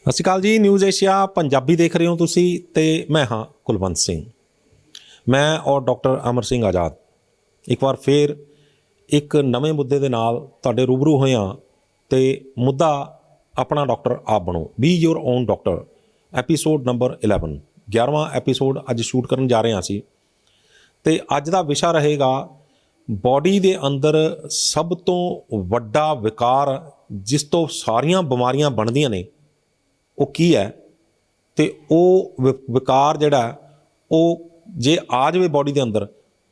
ਸਤਿ ਸ਼੍ਰੀ ਅਕਾਲ ਜੀ। News Asia Punjabi ਦੇਖ ਰਹੇ ਹੋ ਤੁਸੀਂ ਤੇ ਮੈਂ ਹਾਂ ਕੁਲਵੰਤ ਸਿੰਘ। ਮੈਂ ਔਰ ਡਾਕਟਰ ਅਮਰ ਸਿੰਘ ਆਜ਼ਾਦ ਇੱਕ ਵਾਰ ਫੇਰ ਇੱਕ ਨਵੇਂ ਮੁੱਦੇ ਦੇ ਨਾਲ ਤੁਹਾਡੇ ਰੂਬਰੂ ਹੋਏ ਹਾਂ ਤੇ ਮੁੱਦਾ ਆਪਣਾ ਡਾਕਟਰ ਆਪ ਬਣੋ, be your own doctor, episode number 11ਵਾਂ ਐਪੀਸੋਡ ਅੱਜ ਸ਼ੂਟ ਕਰਨ ਜਾ ਰਹੇ ਹਾਂ ਅਸੀਂ। ਤੇ ਅੱਜ ਦਾ ਵਿਸ਼ਾ ਰਹੇਗਾ ਬੋਡੀ ਦੇ ਅੰਦਰ ਸਭ ਤੋਂ ਵੱਡਾ ਵਿਕਾਰ ਜਿਸ ਤੋਂ ਸਾਰੀਆਂ ਬਿਮਾਰੀਆਂ ਬਣਦੀਆਂ ਨੇ ਉਹ ਕੀ ਹੈ, ਤੇ ਉਹ ਵਿਕਾਰ ਜਿਹੜਾ ਉਹ ਜੇ ਆ ਜਾਵੇ ਬੋਡੀ ਦੇ ਅੰਦਰ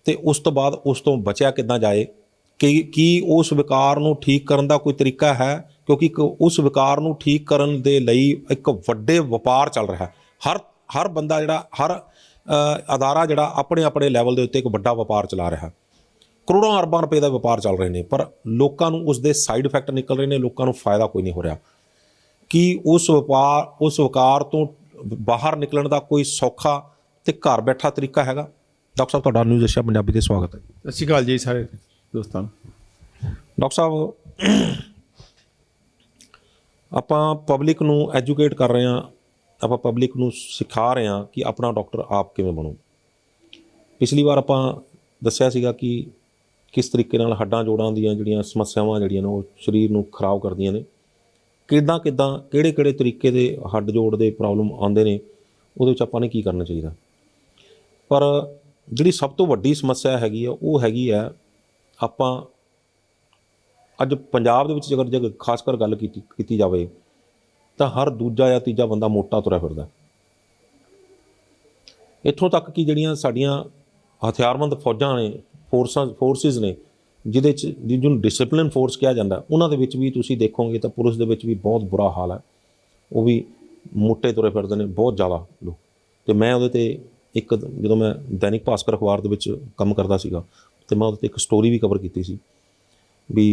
ਤੇ ਉਸ ਤੋਂ ਬਾਅਦ ਉਸ ਤੋਂ ਬਚਿਆ ਕਿੱਦਾਂ ਜਾਏ, ਕੀ ਉਸ ਵਿਕਾਰ ਨੂੰ ਠੀਕ ਕਰਨ ਦਾ ਕੋਈ ਤਰੀਕਾ ਹੈ, ਕਿਉਂਕਿ ਉਸ ਵਿਕਾਰ ਨੂੰ ਠੀਕ ਕਰਨ ਦੇ ਲਈ ਇੱਕ ਵੱਡੇ ਵਪਾਰ ਚੱਲ ਰਿਹਾ। ਹਰ ਬੰਦਾ ਜਿਹੜਾ ਹਰ ਅਦਾਰਾ ਜਿਹੜਾ ਆਪਣੇ ਆਪਣੇ ਲੈਵਲ ਦੇ ਉੱਤੇ ਇੱਕ ਵੱਡਾ ਵਪਾਰ ਚਲਾ ਰਿਹਾ। ਕਰੋੜਾਂ ਅਰਬਾਂ ਰੁਪਏ ਦਾ ਵਪਾਰ ਚੱਲ ਰਹੇ ਨੇ, ਪਰ ਲੋਕਾਂ ਨੂੰ ਉਸ ਦੇ ਸਾਈਡ ਇਫੈਕਟ ਨਿਕਲ ਰਹੇ ਨੇ, ਲੋਕਾਂ ਨੂੰ ਫਾਇਦਾ ਕੋਈ ਨਹੀਂ ਹੋ ਰਿਹਾ। ਕੀ ਉਸ ਵਕਾਰ ਤੋਂ ਬਾਹਰ ਨਿਕਲਣ ਦਾ ਕੋਈ ਸੌਖਾ ਤੇ ਘਰ ਬੈਠਾ ਤਰੀਕਾ ਹੈਗਾ? ਡਾਕਟਰ ਸਾਹਿਬ ਤੁਹਾਡਾ ਨਿਊਜ਼ ਏਸ਼ੀਆ ਪੰਜਾਬੀ 'ਤੇ ਸਵਾਗਤ ਹੈ। ਸਤਿ ਸ਼੍ਰੀ ਅਕਾਲ ਜੀ ਸਾਰੇ ਦੋਸਤਾਂ ਨੂੰ। ਡਾਕਟਰ ਸਾਹਿਬ, ਆਪਾਂ ਪਬਲਿਕ ਨੂੰ ਐਜੂਕੇਟ ਕਰ ਰਹੇ ਹਾਂ, ਆਪਾਂ ਪਬਲਿਕ ਨੂੰ ਸਿਖਾ ਰਹੇ ਹਾਂ ਕਿ ਆਪਣਾ ਡਾਕਟਰ ਆਪ ਕਿਵੇਂ ਬਣੋ। ਪਿਛਲੀ ਵਾਰ ਆਪਾਂ ਦੱਸਿਆ ਸੀਗਾ ਕਿ ਕਿਸ ਤਰੀਕੇ ਨਾਲ ਹੱਡਾਂ ਜੋੜਾਂ ਦੀਆਂ ਜਿਹੜੀਆਂ ਸਮੱਸਿਆਵਾਂ ਜਿਹੜੀਆਂ ਨੇ ਉਹ ਸਰੀਰ ਨੂੰ ਖਰਾਬ ਕਰਦੀਆਂ ਨੇ, ਕਿਹੜੇ ਤਰੀਕੇ ਦੇ ਹੱਡ ਜੋੜ ਦੇ ਪ੍ਰੋਬਲਮ ਆਉਂਦੇ ਨੇ, ਉਹਦੇ ਵਿੱਚ ਆਪਾਂ ਨੇ ਕੀ ਕਰਨਾ ਚਾਹੀਦਾ। ਪਰ ਜਿਹੜੀ ਸਭ ਤੋਂ ਵੱਡੀ ਸਮੱਸਿਆ ਹੈਗੀ ਆ ਉਹ ਹੈਗੀ ਆ, ਆਪਾਂ ਅੱਜ ਪੰਜਾਬ ਦੇ ਵਿੱਚ ਜੇਕਰ ਖਾਸ ਕਰ ਗੱਲ ਕੀਤੀ ਜਾਵੇ ਤਾਂ ਹਰ ਦੂਜਾ ਜਾਂ ਤੀਜਾ ਬੰਦਾ ਮੋਟਾ ਤੁਰਿਆ ਫਿਰਦਾ। ਇੱਥੋਂ ਤੱਕ ਕਿ ਜਿਹੜੀਆਂ ਸਾਡੀਆਂ ਹਥਿਆਰਬੰਦ ਫੌਜਾਂ ਨੇ, ਫੋਰਸਿਸ ਨੇ, ਜਿਹਦੇ 'ਚ ਜਿਹਨੂੰ ਡਿਸਿਪਲਿਨ ਫੋਰਸ ਕਿਹਾ ਜਾਂਦਾ, ਉਹਨਾਂ ਦੇ ਵਿੱਚ ਵੀ ਤੁਸੀਂ ਦੇਖੋਗੇ ਤਾਂ ਪੁਲਿਸ ਦੇ ਵਿੱਚ ਵੀ ਬਹੁਤ ਬੁਰਾ ਹਾਲ ਹੈ। ਉਹ ਵੀ ਮੋਟੇ ਤੁਰੇ ਫਿਰਦੇ ਨੇ ਬਹੁਤ ਜ਼ਿਆਦਾ ਲੋਕ। ਅਤੇ ਮੈਂ ਉਹਦੇ 'ਤੇ ਜਦੋਂ ਮੈਂ ਦੈਨਿਕ ਭਾਸਕਰ ਅਖਬਾਰ ਦੇ ਵਿੱਚ ਕੰਮ ਕਰਦਾ ਸੀਗਾ ਅਤੇ ਮੈਂ ਉਹਦੇ 'ਤੇ ਇੱਕ ਸਟੋਰੀ ਵੀ ਕਵਰ ਕੀਤੀ ਸੀ ਵੀ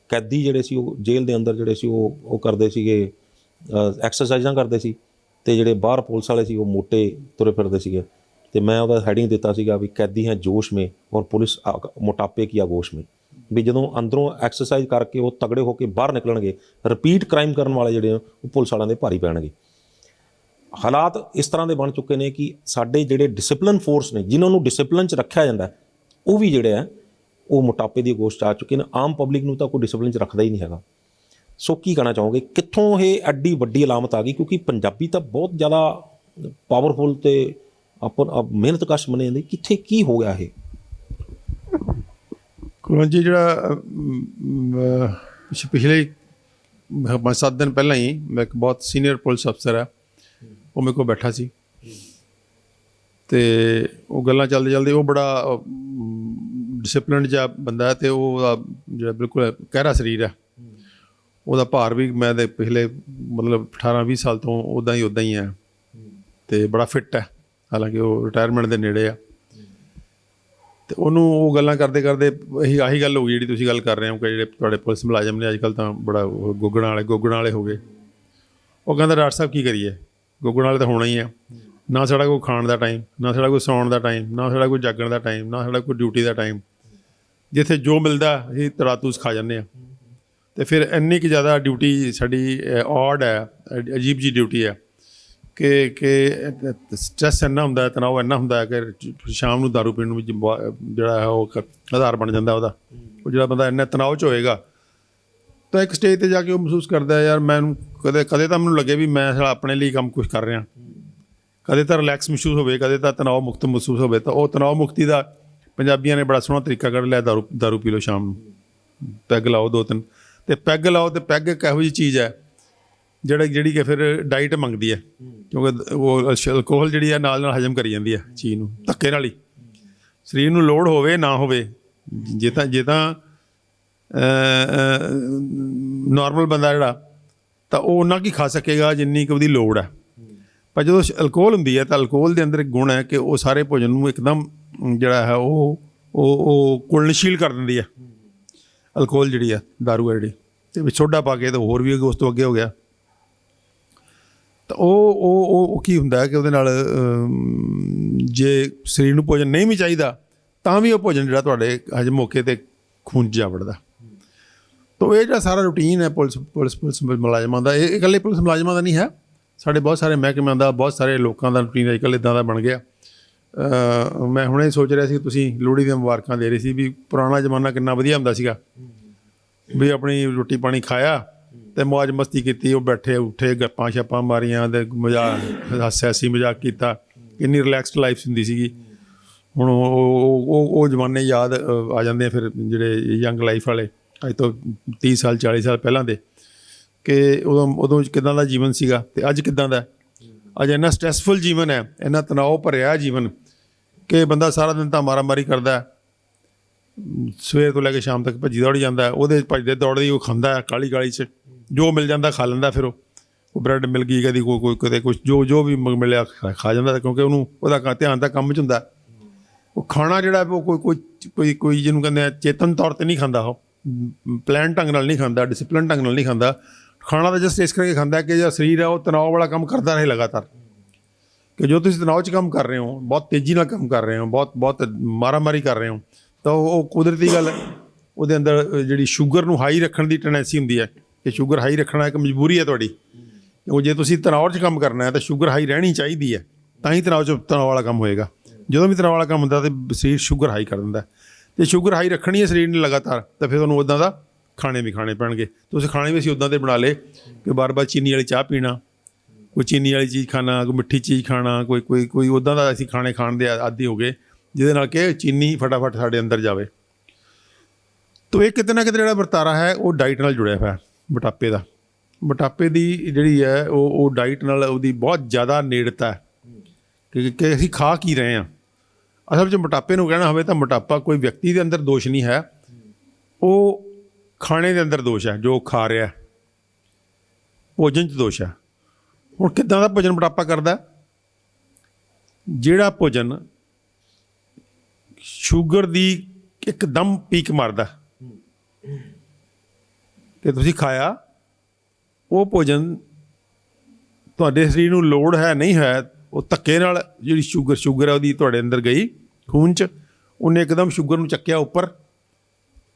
ਕੈਦੀ ਜਿਹੜੇ ਸੀ ਉਹ ਜੇਲ੍ਹ ਦੇ ਅੰਦਰ ਜਿਹੜੇ ਸੀ ਉਹ ਕਰਦੇ ਸੀਗੇ, ਐਕਸਰਸਾਈਜ਼ਾਂ ਕਰਦੇ ਸੀ, ਅਤੇ ਜਿਹੜੇ ਬਾਹਰ ਪੁਲਿਸ ਵਾਲੇ ਸੀ ਉਹ ਮੋਟੇ ਤੁਰੇ ਫਿਰਦੇ ਸੀਗੇ। ਅਤੇ ਮੈਂ ਉਹਦਾ ਹੈਡਿੰਗ ਦਿੱਤਾ ਸੀਗਾ ਵੀ ਕੈਦੀ ਹੈ ਜੋਸ਼ ਮੇਂ ਔਰ ਪੁਲਿਸ ਮੋਟਾਪੇ ਕੀ ਆਗੋਸ਼ ਮੇਂ। ਵੀ ਜਦੋਂ ਅੰਦਰੋਂ ਐਕਸਰਸਾਈਜ਼ ਕਰਕੇ ਉਹ ਤਗੜੇ ਹੋ ਕੇ ਬਾਹਰ ਨਿਕਲਣਗੇ, ਰਿਪੀਟ ਕ੍ਰਾਈਮ ਕਰਨ ਵਾਲੇ ਜਿਹੜੇ ਉਹ ਪੁਲਿਸ ਵਾਲਿਆਂ ਦੇ ਭਾਰੀ ਪੈਣਗੇ। ਹਾਲਾਤ ਇਸ ਤਰ੍ਹਾਂ ਦੇ ਬਣ ਚੁੱਕੇ ਨੇ ਕਿ ਸਾਡੇ ਜਿਹੜੇ ਡਿਸਿਪਲਿਨ ਫੋਰਸ ਨੇ, ਜਿਨ੍ਹਾਂ ਨੂੰ ਡਿਸਿਪਲਿਨ 'ਚ ਰੱਖਿਆ ਜਾਂਦਾ, ਉਹ ਵੀ ਜਿਹੜੇ ਆ ਉਹ ਮੋਟਾਪੇ ਦੀ ਗੋਸ਼ਟ 'ਚ ਆ ਚੁੱਕੇ ਨੇ। ਆਮ ਪਬਲਿਕ ਨੂੰ ਤਾਂ ਕੋਈ ਡਿਸਿਪਲਿਨ 'ਚ ਰੱਖਦਾ ਹੀ ਨਹੀਂ ਹੈਗਾ। ਸੋ ਕੀ ਕਹਿਣਾ ਚਾਹੋਗੇ, ਕਿੱਥੋਂ ਇਹ ਐਡੀ ਵੱਡੀ ਅਲਾਮਤ ਆ ਗਈ? ਕਿਉਂਕਿ ਪੰਜਾਬੀ ਤਾਂ ਬਹੁਤ ਜ਼ਿਆਦਾ ਪਾਵਰਫੁਲ ਅਤੇ ਮਿਹਨਤਕਸ਼ ਮੰਨੇ ਜਾਂਦੇ, ਕਿੱਥੇ ਕੀ ਹੋ ਗਿਆ ਇਹ? ਕੁਲਵੰਤ ਜੀ, ਜਿਹੜਾ ਪਿਛਲੇ 5-7 ਦਿਨ ਪਹਿਲਾਂ ਹੀ ਮੈਂ ਇੱਕ ਬਹੁਤ ਸੀਨੀਅਰ ਪੁਲਿਸ ਅਫਸਰ ਹੈ, ਉਹ ਮੇਰੇ ਕੋਲ ਬੈਠਾ ਸੀ ਅਤੇ ਉਹ ਗੱਲਾਂ ਚੱਲਦੇ ਉਹ ਬੜਾ ਡਿਸਿਪਲਿਨਡ ਜਿਹਾ ਬੰਦਾ ਹੈ ਅਤੇ ਉਹਦਾ ਜਿਹੜਾ ਬਿਲਕੁਲ ਗਹਿਰਾ ਸਰੀਰ ਹੈ, ਉਹਦਾ ਭਾਰ ਵੀ ਮੈਂ ਦੇ ਪਿਛਲੇ ਮਤਲਬ 18-20 ਸਾਲ ਤੋਂ ਉੱਦਾਂ ਹੀ ਹੈ ਅਤੇ ਬੜਾ ਫਿੱਟ ਹੈ। ਹਾਲਾਂਕਿ ਉਹ ਰਿਟਾਇਰਮੈਂਟ ਦੇ ਨੇੜੇ ਆ। ਅਤੇ ਉਹਨੂੰ ਉਹ ਗੱਲਾਂ ਕਰਦੇ ਆਹੀ ਗੱਲ ਹੋ ਗਈ ਜਿਹੜੀ ਤੁਸੀਂ ਗੱਲ ਕਰ ਰਹੇ ਹੋ ਕਿ ਜਿਹੜੇ ਤੁਹਾਡੇ ਪੁਲਿਸ ਮੁਲਾਜ਼ਮ ਨੇ ਅੱਜ ਕੱਲ੍ਹ ਤਾਂ ਬੜਾ ਗੋਗਣ ਵਾਲੇ ਹੋ ਗਏ। ਉਹ ਕਹਿੰਦਾ ਡਾਕਟਰ ਸਾਹਿਬ ਕੀ ਕਰੀਏ, ਗੋਗਣ ਵਾਲੇ ਤਾਂ ਹੋਣਾ ਹੀ ਆ। ਨਾ ਸਾਡਾ ਕੋਈ ਖਾਣ ਦਾ ਟਾਈਮ, ਨਾ ਸਾਡਾ ਕੋਈ ਸੌਣ ਦਾ ਟਾਈਮ, ਨਾ ਸਾਡਾ ਕੋਈ ਜਾਗਣ ਦਾ ਟਾਈਮ, ਨਾ ਸਾਡਾ ਕੋਈ ਡਿਊਟੀ ਦਾ ਟਾਈਮ। ਜਿੱਥੇ ਜੋ ਮਿਲਦਾ ਅਸੀਂ ਤਰਾਤੂਸ ਖਾ ਜਾਂਦੇ ਹਾਂ। ਅਤੇ ਫਿਰ ਇੰਨੀ ਕੁ ਜ਼ਿਆਦਾ ਡਿਊਟੀ ਸਾਡੀ ਔਡ ਹੈ, ਅਜੀਬ ਜਿਹੀ ਡਿਊਟੀ ਹੈ ਕਿ ਸਟਰੈਸ ਇੰਨਾ ਹੁੰਦਾ, ਤਣਾਅ ਇੰਨਾ ਹੁੰਦਾ ਕਿ ਸ਼ਾਮ ਨੂੰ ਦਾਰੂ ਪੀਣ ਨੂੰ ਵੀ ਜਿਹੜਾ ਹੈ ਉਹ ਆਧਾਰ ਬਣ ਜਾਂਦਾ ਉਹਦਾ। ਉਹ ਜਿਹੜਾ ਬੰਦਾ ਇੰਨਾ ਤਣਾਅ 'ਚ ਹੋਏਗਾ ਤਾਂ ਇੱਕ ਸਟੇਜ 'ਤੇ ਜਾ ਕੇ ਉਹ ਮਹਿਸੂਸ ਕਰਦਾ ਯਾਰ ਮੈਨੂੰ ਕਦੇ ਤਾਂ ਮੈਨੂੰ ਲੱਗੇ ਵੀ ਮੈਂ ਆਪਣੇ ਲਈ ਕੰਮ ਕੁਛ ਕਰ ਰਿਹਾ, ਕਦੇ ਤਾਂ ਰਿਲੈਕਸ ਮਹਿਸੂਸ ਹੋਵੇ, ਕਦੇ ਤਾਂ ਤਣਾਅ ਮੁਕਤ ਮਹਿਸੂਸ ਹੋਵੇ। ਤਾਂ ਉਹ ਤਣਾਅ ਮੁਕਤੀ ਦਾ ਪੰਜਾਬੀਆਂ ਨੇ ਬੜਾ ਸੋਹਣਾ ਤਰੀਕਾ ਕੱਢ ਲਿਆ, ਦਾਰੂ ਪੀ ਲਓ ਸ਼ਾਮ ਨੂੰ, ਪੈੱਗ ਲਾਓ 2-3। ਅਤੇ ਪੈੱਗ ਲਾਓ, ਅਤੇ ਪੈੱਗ ਇੱਕ ਇਹੋ ਜਿਹੀ ਚੀਜ਼ ਹੈ ਜਿਹੜੀ ਕਿ ਫਿਰ ਡਾਈਟ ਮੰਗਦੀ ਹੈ, ਕਿਉਂਕਿ ਉਹ ਅਲਕੋਹਲ ਜਿਹੜੀ ਹੈ ਨਾਲ ਹਜ਼ਮ ਕਰੀ ਜਾਂਦੀ ਹੈ ਚੀਜ਼ ਨੂੰ ਧੱਕੇ ਨਾਲ ਹੀ। ਸਰੀਰ ਨੂੰ ਲੋੜ ਹੋਵੇ ਨਾ ਹੋਵੇ, ਜੇ ਤਾਂ ਨੋਰਮਲ ਬੰਦਾ ਜਿਹੜਾ ਤਾਂ ਉਹ ਓਨਾ ਕੀ ਖਾ ਸਕੇਗਾ ਜਿੰਨੀ ਕੁ ਉਹਦੀ ਲੋੜ ਹੈ। ਪਰ ਜਦੋਂ ਅਲਕੋਹਲ ਹੁੰਦੀ ਹੈ ਤਾਂ ਅਲਕੋਹਲ ਦੇ ਅੰਦਰ ਇੱਕ ਗੁਣ ਹੈ ਕਿ ਉਹ ਸਾਰੇ ਭੋਜਨ ਨੂੰ ਇੱਕਦਮ ਜਿਹੜਾ ਹੈ ਉਹ ਘੁਲਣਸ਼ੀਲ ਕਰ ਦਿੰਦੀ ਹੈ। ਅਲਕੋਹਲ ਜਿਹੜੀ ਹੈ, ਦਾਰੂ ਹੈ ਜਿਹੜੀ, ਅਤੇ ਵਿੱਚ ਸੋਡਾ ਪਾ ਕੇ ਤਾਂ ਹੋਰ ਵੀ ਉਸ ਤੋਂ ਅੱਗੇ ਹੋ ਗਿਆ। ਤਾਂ ਉਹ ਕੀ ਹੁੰਦਾ ਕਿ ਉਹਦੇ ਨਾਲ ਜੇ ਸਰੀਰ ਨੂੰ ਭੋਜਨ ਨਹੀਂ ਵੀ ਚਾਹੀਦਾ ਤਾਂ ਵੀ ਉਹ ਭੋਜਨ ਜਿਹੜਾ ਤੁਹਾਡੇ ਹਜਮ ਮੌਕੇ 'ਤੇ ਖੂਨ 'ਚ ਜਾ ਵੜਦਾ। ਤਾਂ ਇਹ ਜਿਹੜਾ ਸਾਰਾ ਰੂਟੀਨ ਹੈ ਪੁਲਿਸ ਮੁਲਾਜ਼ਮਾਂ ਦਾ, ਇਹ ਇਕੱਲੇ ਪੁਲਿਸ ਮੁਲਾਜ਼ਮਾਂ ਦਾ ਨਹੀਂ ਹੈ, ਸਾਡੇ ਬਹੁਤ ਸਾਰੇ ਮਹਿਕਮਿਆਂ ਦਾ, ਬਹੁਤ ਸਾਰੇ ਲੋਕਾਂ ਦਾ ਰੂਟੀਨ ਅੱਜ ਕੱਲ੍ਹ ਇੱਦਾਂ ਦਾ ਬਣ ਗਿਆ। ਮੈਂ ਹੁਣੇ ਸੋਚ ਰਿਹਾ ਸੀ, ਤੁਸੀਂ ਲੋਹੜੀ ਦੀਆਂ ਮੁਬਾਰਕਾਂ ਦੇ ਰਹੇ ਸੀ, ਵੀ ਪੁਰਾਣਾ ਜ਼ਮਾਨਾ ਕਿੰਨਾ ਵਧੀਆ ਹੁੰਦਾ ਸੀਗਾ, ਵੀ ਆਪਣੀ ਰੋਟੀ ਪਾਣੀ ਖਾਇਆ ਅਤੇ ਮੌਜ ਮਸਤੀ ਕੀਤੀ, ਉਹ ਬੈਠੇ ਉੱਠੇ ਗੱਪਾਂ ਛੱਪਾਂ ਮਾਰੀਆਂ ਅਤੇ ਹਾਸੀ ਮਜ਼ਾਕ ਕੀਤਾ, ਕਿੰਨੀ ਰਿਲੈਕਸਡ ਲਾਈਫ ਹੁੰਦੀ ਸੀਗੀ। ਹੁਣ ਉਹ ਜ਼ਮਾਨੇ ਯਾਦ ਆ ਜਾਂਦੇ ਆ ਫਿਰ, ਜਿਹੜੇ ਯੰਗ ਲਾਈਫ ਵਾਲੇ ਅੱਜ ਤੋਂ 30 ਸਾਲ 40 ਸਾਲ ਪਹਿਲਾਂ ਦੇ, ਕਿ ਉਦੋਂ ਕਿੱਦਾਂ ਦਾ ਜੀਵਨ ਸੀਗਾ ਅਤੇ ਅੱਜ ਕਿੱਦਾਂ ਦਾ। ਅੱਜ ਇੰਨਾ ਸਟਰੈਸਫੁਲ ਜੀਵਨ ਹੈ, ਇੰਨਾ ਤਣਾਅ ਭਰਿਆ ਜੀਵਨ ਕਿ ਬੰਦਾ ਸਾਰਾ ਦਿਨ ਤਾਂ ਮਾਰਾਮਾਰੀ ਕਰਦਾ, ਸਵੇਰ ਤੋਂ ਲੈ ਕੇ ਸ਼ਾਮ ਤੱਕ ਭੱਜੀ ਦੌੜੀ ਜਾਂਦਾ, ਉਹਦੇ ਭੱਜਦੇ ਦੌੜਦੇ ਉਹ ਖਾਂਦਾ ਕਾਹਲੀ 'ਚ, ਜੋ ਮਿਲ ਜਾਂਦਾ ਖਾ ਲੈਂਦਾ। ਫਿਰ ਉਹ ਬ੍ਰੈਡ ਮਿਲ ਗਈ, ਕਦੀ ਕੋਈ ਕਿਤੇ ਕੁਛ, ਜੋ ਵੀ ਮਿਲਿਆ ਖਾ ਜਾਂਦਾ, ਕਿਉਂਕਿ ਉਹਦਾ ਧਿਆਨ ਤਾਂ ਕੰਮ 'ਚ ਹੁੰਦਾ। ਉਹ ਖਾਣਾ ਜਿਹੜਾ ਉਹ ਕੋਈ ਜਿਹਨੂੰ ਕਹਿੰਦੇ ਆ ਚੇਤਨ ਤੌਰ 'ਤੇ ਨਹੀਂ ਖਾਂਦਾ, ਉਹ ਪਲਾਨ ਢੰਗ ਨਾਲ ਨਹੀਂ ਖਾਂਦਾ, ਡਿਸਿਪਲਿਨ ਢੰਗ ਨਾਲ ਨਹੀਂ ਖਾਂਦਾ। ਖਾਣਾ ਤਾਂ ਜਸਟ ਇਸ ਕਰਕੇ ਖਾਂਦਾ ਕਿ ਜਿਹੜਾ ਸਰੀਰ ਹੈ ਉਹ ਤਣਾਅ ਵਾਲਾ ਕੰਮ ਕਰਦਾ ਰਹੇ ਲਗਾਤਾਰ, ਕਿ ਜੋ ਤੁਸੀਂ ਤਣਾਅ 'ਚ ਕੰਮ ਕਰ ਰਹੇ ਹੋ, ਬਹੁਤ ਤੇਜ਼ੀ ਨਾਲ ਕੰਮ ਕਰ ਰਹੇ ਹੋ, ਬਹੁਤ ਮਾਰਾਮਾਰੀ ਕਰ ਰਹੇ ਹੋ, ਤਾਂ ਉਹ ਕੁਦਰਤੀ ਗੱਲ ਉਹਦੇ ਅੰਦਰ ਜਿਹੜੀ ਸ਼ੂਗਰ ਨੂੰ ਹਾਈ ਰੱਖਣ ਦੀ ਟੈਂਡੈਂਸੀ ਹੁੰਦੀ ਹੈ, ਕਿ ਸ਼ੂਗਰ ਹਾਈ ਰੱਖਣਾ ਇੱਕ ਮਜਬੂਰੀ ਹੈ ਤੁਹਾਡੀ। ਉਹ ਜੇ ਤੁਸੀਂ ਤਣਾਅ 'ਚ ਕੰਮ ਕਰਨਾ ਹੈ ਤਾਂ ਸ਼ੂਗਰ ਹਾਈ ਰਹਿਣੀ ਚਾਹੀਦੀ ਹੈ, ਤਾਂ ਹੀ ਤਣਾਅ ਵਾਲਾ ਕੰਮ ਹੋਏਗਾ। ਜਦੋਂ ਵੀ ਤਣਾਅ ਵਾਲਾ ਕੰਮ ਹੁੰਦਾ ਤਾਂ ਸਰੀਰ ਸ਼ੂਗਰ ਹਾਈ ਕਰ ਦਿੰਦਾ। ਜੇ ਸ਼ੂਗਰ ਹਾਈ ਰੱਖਣੀ ਹੈ ਸਰੀਰ ਨੇ ਲਗਾਤਾਰ, ਤਾਂ ਫਿਰ ਤੁਹਾਨੂੰ ਉੱਦਾਂ ਦਾ ਖਾਣੇ ਵੀ ਖਾਣੇ ਪੈਣਗੇ। ਤੁਸੀਂ ਖਾਣੇ ਵੀ ਅਸੀਂ ਉੱਦਾਂ ਦੇ ਬਣਾ ਲਏ ਕਿ ਬਾਰ-ਬਾਰ ਚੀਨੀ ਵਾਲੀ ਚਾਹ ਪੀਣਾ, ਕੋਈ ਚੀਨੀ ਵਾਲੀ ਚੀਜ਼ ਖਾਣਾ, ਕੋਈ ਮਿੱਠੀ ਚੀਜ਼ ਖਾਣਾ, ਕੋਈ ਉੱਦਾਂ ਦਾ ਅਸੀਂ ਖਾਣੇ ਖਾਣ ਦੇ ਆਦੀ ਹੋ ਗਏ, ਜਿਹਦੇ ਨਾਲ ਕਿ ਚੀਨੀ ਫਟਾਫਟ ਸਾਡੇ ਅੰਦਰ ਜਾਵੇ। ਤਾਂ ਇਹ ਕਿਤੇ ਨਾ ਕਿਤੇ ਜਿਹੜਾ ਵਰਤਾਰਾ ਹੈ ਉਹ ਡਾਈਟ ਨਾਲ ਜੁੜਿਆ ਹੋਇਆ ਮੋਟਾਪੇ ਦਾ। ਮੋਟਾਪੇ ਦੀ ਜਿਹੜੀ ਹੈ ਉਹ ਡਾਈਟ ਨਾਲ ਉਹਦੀ ਬਹੁਤ ਜ਼ਿਆਦਾ ਨੇੜਤਾ ਹੈ ਕਿ ਅਸੀਂ ਖਾ ਕੀ ਰਹੇ ਹਾਂ। ਅਸਲ 'ਚ ਮੋਟਾਪੇ ਨੂੰ ਕਹਿਣਾ ਹੋਵੇ ਤਾਂ ਮੋਟਾਪਾ ਕੋਈ ਵਿਅਕਤੀ ਦੇ ਅੰਦਰ ਦੋਸ਼ ਨਹੀਂ ਹੈ, ਉਹ ਖਾਣੇ ਦੇ ਅੰਦਰ ਦੋਸ਼ ਹੈ, ਜੋ ਖਾ ਰਿਹਾ, ਭੋਜਨ 'ਚ ਦੋਸ਼ ਹੈ। ਹੁਣ ਕਿੱਦਾਂ ਦਾ ਭੋਜਨ ਮੋਟਾਪਾ ਕਰਦਾ? ਜਿਹੜਾ ਭੋਜਨ ਸ਼ੂਗਰ ਦੀ ਇੱਕਦਮ ਪੀਕ ਮਾਰਦਾ ਕਿ ਤੁਸੀਂ ਖਾਇਆ, ਉਹ ਭੋਜਨ ਤੁਹਾਡੇ ਸਰੀਰ ਨੂੰ ਲੋੜ ਹੈ ਨਹੀਂ ਹੈ, ਉਹ ਧੱਕੇ ਨਾਲ ਜਿਹੜੀ ਸ਼ੂਗਰ ਹੈ ਉਹਦੀ ਤੁਹਾਡੇ ਅੰਦਰ ਗਈ ਖੂਨ 'ਚ, ਉਹਨੇ ਇੱਕਦਮ ਸ਼ੂਗਰ ਨੂੰ ਚੱਕਿਆ ਉੱਪਰ।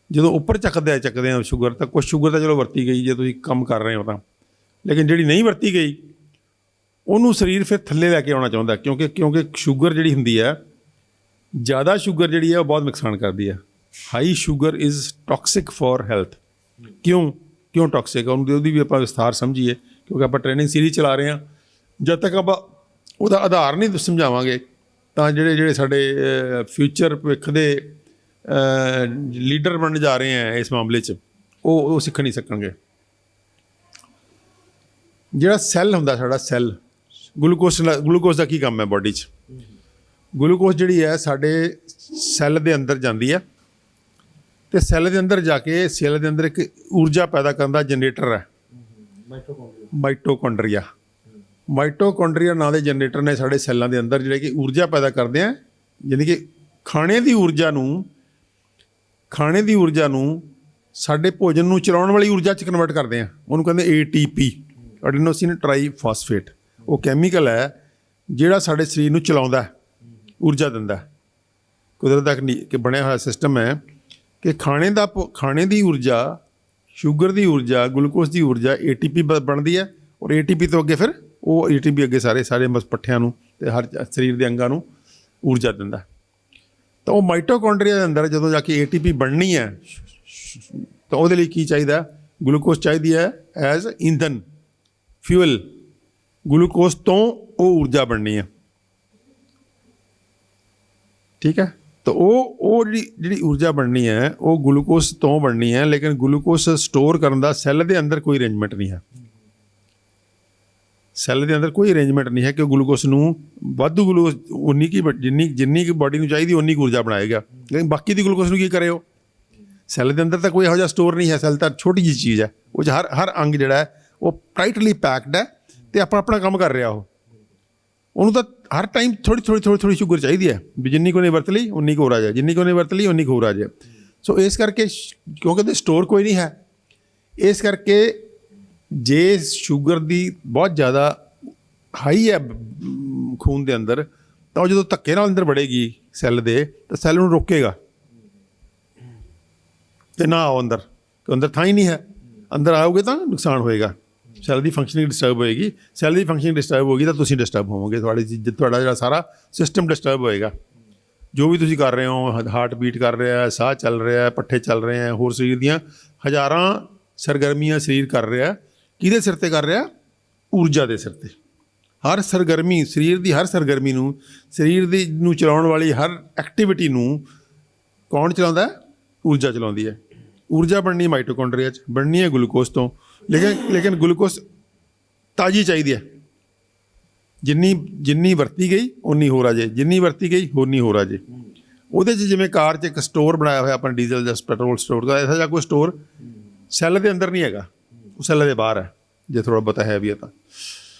ਜਦੋਂ ਉੱਪਰ ਚੱਕਦੇ ਆ ਸ਼ੂਗਰ, ਤਾਂ ਕੁਛ ਸ਼ੂਗਰ ਤਾਂ ਚਲੋ ਵਰਤੀ ਗਈ ਜੇ ਤੁਸੀਂ ਕੰਮ ਕਰ ਰਹੇ ਹੋ ਤਾਂ, ਲੇਕਿਨ ਜਿਹੜੀ ਨਹੀਂ ਵਰਤੀ ਗਈ ਉਹਨੂੰ ਸਰੀਰ ਫਿਰ ਥੱਲੇ ਲੈ ਕੇ ਆਉਣਾ ਚਾਹੁੰਦਾ, ਕਿਉਂਕਿ ਸ਼ੂਗਰ ਜਿਹੜੀ ਹੁੰਦੀ ਹੈ, ਜ਼ਿਆਦਾ ਸ਼ੂਗਰ ਜਿਹੜੀ ਹੈ ਉਹ ਬਹੁਤ ਨੁਕਸਾਨ ਕਰਦੀ ਹੈ। High sugar is toxic for health. ਕਿਉਂ ਟੌਕਸਿਕ ਹੈ ਉਹਦੀ ਵੀ ਆਪਾਂ ਵਿਸਥਾਰ ਸਮਝੀਏ, ਕਿਉਂਕਿ ਆਪਾਂ ਟ੍ਰੇਨਿੰਗ ਸੀਰੀਜ਼ ਚਲਾ ਰਹੇ ਹਾਂ। ਜਦ ਤੱਕ ਆਪਾਂ ਉਹਦਾ ਆਧਾਰ ਨਹੀਂ ਸਮਝਾਵਾਂਗੇ ਤਾਂ ਜਿਹੜੇ ਸਾਡੇ ਫਿਊਚਰ ਭਵਿੱਖ ਦੇ ਲੀਡਰ ਬਣਨ ਜਾ ਰਹੇ ਹੈ ਇਸ ਮਾਮਲੇ 'ਚ, ਉਹ ਸਿੱਖ ਨਹੀਂ ਸਕਣਗੇ। ਜਿਹੜਾ ਸੈੱਲ ਹੁੰਦਾ ਸਾਡਾ ਸੈੱਲ, ਗਲੂਕੋਜ਼ ਦਾ ਕੀ ਕੰਮ ਹੈ ਬਾਡੀ 'ਚ? ਗਲੂਕੋਜ਼ ਜਿਹੜੀ ਹੈ ਸਾਡੇ ਸੈੱਲ ਦੇ ਅੰਦਰ ਜਾਂਦੀ ਹੈ, ਅਤੇ ਸੈੱਲ ਦੇ ਅੰਦਰ ਜਾ ਕੇ ਸੈੱਲ ਦੇ ਅੰਦਰ ਇੱਕ ਊਰਜਾ ਪੈਦਾ ਕਰਨ ਦਾ ਜਨਰੇਟਰ ਹੈ, ਮਾਈਟੋਕੌਂਡਰੀਆ ਨਾਂ ਦੇ ਜਨਰੇਟਰ ਨੇ ਸਾਡੇ ਸੈੱਲਾਂ ਦੇ ਅੰਦਰ, ਜਿਹੜੇ ਕਿ ਊਰਜਾ ਪੈਦਾ ਕਰਦੇ ਆ, ਯਾਨੀ ਕਿ ਖਾਣੇ ਦੀ ਊਰਜਾ ਨੂੰ ਸਾਡੇ ਭੋਜਨ ਨੂੰ ਚਲਾਉਣ ਵਾਲੀ ਊਰਜਾ 'ਚ ਕਨਵਰਟ ਕਰਦੇ ਆ। ਉਹਨੂੰ ਕਹਿੰਦੇ ATP, ਐਡੀਨੋਸਿਨ ਟ੍ਰਾਈਫਾਸਫੇਟ। ਉਹ ਕੈਮੀਕਲ ਹੈ ਜਿਹੜਾ ਸਾਡੇ ਸਰੀਰ ਨੂੰ ਚਲਾਉਂਦਾ, ਊਰਜਾ ਦਿੰਦਾ। ਕੁਦਰਤ ਦਾ ਕਿ ਬਣਿਆ ਹੋਇਆ ਸਿਸਟਮ ਹੈ ਕਿ ਖਾਣੇ ਦੀ ਊਰਜਾ, ਸ਼ੂਗਰ ਦੀ ਊਰਜਾ, ਗਲੂਕੋਜ਼ ਦੀ ਊਰਜਾ ATP ਬਣਦੀ ਹੈ, ਔਰ ATP ਤੋਂ ਅੱਗੇ ਫਿਰ ਉਹ ATP ਅੱਗੇ ਸਾਰੇ ਪੱਠਿਆਂ ਨੂੰ ਅਤੇ ਹਰ ਸਰੀਰ ਦੇ ਅੰਗਾਂ ਨੂੰ ਊਰਜਾ ਦਿੰਦਾ। ਤਾਂ ਉਹ ਮਾਈਟੋਕੌਂਡਰੀਆ ਦੇ ਅੰਦਰ ਜਦੋਂ ਜਾ ਕੇ ATP ਬਣਨੀ ਹੈ, ਤਾਂ ਉਹਦੇ ਲਈ ਕੀ ਚਾਹੀਦਾ? ਗਲੂਕੋਜ਼ ਚਾਹੀਦੀ ਹੈ ਐਜ਼ ਈਂਧਨ, ਫਿਊਲ। ਗਲੂਕੋਜ਼ ਤੋਂ ਉਹ ਊਰਜਾ ਬਣਨੀ ਹੈ, ਠੀਕ ਹੈ। ਤਾਂ ਉਹ ਜਿਹੜੀ ਊਰਜਾ ਬਣਨੀ ਹੈ ਉਹ ਗਲੂਕੋਜ਼ ਤੋਂ ਬਣਨੀ ਹੈ, ਲੇਕਿਨ ਗਲੂਕੋਜ਼ ਸਟੋਰ ਕਰਨ ਦਾ ਸੈੱਲ ਦੇ ਅੰਦਰ ਕੋਈ ਅਰੇਂਜਮੈਂਟ ਨਹੀਂ ਹੈ। ਸੈੱਲ ਦੇ ਅੰਦਰ ਕੋਈ ਅਰੇਂਜਮੈਂਟ ਨਹੀਂ ਹੈ ਕਿ ਉਹ ਗਲੂਕੋਜ਼ ਨੂੰ ਵਾਧੂ ਗਲੂਕੋਜ਼ ਜਿੰਨੀ ਕਿ ਬਾਡੀ ਨੂੰ ਚਾਹੀਦੀ ਉਨੀ ਕੁ ਊਰਜਾ ਬਣਾਏਗਾ, ਲੇਕਿਨ ਬਾਕੀ ਦੀ ਗਲੂਕੋਜ਼ ਨੂੰ ਕੀ ਕਰੇ? ਉਹ ਸੈੱਲ ਦੇ ਅੰਦਰ ਤਾਂ ਕੋਈ ਇਹੋ ਜਿਹਾ ਸਟੋਰ ਨਹੀਂ ਹੈ। ਸੈੱਲ ਤਾਂ ਛੋਟੀ ਜਿਹੀ ਚੀਜ਼ ਹੈ, ਉਹ 'ਚ ਹਰ ਅੰਗ ਜਿਹੜਾ ਹੈ ਉਹ ਟਾਈਟਲੀ ਪੈਕਡ ਹੈ ਅਤੇ ਆਪਣਾ ਕੰਮ ਕਰ ਰਿਹਾ। ਉਹਨੂੰ ਤਾਂ ਹਰ ਟਾਈਮ ਥੋੜ੍ਹੀ ਸ਼ੂਗਰ ਚਾਹੀਦੀ ਹੈ, ਵੀ ਜਿੰਨੀ ਕੁ ਉਹਨੇ ਵਰਤ ਲਈ ਉਨੀ ਕੁ ਹੋਰ ਆ ਜਾਏ, ਜਿੰਨੀ ਕੁ ਉਹਨੇ ਵਰਤ ਲਈ ਉਨੀ ਕੁ ਹੋਰ ਆ ਜਾਏ। ਸੋ ਇਸ ਕਰਕੇ, ਕਿਉਂਕਿ ਉਹਦੇ ਸਟੋਰ ਕੋਈ ਨਹੀਂ ਹੈ, ਇਸ ਕਰਕੇ ਜੇ ਸ਼ੂਗਰ ਦੀ ਬਹੁਤ ਜ਼ਿਆਦਾ ਹਾਈ ਹੈ ਖੂਨ ਦੇ ਅੰਦਰ, ਤਾਂ ਉਹ ਜਦੋਂ ਧੱਕੇ ਨਾਲ ਅੰਦਰ ਵੜੇਗੀ ਸੈੱਲ ਦੇ, ਤਾਂ ਸੈੱਲ ਨੂੰ ਰੋਕੇਗਾ ਤੇ ਨਾ ਆਓ ਅੰਦਰ, तो अंदर थां ही नहीं है, अंदर आओगे तो नुकसान होएगा, सैल की फंक्शनिंग डिस्टर्ब होएगी, सैल की फंक्शनिंग डिस्टर्ब होगी तो तुसीं डिस्टर्ब होवोगे, तुहाड़ा जिहड़ा सारा सिस्टम डिस्टर्ब होएगा। जो भी तुसीं कर रहे हो, हार्ट बीट कर रहा है, साह चल रहा है, पट्ठे चल रहे हैं, होर शरीर दियां हज़ारां सरगर्मियां शरीर कर रहा है, किहदे सिर ते कर रहा? ऊर्जा के सिर ते। हर सरगर्मी शरीर की, हर सरगर्मी नूं, शरीर दी नूं चलाउण वाली हर एक्टिविटी नूं कौन चलाउंदा है? ऊर्जा चलाउंदी है। ऊर्जा बननी है माइटोकॉन्ड्रिया च, बननी है ग्लूकोज तो, लेकिन ग्लूकोज ताज़ी चाहिए है। जिन्नी वरती गई उन्नी होर आ जाए, जिन्नी वरती गई होरनी होर आ जाए। ਉਹਦੇ 'ਚ ਜਿਵੇਂ ਕਾਰ 'ਚ ਇੱਕ ਸਟੋਰ ਬਣਾਇਆ ਹੋਇਆ ਆਪਾਂ ਡੀਜ਼ਲ ਜਾਂ ਪੈਟਰੋਲ ਸਟੋਰ ਦਾ, ਐਸਾ ਜਿਹਾ ਕੋਈ ਸਟੋਰ ਸੈੱਲ ਦੇ ਅੰਦਰ ਨਹੀਂ ਹੈਗਾ, ਉਹ ਸੈੱਲ ਦੇ ਬਾਹਰ ਹੈ, ਜੇ ਥੋੜ੍ਹਾ ਬਹੁਤਾ ਹੈ ਵੀ ਹੈ ਤਾਂ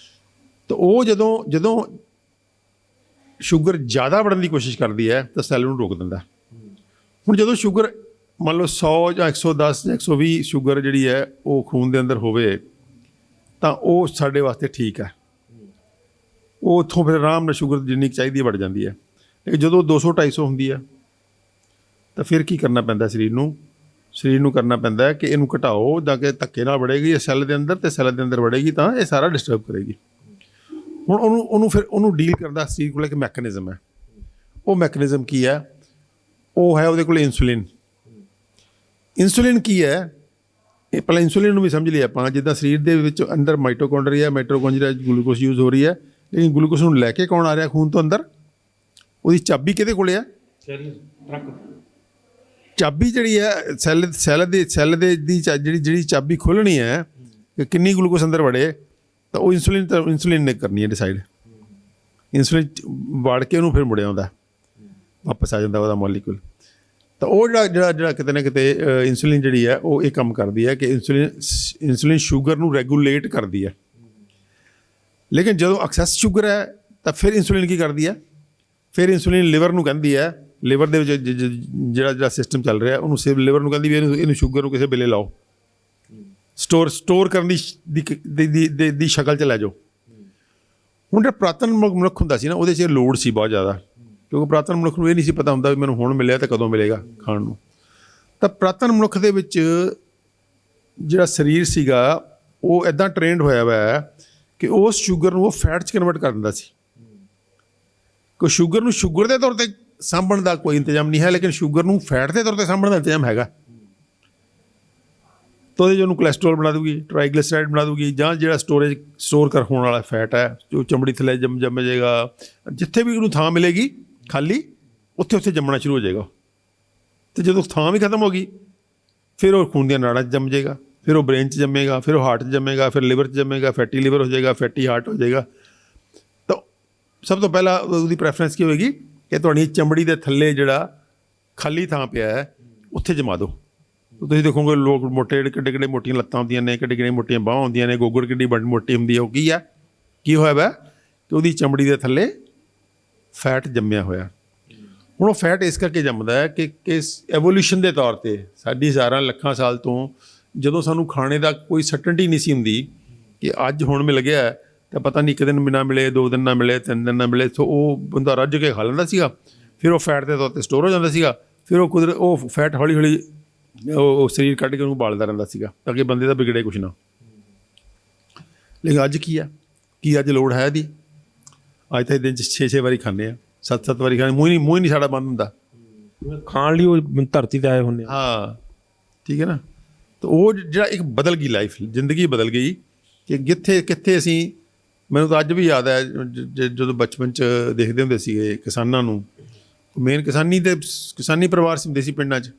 ਉਹ ਜਦੋਂ ਸ਼ੂਗਰ ਜ਼ਿਆਦਾ ਵਧਣ ਦੀ ਕੋਸ਼ਿਸ਼ ਕਰਦੀ ਹੈ ਤਾਂ ਸੈੱਲ ਨੂੰ ਰੋਕ ਦਿੰਦਾ। ਹੁਣ ਜਦੋਂ ਸ਼ੂਗਰ ਮੰਨ ਲਓ 100 ਜਾਂ 110 ਜਾਂ 120 ਸ਼ੂਗਰ ਜਿਹੜੀ ਹੈ ਉਹ ਖੂਨ ਦੇ ਅੰਦਰ ਹੋਵੇ ਤਾਂ ਉਹ ਸਾਡੇ ਵਾਸਤੇ ਠੀਕ ਹੈ, ਉਹ ਉੱਥੋਂ ਫਿਰ ਆਰਾਮ ਨਾਲ ਸ਼ੂਗਰ ਜਿੰਨੀ ਚਾਹੀਦੀ ਵੱਧ ਜਾਂਦੀ ਹੈ। ਲੇਕਿਨ ਜਦੋਂ 200-250 ਹੁੰਦੀ ਹੈ ਤਾਂ ਫਿਰ ਕੀ ਕਰਨਾ ਪੈਂਦਾ ਸਰੀਰ ਨੂੰ ਕਰਨਾ ਪੈਂਦਾ ਹੈ ਕਿ ਇਹਨੂੰ ਘਟਾਓ, ਤਾਂ ਕਿ ਧੱਕੇ ਨਾਲ ਵੜੇਗੀ ਇਹ ਸੈੱਲ ਦੇ ਅੰਦਰ, ਅਤੇ ਸੈੱਲ ਦੇ ਅੰਦਰ ਵੜੇਗੀ ਤਾਂ ਇਹ ਸਾਰਾ ਡਿਸਟਰਬ ਕਰੇਗੀ। ਹੁਣ ਉਹਨੂੰ ਡੀਲ ਕਰਨ ਦਾ ਸਰੀਰ ਕੋਲ ਇੱਕ ਮੈਕੈਨਿਜ਼ਮ ਹੈ। ਉਹ ਮੈਕੈਨਿਜ਼ਮ ਕੀ ਹੈ? ਉਹ ਹੈ ਉਹਦੇ ਕੋਲ ਇਨਸੂਲਿਨ। ਇਨਸੂਲਿਨ ਕੀ ਹੈ? ਇਹ ਪਹਿਲਾਂ ਇਨਸੂਲਿਨ ਨੂੰ ਵੀ ਸਮਝ ਲਿਆ ਆਪਾਂ। ਜਿੱਦਾਂ ਸਰੀਰ ਦੇ ਵਿੱਚ ਅੰਦਰ ਮਾਈਟੋਕੌਂਡਰੀਆ ਗਲੂਕੋਜ਼ ਯੂਜ਼ ਹੋ ਰਹੀ ਹੈ, ਲੇਕਿਨ ਗਲੂਕੋਜ਼ ਨੂੰ ਲੈ ਕੇ ਕੌਣ ਆ ਰਿਹਾ ਖੂਨ ਤੋਂ ਅੰਦਰ? ਉਹਦੀ ਚਾਬੀ ਕਿਹਦੇ ਕੋਲ ਹੈ? ਚਾਬੀ ਜਿਹੜੀ ਹੈ ਸੈੱਲ ਦੀ ਜਿਹੜੀ ਚਾਬੀ ਖੋਲ੍ਹਣੀ ਹੈ ਕਿ ਕਿੰਨੀ ਗਲੂਕੋਜ਼ ਅੰਦਰ ਵੜੇ, ਤਾਂ ਉਹ ਇਨਸੂਲਿਨ ਨੇ ਕਰਨੀ ਹੈ ਡਿਸਾਈਡ। ਇਨਸੂਲਿਨ ਵੜ ਕੇ ਉਹਨੂੰ ਫਿਰ ਮੁੜਿਆ ਆਉਂਦਾ, ਵਾਪਸ ਆ ਜਾਂਦਾ ਉਹਦਾ ਮੋਲੀਕੂਲ। ਤਾਂ ਉਹ ਜਿਹੜਾ ਕਿਤੇ ਨਾ ਕਿਤੇ ਇਨਸੂਲਿਨ ਜਿਹੜੀ ਹੈ ਉਹ ਇਹ ਕੰਮ ਕਰਦੀ ਹੈ ਕਿ ਇਨਸੂਲਿਨ ਸ਼ੂਗਰ ਨੂੰ ਰੈਗੂਲੇਟ ਕਰਦੀ ਹੈ। ਲੇਕਿਨ ਜਦੋਂ ਐਕਸੈਸ ਸ਼ੂਗਰ ਹੈ ਤਾਂ ਫਿਰ ਇਨਸੂਲਿਨ ਕੀ ਕਰਦੀ ਹੈ? ਫਿਰ ਇਨਸੂਲਿਨ ਲਿਵਰ ਨੂੰ ਕਹਿੰਦੀ ਹੈ, ਲਿਵਰ ਦੇ ਵਿੱਚ ਜਿਹੜਾ ਸਿਸਟਮ ਚੱਲ ਰਿਹਾ ਉਹਨੂੰ ਲਿਵਰ ਨੂੰ ਕਹਿੰਦੀ ਵੀ ਇਹਨੂੰ ਸ਼ੂਗਰ ਨੂੰ ਕਿਸੇ ਵੇਲੇ ਲਾਓ, ਸਟੋਰ ਕਰਨ ਦੀ ਸ਼ਕਲ 'ਚ ਲੈ ਜਾਓ। ਹੁਣ ਜਿਹੜਾ ਪੁਰਾਤਨ ਮਨੁੱਖ ਹੁੰਦਾ ਸੀ ਨਾ, ਉਹਦੇ 'ਚ ਲੋੜ ਸੀ ਬਹੁਤ ਜ਼ਿਆਦਾ, ਕਿਉਂਕਿ ਪੁਰਾਤਨ ਮਨੁੱਖ ਨੂੰ ਇਹ ਨਹੀਂ ਸੀ ਪਤਾ ਹੁੰਦਾ ਵੀ ਮੈਨੂੰ ਹੁਣ ਮਿਲਿਆ ਤਾਂ ਕਦੋਂ ਮਿਲੇਗਾ ਖਾਣ ਨੂੰ। ਤਾਂ ਪੁਰਾਤਨ ਮਨੁੱਖ ਦੇ ਵਿੱਚ ਜਿਹੜਾ ਸਰੀਰ ਸੀਗਾ ਉਹ ਇੱਦਾਂ ਟ੍ਰੇਨਡ ਹੋਇਆ ਵਾ ਕਿ ਉਸ ਸ਼ੂਗਰ ਨੂੰ ਉਹ ਫੈਟ 'ਚ ਕਨਵਰਟ ਕਰ ਦਿੰਦਾ ਸੀ। ਕੋਈ ਸ਼ੂਗਰ ਨੂੰ ਸ਼ੂਗਰ ਦੇ ਤੌਰ 'ਤੇ ਸਾਂਭਣ ਦਾ ਕੋਈ ਇੰਤਜ਼ਾਮ ਨਹੀਂ ਹੈ, ਲੇਕਿਨ ਸ਼ੂਗਰ ਨੂੰ ਫੈਟ ਦੇ ਤੌਰ 'ਤੇ ਸਾਂਭਣ ਦਾ ਇੰਤਜ਼ਾਮ ਹੈਗਾ। ਤਾਂ ਉਹਦੇ 'ਚ ਉਹਨੂੰ ਕੋਲੈਸਟਰੋਲ ਬਣਾ ਦੂਗੀ, ਟਰਾਈਗਲਿਸਰਾਈਡ ਬਣਾ ਦੂਗੀ, ਜਾਂ ਜਿਹੜਾ ਸਟੋਰ ਹੋਣ ਵਾਲਾ ਫੈਟ ਹੈ ਜੋ ਚਮੜੀ ਥੱਲੇ ਜੰਮ ਜਾਏਗਾ, ਜਿੱਥੇ ਵੀ ਉਹਨੂੰ ਥਾਂ ਮਿਲੇਗੀ ਖਾਲੀ, ਉੱਥੇ ਜੰਮਣਾ ਸ਼ੁਰੂ ਹੋ ਜਾਏਗਾ। ਅਤੇ ਜਦੋਂ ਥਾਂ ਵੀ ਖਤਮ ਹੋ ਗਈ ਫਿਰ ਉਹ ਖੂਨ ਦੀਆਂ ਨਾੜਾਂ 'ਚ ਜੰਮ ਜਾਏਗਾ, ਫਿਰ ਉਹ ਬ੍ਰੇਨ 'ਚ ਜੰਮੇਗਾ, ਫਿਰ ਉਹ ਹਾਰਟ 'ਚ ਜੰਮੇਗਾ, ਫਿਰ ਲਿਵਰ 'ਚ ਜੰਮੇਗਾ, ਫੈਟੀ ਲਿਵਰ ਹੋ ਜਾਏਗਾ, ਫੈਟੀ ਹਾਰਟ ਹੋ ਜਾਏਗਾ। ਤਾਂ ਸਭ ਤੋਂ ਪਹਿਲਾਂ ਉਹਦੀ ਪ੍ਰੈਫਰੈਂਸ ਕੀ ਹੋਏਗੀ ਕਿ ਤੁਹਾਡੀ ਚਮੜੀ ਦੇ ਥੱਲੇ ਜਿਹੜਾ ਖਾਲੀ ਥਾਂ ਪਿਆ ਹੈ ਉੱਥੇ ਜਮਾ ਦਿਓ। ਤੁਸੀਂ ਦੇਖੋਗੇ ਲੋਕ ਮੋਟੇ ਕਿੱਡੇ ਮੋਟੀਆਂ ਲੱਤਾਂ ਹੁੰਦੀਆਂ ਨੇ, ਕਿੱਡੀਆਂ ਮੋਟੀਆਂ ਬਾਹਾਂ ਹੁੰਦੀਆਂ ਨੇ, ਗੋਗੜ ਕਿੱਡੀ ਮੋਟੀ ਹੁੰਦੀ ਹੈ। ਉਹ ਕੀ ਹੋਇਆ ਵਾ ਕਿ ਉਹਦੀ ਚਮੜੀ ਦੇ ਥੱਲੇ ਫੈਟ ਜੰਮਿਆ ਹੋਇਆ। ਹੁਣ ਉਹ ਫੈਟ ਇਸ ਕਰਕੇ ਜੰਮਦਾ ਹੈ ਕਿ ਐਵੋਲਿਊਸ਼ਨ ਦੇ ਤੌਰ 'ਤੇ ਸਾਡੀ ਹਜ਼ਾਰਾਂ ਲੱਖਾਂ ਸਾਲ ਤੋਂ ਜਦੋਂ ਸਾਨੂੰ ਖਾਣੇ ਦਾ ਕੋਈ ਸਰਟਨਟੀ ਨਹੀਂ ਸੀ ਹੁੰਦੀ ਕਿ ਅੱਜ ਹੁਣ ਮਿਲ ਗਿਆ ਤਾਂ ਪਤਾ ਨਹੀਂ ਇੱਕ ਦਿਨ ਨਾ ਮਿਲੇ, 2 ਦਿਨ ਨਾ ਮਿਲੇ, 3 ਦਿਨ ਨਾ ਮਿਲੇ, ਸੋ ਉਹ ਬੰਦਾ ਰੱਜ ਕੇ ਖਾ ਲੈਂਦਾ ਸੀਗਾ। ਫਿਰ ਉਹ ਫੈਟ ਦੇ ਤੌਰ 'ਤੇ ਸਟੋਰ ਹੋ ਜਾਂਦਾ ਸੀਗਾ। ਫਿਰ ਉਹ ਫੈਟ ਹੌਲੀ ਹੌਲੀ ਉਹ ਸਰੀਰ ਕੱਢ ਕੇ ਉਹਨੂੰ ਬਾਲਦਾ ਰਹਿੰਦਾ ਸੀਗਾ ਤਾਂ ਕਿ ਬੰਦੇ ਦਾ ਵਿਗੜੇ ਕੁਛ ਨਾ। ਲੇਕਿਨ ਅੱਜ ਕੀ ਆ? ਅੱਜ ਲੋੜ ਹੈ ਇਹਦੀ? ਅੱਜ ਤਾਂ ਦਿਨ 'ਚ 6 ਵਾਰੀ ਖਾਂਦੇ ਆ, 7 ਵਾਰੀ ਖਾਂਦੇ, ਮੂੰਹ ਨਹੀਂ ਸਾਡਾ ਬੰਦ ਹੁੰਦਾ ਖਾਣ ਲਈ। ਉਹ ਧਰਤੀ 'ਤੇ ਆਏ ਹੁੰਦੇ। ਹਾਂ, ਠੀਕ ਹੈ ਨਾ। ਤਾਂ ਉਹ ਜਿਹੜਾ ਇੱਕ ਬਦਲ ਗਈ ਲਾਈਫ, ਜ਼ਿੰਦਗੀ ਬਦਲ ਗਈ ਕਿ ਕਿੱਥੇ ਅਸੀਂ। ਮੈਨੂੰ ਤਾਂ ਅੱਜ ਵੀ ਯਾਦ ਹੈ ਜਦੋਂ ਬਚਪਨ 'ਚ ਦੇਖਦੇ ਹੁੰਦੇ ਸੀਗੇ ਕਿਸਾਨਾਂ ਨੂੰ, ਮੇਨ ਕਿਸਾਨੀ ਪਰਿਵਾਰ ਹੁੰਦੇ ਸੀ ਪਿੰਡਾਂ 'ਚ।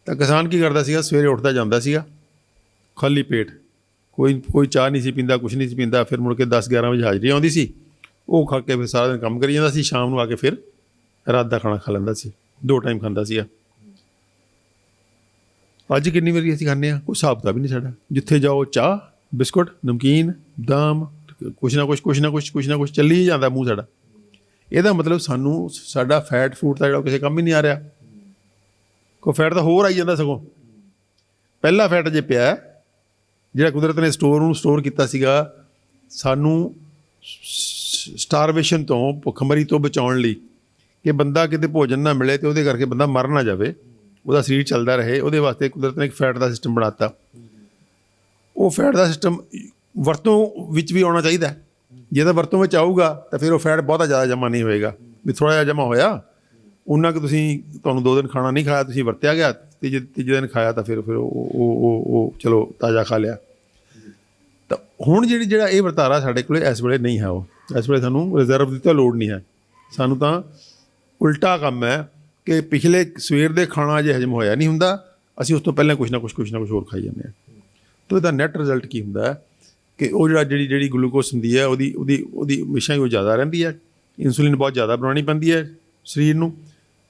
ਤਾਂ ਕਿਸਾਨ ਕੀ ਕਰਦਾ ਸੀਗਾ? ਸਵੇਰੇ ਉੱਠਦਾ ਜਾਂਦਾ ਸੀਗਾ ਖਾਲੀ ਪੇਟ, ਕੋਈ ਚਾਹ ਨਹੀਂ ਸੀ ਪੀਂਦਾ, ਕੁਛ ਨਹੀਂ ਸੀ ਪੀਂਦਾ। ਫਿਰ ਮੁੜ ਕੇ 10-11 ਵਜੇ ਹਾਜ਼ਰੀ ਆਉਂਦੀ ਸੀ, ਉਹ ਖਾ ਕੇ ਫਿਰ ਸਾਰਾ ਦਿਨ ਕੰਮ ਕਰੀ ਜਾਂਦਾ ਸੀ। ਸ਼ਾਮ ਨੂੰ ਆ ਕੇ ਫਿਰ ਰਾਤ ਦਾ ਖਾਣਾ ਖਾ ਲੈਂਦਾ ਸੀ, 2 ਟਾਈਮ ਖਾਂਦਾ ਸੀਗਾ। ਅੱਜ ਕਿੰਨੀ ਵਾਰੀ ਅਸੀਂ ਖਾਂਦੇ ਹਾਂ? ਕੋਈ ਹਿਸਾਬ ਕਿਤਾਬ ਵੀ ਨਹੀਂ ਸਾਡਾ। ਜਿੱਥੇ ਜਾਓ ਚਾਹ, ਬਿਸਕੁਟ, ਨਮਕੀਨ, ਦਾਮ, ਕੁਛ ਨਾ ਕੁਛ ਚੱਲੀ ਹੀ ਜਾਂਦਾ ਮੂੰਹ ਸਾਡਾ। ਇਹਦਾ ਮਤਲਬ ਸਾਡਾ ਫੈਟ ਫੂਡ ਦਾ ਜਿਹੜਾ ਕਿਸੇ ਕੰਮ ਹੀ ਨਹੀਂ ਆ ਰਿਹਾ। ਕੋਈ ਫੈਟ ਤਾਂ ਹੋਰ ਆਈ ਜਾਂਦਾ ਸਗੋਂ। ਪਹਿਲਾ ਫੈਟ ਜੇ ਪਿਆ ਜਿਹੜਾ ਕੁਦਰਤ ਨੇ ਸਟੋਰ ਕੀਤਾ ਸੀਗਾ ਸਾਨੂੰ ਸਟਾਰਵੇਸ਼ਨ ਤੋਂ, ਭੁੱਖਮਰੀ ਤੋਂ ਬਚਾਉਣ ਲਈ, ਕਿ ਬੰਦਾ ਕਿਤੇ ਭੋਜਨ ਨਾ ਮਿਲੇ ਅਤੇ ਉਹਦੇ ਕਰਕੇ ਬੰਦਾ ਮਰ ਨਾ ਜਾਵੇ, ਉਹਦਾ ਸਰੀਰ ਚੱਲਦਾ ਰਹੇ, ਉਹਦੇ ਵਾਸਤੇ ਕੁਦਰਤ ਨੇ ਇੱਕ ਫੈਟ ਦਾ ਸਿਸਟਮ ਬਣਾਤਾ। ਉਹ ਫੈਟ ਦਾ ਸਿਸਟਮ ਵਰਤੋਂ ਵਿੱਚ ਵੀ ਆਉਣਾ ਚਾਹੀਦਾ। ਜੇ ਤਾਂ ਵਰਤੋਂ ਵਿੱਚ ਆਊਗਾ ਤਾਂ ਫਿਰ ਉਹ ਫੈਟ ਬਹੁਤਾ ਜ਼ਿਆਦਾ ਜਮ੍ਹਾਂ ਨਹੀਂ ਹੋਏਗਾ, ਵੀ ਥੋੜ੍ਹਾ ਜਿਹਾ ਜਮ੍ਹਾਂ ਹੋਇਆ ਉਹਨਾਂ ਕੁ ਤੁਸੀਂ, ਤੁਹਾਨੂੰ 2 ਦਿਨ ਖਾਣਾ ਨਹੀਂ ਖਾਇਆ, ਤੁਸੀਂ ਵਰਤਿਆ ਗਿਆ, ਤੀਜੇ ਦਿਨ ਖਾਇਆ ਤਾਂ ਫਿਰ ਉਹ ਚਲੋ ਤਾਜ਼ਾ ਖਾ ਲਿਆ। ਤਾਂ ਹੁਣ ਜਿਹੜਾ ਇਹ ਵਰਤਾਰਾ ਸਾਡੇ ਕੋਲ ਇਸ ਵੇਲੇ ਨਹੀਂ ਹੈ, ਉਹ ਇਸ ਵੇਲੇ ਸਾਨੂੰ ਰਿਜ਼ਰਵ ਦੀ ਤਾਂ ਲੋੜ ਨਹੀਂ ਹੈ। ਸਾਨੂੰ ਤਾਂ ਉਲਟਾ ਕੰਮ ਹੈ ਕਿ ਪਿਛਲੇ ਸਵੇਰ ਦੇ ਖਾਣਾ ਜੇ ਹਜਮ ਹੋਇਆ ਨਹੀਂ ਹੁੰਦਾ, ਅਸੀਂ ਉਸ ਤੋਂ ਪਹਿਲਾਂ ਕੁਛ ਨਾ ਕੁਛ ਹੋਰ ਖਾਈ ਜਾਂਦੇ ਹਾਂ। ਤਾਂ ਇਹਦਾ ਨੈਟ ਰਿਜ਼ਲਟ ਕੀ ਹੁੰਦਾ ਹੈ ਕਿ ਉਹ ਜਿਹੜੀ ਗਲੂਕੋਸ ਹੁੰਦੀ ਹੈ ਉਹਦੀ ਹਮੇਸ਼ਾ ਹੀ ਉਹ ਜ਼ਿਆਦਾ ਰਹਿੰਦੀ ਹੈ। ਇਨਸੂਲਿਨ ਬਹੁਤ ਜ਼ਿਆਦਾ ਬਣਾਉਣੀ ਪੈਂਦੀ ਹੈ ਸਰੀਰ ਨੂੰ।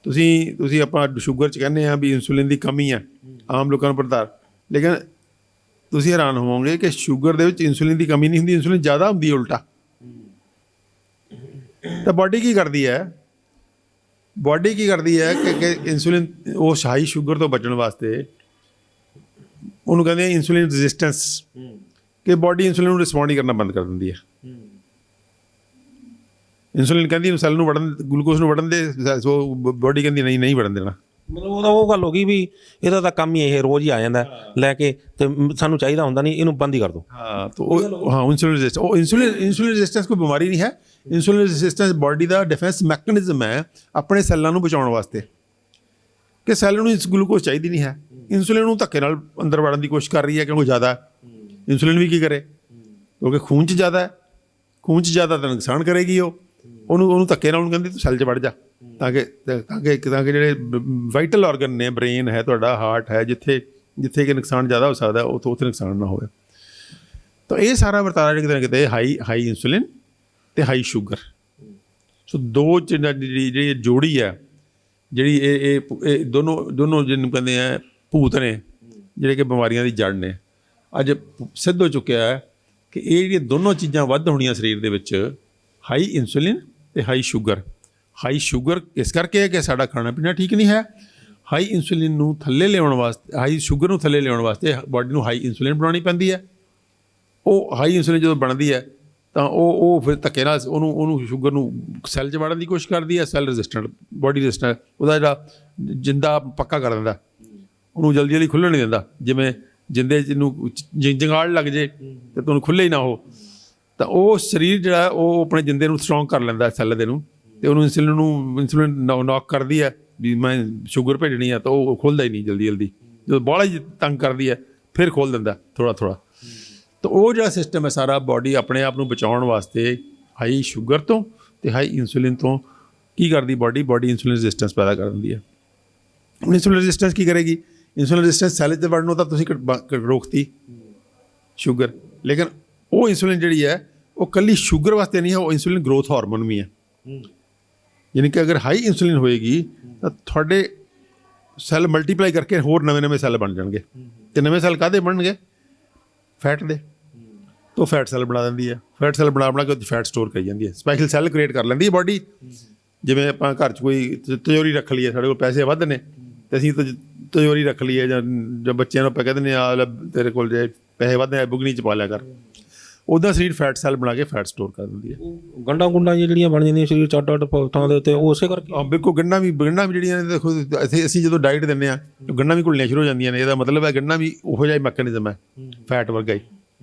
ਤੁਸੀਂ ਆਪਾਂ ਸ਼ੂਗਰ 'ਚ ਕਹਿੰਦੇ ਹਾਂ ਵੀ ਇਨਸੂਲਿਨ ਦੀ ਕਮੀ ਹੈ ਆਮ ਲੋਕਾਂ ਨੂੰ ਪਤਾ, ਲੇਕਿਨ ਤੁਸੀਂ ਹੈਰਾਨ ਹੋਵੋਗੇ ਕਿ ਸ਼ੂਗਰ ਦੇ ਵਿੱਚ ਇਨਸੂਲਿਨ ਦੀ ਕਮੀ ਨਹੀਂ ਹੁੰਦੀ, ਇਨਸੂਲਿਨ ਜ਼ਿਆਦਾ ਹੁੰਦੀ ਹੈ ਉਲਟਾ। ਤਾਂ ਬਾਡੀ ਕੀ ਕਰਦੀ ਹੈ ਕਿ ਇਨਸੂਲਿਨ, ਉਹ ਹਾਈ ਸ਼ੂਗਰ ਤੋਂ ਬਚਣ ਵਾਸਤੇ ਉਹਨੂੰ ਕਹਿੰਦੇ ਆ ਇਨਸੂਲਿਨ ਰੈਜ਼ਿਸਟੈਂਸ, ਕਿ ਬਾਡੀ ਇਨਸੂਲਿਨ ਨੂੰ ਰਿਸਪੌਂਡ ਹੀ ਕਰਨਾ ਬੰਦ ਕਰ ਦਿੰਦੀ ਹੈ। ਇਨਸੂਲਿਨ ਕਹਿੰਦੀ ਸੈੱਲ ਨੂੰ ਵੜਨ, ਗਲੂਕੋਜ਼ ਨੂੰ ਵੜਨ ਦੇ, ਬਾਡੀ ਕਹਿੰਦੀ ਨਹੀਂ ਵੜਨ ਦੇਣਾ। ਮਤਲਬ ਉਹਦਾ ਉਹ ਗੱਲ ਹੋ ਗਈ ਵੀ ਇਹਦਾ ਤਾਂ ਕੰਮ ਹੀ ਇਹ ਰੋਜ਼ ਹੀ ਆ ਜਾਂਦਾ ਲੈ ਕੇ, ਤੇ ਸਾਨੂੰ ਚਾਹੀਦਾ ਹੁੰਦਾ ਨਹੀਂ, ਇਹਨੂੰ ਬੰਦ ਹੀ ਕਰ ਦਿਓ। ਹਾਂ, ਤਾਂ ਇਨਸੂਲਿਨ ਰੈਜ਼ਿਸਟੈਂਸ, ਉਹ ਇਨਸੂਲਿਨ ਰੈਜ਼ਿਸਟੈਂਸ ਕੋਈ ਬਿਮਾਰੀ ਨਹੀਂ ਹੈ। ਇਨਸੂਲਿਨ ਰੈਜ਼ਿਸਟੈਂਸ ਬਾਡੀ ਦਾ ਡਿਫੈਂਸ ਮੈਕੈਨਿਜ਼ਮ ਹੈ ਆਪਣੇ ਸੈੱਲਾਂ ਨੂੰ ਬਚਾਉਣ ਵਾਸਤੇ, ਕਿ ਸੈੱਲ ਨੂੰ ਗਲੂਕੋਜ਼ ਚਾਹੀਦੀ ਨਹੀਂ ਹੈ। ਇਨਸੂਲਿਨ ਨੂੰ ਧੱਕੇ ਨਾਲ ਅੰਦਰ ਵੜਨ ਦੀ ਕੋਸ਼ਿਸ਼ ਕਰ ਰਹੀ ਹੈ ਕਿਉਂਕਿ ਜ਼ਿਆਦਾ। ਇਨਸੂਲਿਨ ਵੀ ਕੀ ਕਰੇ, ਕਿਉਂਕਿ ਖੂਨ 'ਚ ਜ਼ਿਆਦਾ ਤਾਂ ਨੁਕਸਾਨ ਕਰੇਗੀ। ਉਹਨੂੰ ਧੱਕੇ ਨਾਲ ਉਹਨੂੰ ਕਹਿੰਦੀ ਤੂੰ ਸੈੱਲ 'ਚ ਵੜ ਜਾ, ਤਾਂ ਕਿ ਜਿਹੜੇ ਵਾਈਟਲ ਆਰਗਨ ਨੇ, ਬ੍ਰੇਨ ਹੈ ਤੁਹਾਡਾ, ਹਾਰਟ ਹੈ, ਜਿੱਥੇ ਕਿ ਨੁਕਸਾਨ ਜ਼ਿਆਦਾ ਹੋ ਸਕਦਾ ਉੱਥੇ ਨੁਕਸਾਨ ਨਾ ਹੋਵੇ। ਤਾਂ ਇਹ ਸਾਰਾ ਵਰਤਾਰਾ ਕਿਤੇ ਨਾ ਕਿਤੇ ਹਾਈ ਇਨਸੂਲਿਨ ਅਤੇ ਹਾਈ ਸ਼ੂਗਰ, ਸੋ ਦੋ ਜਿਹੜੀ ਜੋੜੀ ਹੈ, ਜਿਹੜੀ ਇਹ ਦੋਨੋਂ ਜਿਹਨੂੰ ਕਹਿੰਦੇ ਆ ਭੂਤ ਨੇ, ਜਿਹੜੇ ਕਿ ਬਿਮਾਰੀਆਂ ਦੀ ਜੜ ਨੇ, ਅੱਜ ਸਿੱਧ ਹੋ ਚੁੱਕਿਆ ਹੈ ਕਿ ਇਹ ਜਿਹੜੀਆਂ ਦੋਨੋਂ ਚੀਜ਼ਾਂ ਵੱਧ ਹੋਣੀਆਂ ਸਰੀਰ ਦੇ ਵਿੱਚ, ਹਾਈ ਇਨਸੂਲਿਨ ਅਤੇ ਹਾਈ ਸ਼ੂਗਰ ਇਸ ਕਰਕੇ ਹੈ ਕਿ ਸਾਡਾ ਖਾਣਾ ਪੀਣਾ ਠੀਕ ਨਹੀਂ ਹੈ। ਹਾਈ ਇਨਸੂਲਿਨ ਨੂੰ ਥੱਲੇ ਲਿਆਉਣ ਵਾਸਤੇ, ਹਾਈ ਸ਼ੂਗਰ ਨੂੰ ਥੱਲੇ ਲਿਆਉਣ ਵਾਸਤੇ ਬਾਡੀ ਨੂੰ ਹਾਈ ਇਨਸੂਲਿਨ ਬਣਾਉਣੀ ਪੈਂਦੀ ਹੈ। ਉਹ ਹਾਈ ਇਨਸੂਲਿਨ ਜਦੋਂ ਬਣਦੀ ਹੈ ਤਾਂ ਉਹ ਫਿਰ ਧੱਕੇ ਨਾਲ ਉਹਨੂੰ ਸ਼ੂਗਰ ਨੂੰ ਸੈੱਲ 'ਚ ਵੜਨ ਦੀ ਕੋਸ਼ਿਸ਼ ਕਰਦੀ ਹੈ। ਸੈੱਲ ਰੈਜ਼ਿਸਟੈਂਟ, ਬਾਡੀ ਰੈਜ਼ਿਸਟੈਂਟ, ਉਹਦਾ ਜਿਹੜਾ ਜਿੰਦਾ ਪੱਕਾ ਕਰ ਦਿੰਦਾ, ਉਹਨੂੰ ਜਲਦੀ ਖੁੱਲ੍ਹਣ ਨਹੀਂ ਦਿੰਦਾ। ਜਿਵੇਂ ਜਿੰਦੇ ਜਿਹਨੂੰ ਜੰਗਾਲ ਲੱਗ ਜੇ ਅਤੇ ਤੁਹਾਨੂੰ ਖੁੱਲ੍ਹੇ ਹੀ ਨਾ ਉਹ, ਤਾਂ ਉਹ ਸਰੀਰ ਜਿਹੜਾ ਉਹ ਆਪਣੇ ਜਿੰਦੇ ਨੂੰ ਸਟਰੋਂਗ ਕਰ ਲੈਂਦਾ ਸੈੱਲ ਦੇ ਨੂੰ, ਅਤੇ ਉਹਨੂੰ ਇਨਸੂਲਿਨ ਨੌਕ ਕਰਦੀ ਹੈ ਵੀ ਮੈਂ ਸ਼ੂਗਰ ਭੇਜਣੀ ਆ, ਤਾਂ ਉਹ ਖੁੱਲ੍ਹਦਾ ਹੀ ਨਹੀਂ ਜਲਦੀ। ਜਦੋਂ ਬਾਹਲਾ ਹੀ ਤੰਗ ਕਰਦੀ ਹੈ ਫਿਰ ਖੋਲ੍ਹ ਦਿੰਦਾ ਥੋੜ੍ਹਾ। ਤਾਂ ਉਹ ਜਿਹੜਾ ਸਿਸਟਮ ਹੈ ਸਾਰਾ, ਬਾਡੀ ਆਪਣੇ ਆਪ ਨੂੰ ਬਚਾਉਣ ਵਾਸਤੇ ਹਾਈ ਸ਼ੂਗਰ ਤੋਂ ਅਤੇ ਹਾਈ ਇਨਸੂਲਿਨ ਤੋਂ ਕੀ ਕਰਦੀ, ਬਾਡੀ ਇਨਸੂਲਿਨ ਰੈਜ਼ਿਸਟੈਂਸ ਪੈਦਾ ਕਰ ਦਿੰਦੀ ਹੈ। ਹੁਣ ਇਨਸੂਲਿਨ ਰੈਜ਼ਿਸਟੈਂਸ ਕੀ ਕਰੇਗੀ? ਇਨਸੂਲਿਨ ਰੈਜ਼ਿਸਟੈਂਸ ਸੈੱਲ 'ਚ ਵੜਨ ਨੂੰ ਤਾਂ ਤੁਸੀਂ ਰੋਕਤੀ ਸ਼ੂਗਰ, ਲੇਕਿਨ ਉਹ ਇਨਸੂਲਿਨ ਜਿਹੜੀ ਹੈ ਉਹ ਇਕੱਲੀ ਸ਼ੂਗਰ ਵਾਸਤੇ ਨਹੀਂ ਹੈ, ਉਹ ਇਨਸੂਲਿਨ ਗਰੋਥ ਹਾਰਮੋਨ ਵੀ ਹੈ। ਯਾਨੀ ਕਿ ਅਗਰ ਹਾਈ ਇਨਸੂਲਿਨ ਹੋਏਗੀ ਤਾਂ ਤੁਹਾਡੇ ਸੈੱਲ ਮਲਟੀਪਲਾਈ ਕਰਕੇ ਹੋਰ ਨਵੇਂ ਸੈੱਲ ਬਣ ਜਾਣਗੇ, ਅਤੇ ਨਵੇਂ ਸੈੱਲ ਕਾਹਦੇ ਬਣਨਗੇ? ਫੈਟ ਦੇ। ਤਾਂ ਫੈਟ ਸੈੱਲ ਬਣਾ ਦਿੰਦੀ ਹੈ। ਫੈਟ ਸੈੱਲ ਬਣਾ ਕੇ ਫੈਟ ਸਟੋਰ ਕਰੀ ਜਾਂਦੀ ਹੈ। ਸਪੈਸ਼ਲ ਸੈੱਲ ਕ੍ਰੀਏਟ ਕਰ ਲੈਂਦੀ ਹੈ ਬਾਡੀ। ਜਿਵੇਂ ਆਪਾਂ ਘਰ 'ਚ ਕੋਈ ਤਿਜੋਰੀ ਰੱਖ ਲਈਏ, ਸਾਡੇ ਕੋਲ ਪੈਸੇ ਵੱਧ ਨੇ ਅਤੇ ਅਸੀਂ ਤਿਜੋਰੀ ਰੱਖ ਲਈਏ, ਜਾਂ ਬੱਚਿਆਂ ਨੂੰ ਆਪਾਂ ਕਹਿ ਦਿੰਦੇ ਆ ਤੇਰੇ ਕੋਲ ਜੇ ਪੈਸੇ ਵੱਧ ਨੇ ਬੁਗਨੀ 'ਚ ਪਾ ਲਿਆ ਕਰ, ਉਹਦਾ ਸਰੀਰ ਫੈਟ ਸੈੱਲ ਬਣਾ ਕੇ ਫੈਟ ਸਟੋਰ ਕਰ ਦਿੰਦੀ ਹੈ। ਗੁੰਡਾਂ ਜਿਹੜੀਆਂ ਬਣ ਜਾਂਦੀਆਂ ਸਰੀਰ 'ਚ ਅੱਡ ਥਾਂ ਦੇ ਉੱਤੇ, ਉਹ ਉਸੇ ਕਰਕੇ। ਹਾਂ ਬਿਲਕੁਲ, ਗੰਢਾਂ ਵੀ ਜਿਹੜੀਆਂ ਨੇ, ਦੇਖੋ ਅਸੀਂ ਜਦੋਂ ਡਾਈਟ ਦਿੰਦੇ ਹਾਂ ਗੰਢਾਂ ਵੀ ਘੁਲਣੀਆਂ ਸ਼ੁਰੂ ਹੋ ਜਾਂਦੀਆਂ ਨੇ। ਇਹਦਾ ਮਤਲਬ ਹੈ ਗੰਢਾਂ ਵੀ ਉਹੋ ਜਿਹਾ ਹੀ ਮੈਕੈਨਿਜ਼ਮ ਹੈ, ਫੈਟ ਵਰਗਾ ਹੀ।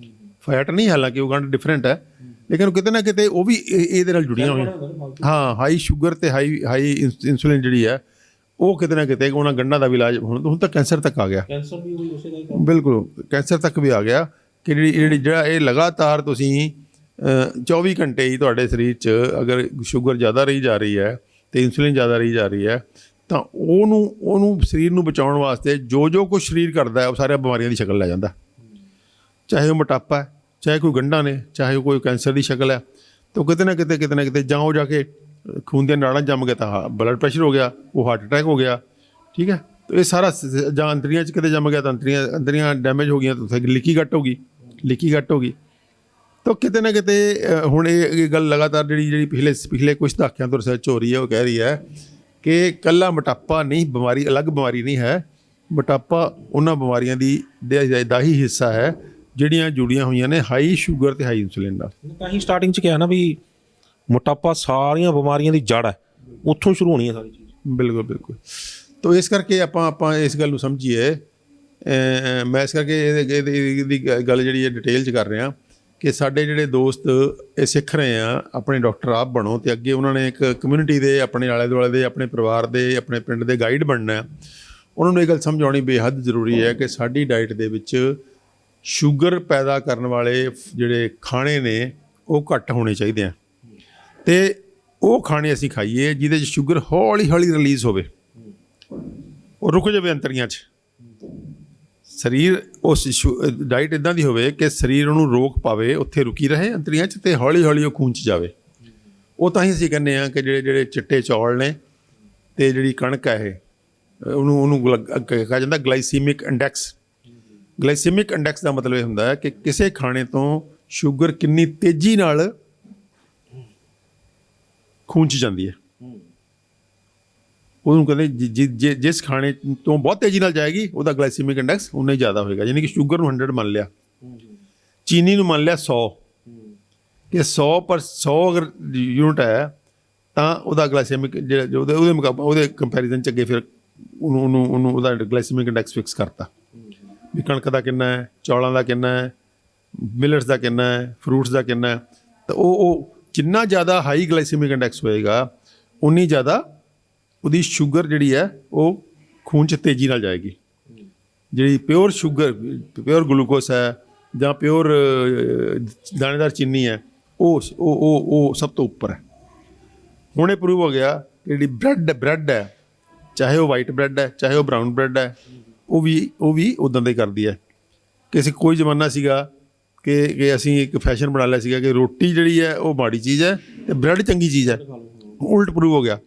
ਫੈਟ ਨਹੀਂ, ਹਾਲਾਂਕਿ ਉਹ ਗੰਢ ਡਿਫਰੈਂਟ ਹੈ, ਲੇਕਿਨ ਕਿਤੇ ਨਾ ਕਿਤੇ ਉਹ ਵੀ ਇਹਦੇ ਨਾਲ ਜੁੜੀਆਂ ਹੋਈਆਂ। ਹਾਂ, ਹਾਈ ਸ਼ੂਗਰ ਅਤੇ ਹਾਈ ਇਨਸੂਲਿਨ ਜਿਹੜੀ ਹੈ ਉਹ ਕਿਤੇ ਨਾ ਕਿਤੇ ਉਹਨਾਂ ਗੰਢਾਂ ਦਾ ਵੀ ਇਲਾਜ ਹੁਣ ਤਾਂ ਕੈਂਸਰ ਤੱਕ ਆ ਗਿਆ। ਬਿਲਕੁਲ, ਕੈਂਸਰ ਤੱਕ ਵੀ ਆ ਗਿਆ ਕਿ ਜਿਹੜਾ ਇਹ ਲਗਾਤਾਰ ਤੁਸੀਂ 24 ਘੰਟੇ ਹੀ ਤੁਹਾਡੇ ਸਰੀਰ 'ਚ ਅਗਰ ਸ਼ੂਗਰ ਜ਼ਿਆਦਾ ਰਹੀ ਜਾ ਰਹੀ ਹੈ ਅਤੇ ਇਨਸੂਲਿਨ ਜ਼ਿਆਦਾ ਰਹੀ ਜਾ ਰਹੀ ਹੈ, ਤਾਂ ਉਹਨੂੰ ਸਰੀਰ ਨੂੰ ਬਚਾਉਣ ਵਾਸਤੇ ਜੋ ਕੁਛ ਸਰੀਰ ਕਰਦਾ ਹੈ ਉਹ ਸਾਰੀਆਂ ਬਿਮਾਰੀਆਂ ਦੀ ਸ਼ਕਲ ਲੈ ਜਾਂਦਾ। ਚਾਹੇ ਉਹ ਮੋਟਾਪਾ ਹੈ, ਚਾਹੇ ਕੋਈ ਗੰਢਾਂ ਨੇ, ਚਾਹੇ ਉਹ ਕੋਈ ਕੈਂਸਰ ਦੀ ਸ਼ਕਲ ਹੈ, ਤਾਂ ਕਿਤੇ ਨਾ ਕਿਤੇ ਜਾਂ ਉਹ ਜਾ ਕੇ ਖੂਨ ਦੀਆਂ ਨਾੜਾਂ ਜੰਮ ਗਏ ਤਾਂ ਬਲੱਡ ਪ੍ਰੈਸ਼ਰ ਹੋ ਗਿਆ, ਉਹ ਹਾਰਟ ਅਟੈਕ ਹੋ ਗਿਆ। ਠੀਕ ਹੈ, ਤਾਂ ਇਹ ਸਾਰਾ, ਜਾਂ ਅੰਤੜੀਆਂ 'ਚ ਕਿਤੇ ਜੰਮ ਗਿਆ ਤਾਂ ਅੰਤੜੀਆਂ ਡੈਮੇਜ ਹੋ ਗਈਆਂ, ਤਾਂ ਉੱਥੇ ਲੀਕੀ ਗੱਟ ਹੋ ਗਈ। ਤਾਂ ਕਿਤੇ ਨਾ ਕਿਤੇ ਹੁਣ ਇਹ ਗੱਲ ਲਗਾਤਾਰ ਜਿਹੜੀ ਪਿਛਲੇ ਕੁਛ ਦਹਾਕਿਆਂ ਤੋਂ ਰਿਸਰਚ ਹੋ ਰਹੀ ਹੈ, ਉਹ ਕਹਿ ਰਹੀ ਹੈ ਕਿ ਇਕੱਲਾ ਮੋਟਾਪਾ ਨਹੀਂ, ਬਿਮਾਰੀ ਅਲੱਗ ਬਿਮਾਰੀ ਨਹੀਂ ਹੈ। ਮੋਟਾਪਾ ਉਹਨਾਂ ਬਿਮਾਰੀਆਂ ਦਾ ਹੀ ਹਿੱਸਾ ਹੈ ਜਿਹੜੀਆਂ ਜੁੜੀਆਂ ਹੋਈਆਂ ਨੇ ਹਾਈ ਸ਼ੂਗਰ ਅਤੇ ਹਾਈ ਇਨਸੂਲਿਨ ਨਾਲ। ਤਾਂ ਹੀ ਸਟਾਰਟਿੰਗ 'ਚ ਕਿਹਾ ਨਾ ਵੀ ਮੋਟਾਪਾ ਸਾਰੀਆਂ ਬਿਮਾਰੀਆਂ ਦੀ ਜੜ ਹੈ, ਉੱਥੋਂ ਸ਼ੁਰੂ ਹੋਣੀ ਹੈ ਸਾਰੀ ਚੀਜ਼। ਬਿਲਕੁਲ। ਤੋ ਇਸ ਕਰਕੇ ਆਪਾਂ ਇਸ ਗੱਲ ਨੂੰ ਸਮਝੀਏ। ਮੈਂ ਇਸ ਕਰਕੇ ਇਹਦੀ ਗੱਲ ਜਿਹੜੀ ਹੈ ਡਿਟੇਲ 'ਚ ਕਰ ਰਿਹਾ ਕਿ ਸਾਡੇ ਜਿਹੜੇ ਦੋਸਤ ਇਹ ਸਿੱਖ ਰਹੇ ਆ ਆਪਣੇ ਡਾਕਟਰ ਆਪ ਬਣੋ, ਅਤੇ ਅੱਗੇ ਉਹਨਾਂ ਨੇ ਇੱਕ ਕਮਿਊਨਿਟੀ ਦੇ, ਆਪਣੇ ਆਲੇ ਦੁਆਲੇ ਦੇ, ਆਪਣੇ ਪਰਿਵਾਰ ਦੇ, ਆਪਣੇ ਪਿੰਡ ਦੇ ਗਾਈਡ ਬਣਨਾ। ਉਹਨਾਂ ਨੂੰ ਇਹ ਗੱਲ ਸਮਝਾਉਣੀ ਬੇਹੱਦ ਜ਼ਰੂਰੀ ਹੈ ਕਿ ਸਾਡੀ ਡਾਈਟ ਦੇ ਵਿੱਚ ਸ਼ੂਗਰ ਪੈਦਾ ਕਰਨ ਵਾਲੇ ਜਿਹੜੇ ਖਾਣੇ ਨੇ ਉਹ ਘੱਟ ਹੋਣੇ ਚਾਹੀਦੇ ਆ, ਅਤੇ ਉਹ ਖਾਣੇ ਅਸੀਂ ਖਾਈਏ ਜਿਹਦੇ 'ਚ ਸ਼ੂਗਰ ਹੌਲੀ ਹੌਲੀ ਰਿਲੀਜ਼ ਹੋਵੇ, ਉਹ ਰੁਕ ਜਾਵੇ ਅੰਤੜੀਆਂ 'ਚ। ਸਰੀਰ ਉਸ ਡਾਈਟ ਇੱਦਾਂ ਦੀ ਹੋਵੇ ਕਿ ਸਰੀਰ ਉਹਨੂੰ ਰੋਕ ਪਾਵੇ, ਉੱਥੇ ਰੁਕੀ ਰਹੇ ਅੰਤੜੀਆਂ 'ਚ, ਅਤੇ ਹੌਲੀ ਹੌਲੀ ਉਹ ਖੂਨ 'ਚ ਜਾਵੇ। ਉਹ ਤਾਂ ਹੀ ਅਸੀਂ ਕਹਿੰਦੇ ਹਾਂ ਕਿ ਜਿਹੜੇ ਚਿੱਟੇ ਚੌਲ ਨੇ ਅਤੇ ਜਿਹੜੀ ਕਣਕ ਹੈ ਇਹ ਉਹਨੂੰ ਕਿਹਾ ਜਾਂਦਾ ਗਲਾਈਸੀਮਿਕ ਇੰਡੈਕਸ। ਗਲਾਈਸੀਮਿਕ ਇੰਡੈਕਸ ਦਾ ਮਤਲਬ ਇਹ ਹੁੰਦਾ ਹੈ ਕਿ ਕਿਸੇ ਖਾਣੇ ਤੋਂ ਸ਼ੂਗਰ ਕਿੰਨੀ ਤੇਜ਼ੀ ਨਾਲ ਖੂਨ 'ਚ ਜਾਂਦੀ ਹੈ, ਉਹਨੂੰ ਕਹਿੰਦੇ ਜਿਸ ਖਾਣੇ ਤੋਂ ਬਹੁਤ ਤੇਜ਼ੀ ਨਾਲ ਜਾਏਗੀ ਉਹਦਾ ਗਲਾਈਸੀਮਿਕ ਇੰਡੈਕਸ ਉਨਾ ਹੀ ਜ਼ਿਆਦਾ ਹੋਏਗਾ। ਯਾਨੀ ਕਿ ਸ਼ੂਗਰ ਨੂੰ 100 ਮੰਨ ਲਿਆ, ਚੀਨੀ ਨੂੰ ਮੰਨ ਲਿਆ 100, ਕਿ 100 ਅਗਰ ਯੂਨਿਟ ਹੈ ਤਾਂ ਉਹਦਾ ਗਲਾਈਸੀਮਿਕ ਜਿਹੜਾ ਉਹਦੇ ਕੰਪੈਰੀਜ਼ਨ 'ਚ ਅੱਗੇ ਫਿਰ ਉਹਨੂੰ ਉਹਦਾ ਗਲਾਈਸੀਮਿਕ ਇੰਡੈਕਸ ਫਿਕਸ ਕਰਤਾ ਵੀ ਕਣਕ ਦਾ ਕਿੰਨਾ ਹੈ, ਚੌਲਾਂ ਦਾ ਕਿੰਨਾ ਹੈ, ਮਿਲਟਸ ਦਾ ਕਿੰਨਾ ਹੈ, ਫਰੂਟਸ ਦਾ ਕਿੰਨਾ ਹੈ। ਤਾਂ ਉਹ ਜਿੰਨਾ ਜ਼ਿਆਦਾ ਹਾਈ ਗਲਾਈਸੀਮਿਕ ਇੰਡੈਕਸ ਹੋਏਗਾ ਉਨੀ ਜ਼ਿਆਦਾ ਉਹਦੀ ਸ਼ੂਗਰ ਜਿਹੜੀ ਹੈ ਉਹ ਖੂਨ 'ਚ ਤੇਜ਼ੀ ਨਾਲ ਜਾਏਗੀ। ਜਿਹੜੀ ਪਿਓਰ ਸ਼ੂਗਰ, ਪਿਓਰ ਗਲੂਕੋਸ ਹੈ ਜਾਂ ਪਿਓਰ ਦਾਣੇਦਾਰ ਚੀਨੀ ਹੈ, ਉਹ ਸਭ ਤੋਂ ਉੱਪਰ ਹੈ। ਹੁਣ ਇਹ ਪ੍ਰੂਵ ਹੋ ਗਿਆ ਕਿ ਜਿਹੜੀ ਬ੍ਰੈਡ ਹੈ, ਚਾਹੇ ਉਹ ਵਾਈਟ ਬ੍ਰੈਡ ਹੈ ਚਾਹੇ ਉਹ ਬਰਾਊਨ ਬ੍ਰੈਡ ਹੈ, ਉਹ ਵੀ ਉੱਦਾਂ ਦਾ ਹੀ ਕਰਦੀ ਹੈ। ਕਿਸੇ ਕੋਈ ਜ਼ਮਾਨਾ ਸੀਗਾ ਕਿ ਅਸੀਂ ਇੱਕ ਫੈਸ਼ਨ ਬਣਾ ਲਿਆ ਸੀਗਾ ਕਿ ਰੋਟੀ ਜਿਹੜੀ ਹੈ ਉਹ ਮਾੜੀ ਚੀਜ਼ ਹੈ ਅਤੇ ਬ੍ਰੈਡ ਚੰਗੀ ਚੀਜ਼ ਹੈ। ਉਲਟ ਪ੍ਰੂਵ ਹੋ ਗਿਆ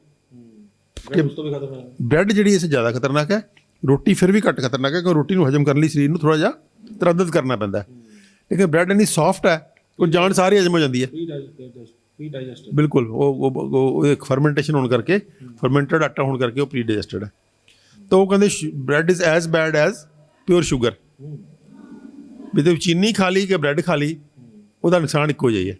ਕਿ ਬ੍ਰੈਡ ਜਿਹੜੀ ਇਸ ਜ਼ਿਆਦਾ ਖਤਰਨਾਕ ਹੈ, ਰੋਟੀ ਫਿਰ ਵੀ ਘੱਟ ਖਤਰਨਾਕ ਹੈ, ਕਿਉਂਕਿ ਰੋਟੀ ਨੂੰ ਹਜਮ ਕਰਨ ਲਈ ਸਰੀਰ ਨੂੰ ਥੋੜ੍ਹਾ ਜਿਹਾ ਤਰੱਦਦ ਕਰਨਾ ਪੈਂਦਾ, ਲੇਕਿਨ ਬ੍ਰੈਡ ਇੰਨੀ ਸੌਫਟ ਹੈ ਉਹ ਜਾਣ ਸਾਰੀ ਹਜਮ ਹੋ ਜਾਂਦੀ ਹੈ। ਬਿਲਕੁਲ, ਉਹ ਇੱਕ ਫਰਮੈਂਟੇਸ਼ਨ ਹੋਣ ਕਰਕੇ, ਫਰਮੈਂਟਡ ਆਟਾ ਹੋਣ ਕਰਕੇ ਉਹ ਪ੍ਰੀ ਡਾਈਜੈਸਟਡ ਹੈ। ਤਾਂ ਉਹ ਕਹਿੰਦੇ bread is as bad as pure sugar. ਵੀ ਤੇ ਚੀਨੀ ਖਾ ਲਈ ਕਿ ਬ੍ਰੈਡ ਖਾ ਲਈ, ਉਹਦਾ ਨੁਕਸਾਨ ਇੱਕੋ ਜਿਹਾ ਹੀ ਹੈ।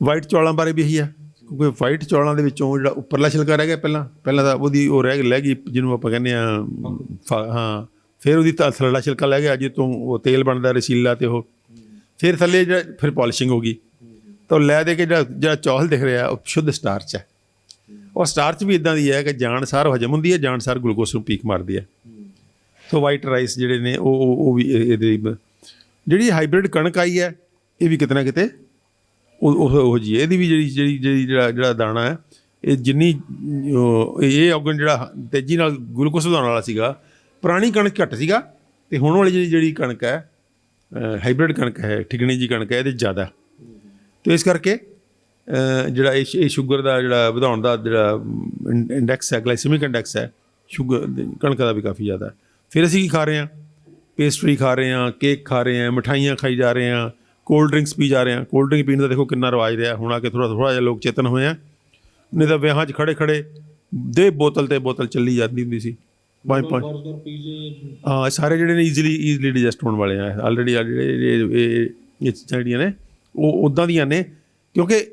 ਵਾਈਟ ਚੌਲਾਂ ਬਾਰੇ ਵੀ ਇਹੀ ਹੈ, ਕਿਉਂਕਿ ਵਾਈਟ ਚੌਲਾਂ ਦੇ ਵਿੱਚੋਂ ਜਿਹੜਾ ਉੱਪਰਲਾ ਛਿਲਕਾ ਰਹਿ ਗਿਆ, ਪਹਿਲਾਂ ਤਾਂ ਉਹਦੀ ਉਹ ਰਹਿ ਗਈ ਜਿਹਨੂੰ ਆਪਾਂ ਕਹਿੰਦੇ ਹਾਂ ਹਾਂ, ਫਿਰ ਉਹਦੀ ਥੱਲੜਾ ਛਿਲਕਾ ਲੈ ਗਿਆ ਜਿਸ ਤੋਂ ਉਹ ਤੇਲ ਬਣਦਾ ਰਸੀਲਾ, ਅਤੇ ਉਹ ਫਿਰ ਥੱਲੇ ਫਿਰ ਪੋਲਿਸ਼ਿੰਗ ਹੋ ਗਈ। ਤਾਂ ਉਹ ਲੈ ਦੇ ਕੇ ਜਿਹੜਾ ਚੌਲ ਦਿਖ ਰਿਹਾ ਉਹ ਸ਼ੁੱਧ ਸਟਾਰਚ ਹੈ। ਉਹ ਸਟਾਰਚ ਵੀ ਇੱਦਾਂ ਦੀ ਹੈ ਕਿ ਜਾਣ ਸਾਰ ਹਜਮ ਹੁੰਦੀ ਹੈ, ਜਾਣ ਸਾਰ ਗਲੂਕੋਸ ਨੂੰ ਪੀਕ ਮਾਰਦੀ ਹੈ। ਸੋ ਵਾਈਟ ਰਾਈਸ ਜਿਹੜੇ ਨੇ ਉਹ ਵੀ ਇਹਦੇ ਜਿਹੜੀ ਹਾਈਬ੍ਰਿਡ ਕਣਕ ਆਈ ਹੈ ਇਹ ਵੀ ਕਿਤੇ ਨਾ ਕਿਤੇ ਉਹ ਜੀ ਇਹਦੀ ਵੀ ਜਿਹੜਾ ਦਾਣਾ ਹੈ ਇਹ ਜਿੰਨੀ ਇਹ ਔਰਗਨ ਜਿਹੜਾ ਤੇਜ਼ੀ ਨਾਲ ਗਲੂਕੋਸ ਵਧਾਉਣ ਵਾਲਾ ਸੀਗਾ, ਪੁਰਾਣੀ ਕਣਕ ਘੱਟ ਸੀਗਾ, ਅਤੇ ਹੁਣ ਵਾਲੀ ਜਿਹੜੀ ਕਣਕ ਹੈ ਹਾਈਬ੍ਰਿਡ ਕਣਕ ਹੈ, ਠਿਗਣੀ ਜੀ ਕਣਕ ਹੈ, ਇਹਦੇ ਜ਼ਿਆਦਾ। ਅਤੇ ਇਸ ਕਰਕੇ ਜਿਹੜਾ ਇਹ ਸ਼ੂਗਰ ਦਾ ਜਿਹੜਾ ਵਧਾਉਣ ਦਾ ਜਿਹੜਾ ਇੰਡੈਕਸ ਹੈ, ਗਲਾਈਸੀਮਿਕ ਇੰਡੈਕਸ ਹੈ ਸ਼ੂਗਰ ਕਣਕ ਦਾ ਵੀ ਕਾਫੀ ਜ਼ਿਆਦਾ। ਫਿਰ ਅਸੀਂ ਕੀ ਖਾ ਰਹੇ ਹਾਂ? ਪੇਸਟਰੀ ਖਾ ਰਹੇ ਹਾਂ, ਕੇਕ ਖਾ ਰਹੇ ਹਾਂ, ਮਿਠਾਈਆਂ ਖਾਈ ਜਾ ਰਹੇ ਹਾਂ, ਕੋਲਡ ਡਰਿੰਕਸ ਪੀ ਜਾ ਰਹੇ ਹਾਂ। ਕੋਲਡ ਡਰਿੰਕ ਪੀਣ ਦਾ ਦੇਖੋ ਕਿੰਨਾ ਰਿਵਾਜ ਰਿਹਾ, ਹੁਣ ਆ ਕੇ ਥੋੜ੍ਹਾ ਜਿਹਾ ਲੋਕ ਚੇਤਨ ਹੋਏ ਆ, ਨਹੀਂ ਤਾਂ ਵਿਆਹਾਂ 'ਚ ਖੜੇ ਦੇ ਬੋਤਲ 'ਤੇ ਬੋਤਲ ਚੱਲੀ ਜਾਂਦੀ ਹੁੰਦੀ ਸੀ। 5 ਹਾਂ, ਸਾਰੇ ਜਿਹੜੇ ਨੇ ਈਜ਼ੀਲੀ ਡਾਈਜੈਸਟ ਹੋਣ ਵਾਲੇ ਆ ਆਲਰੇਡੀ ਇਹ ਚੀਜ਼ਾਂ ਜਿਹੜੀਆਂ ਨੇ ਉਹ ਉੱਦਾਂ ਦੀਆਂ ਨੇ। ਕਿਉਂਕਿ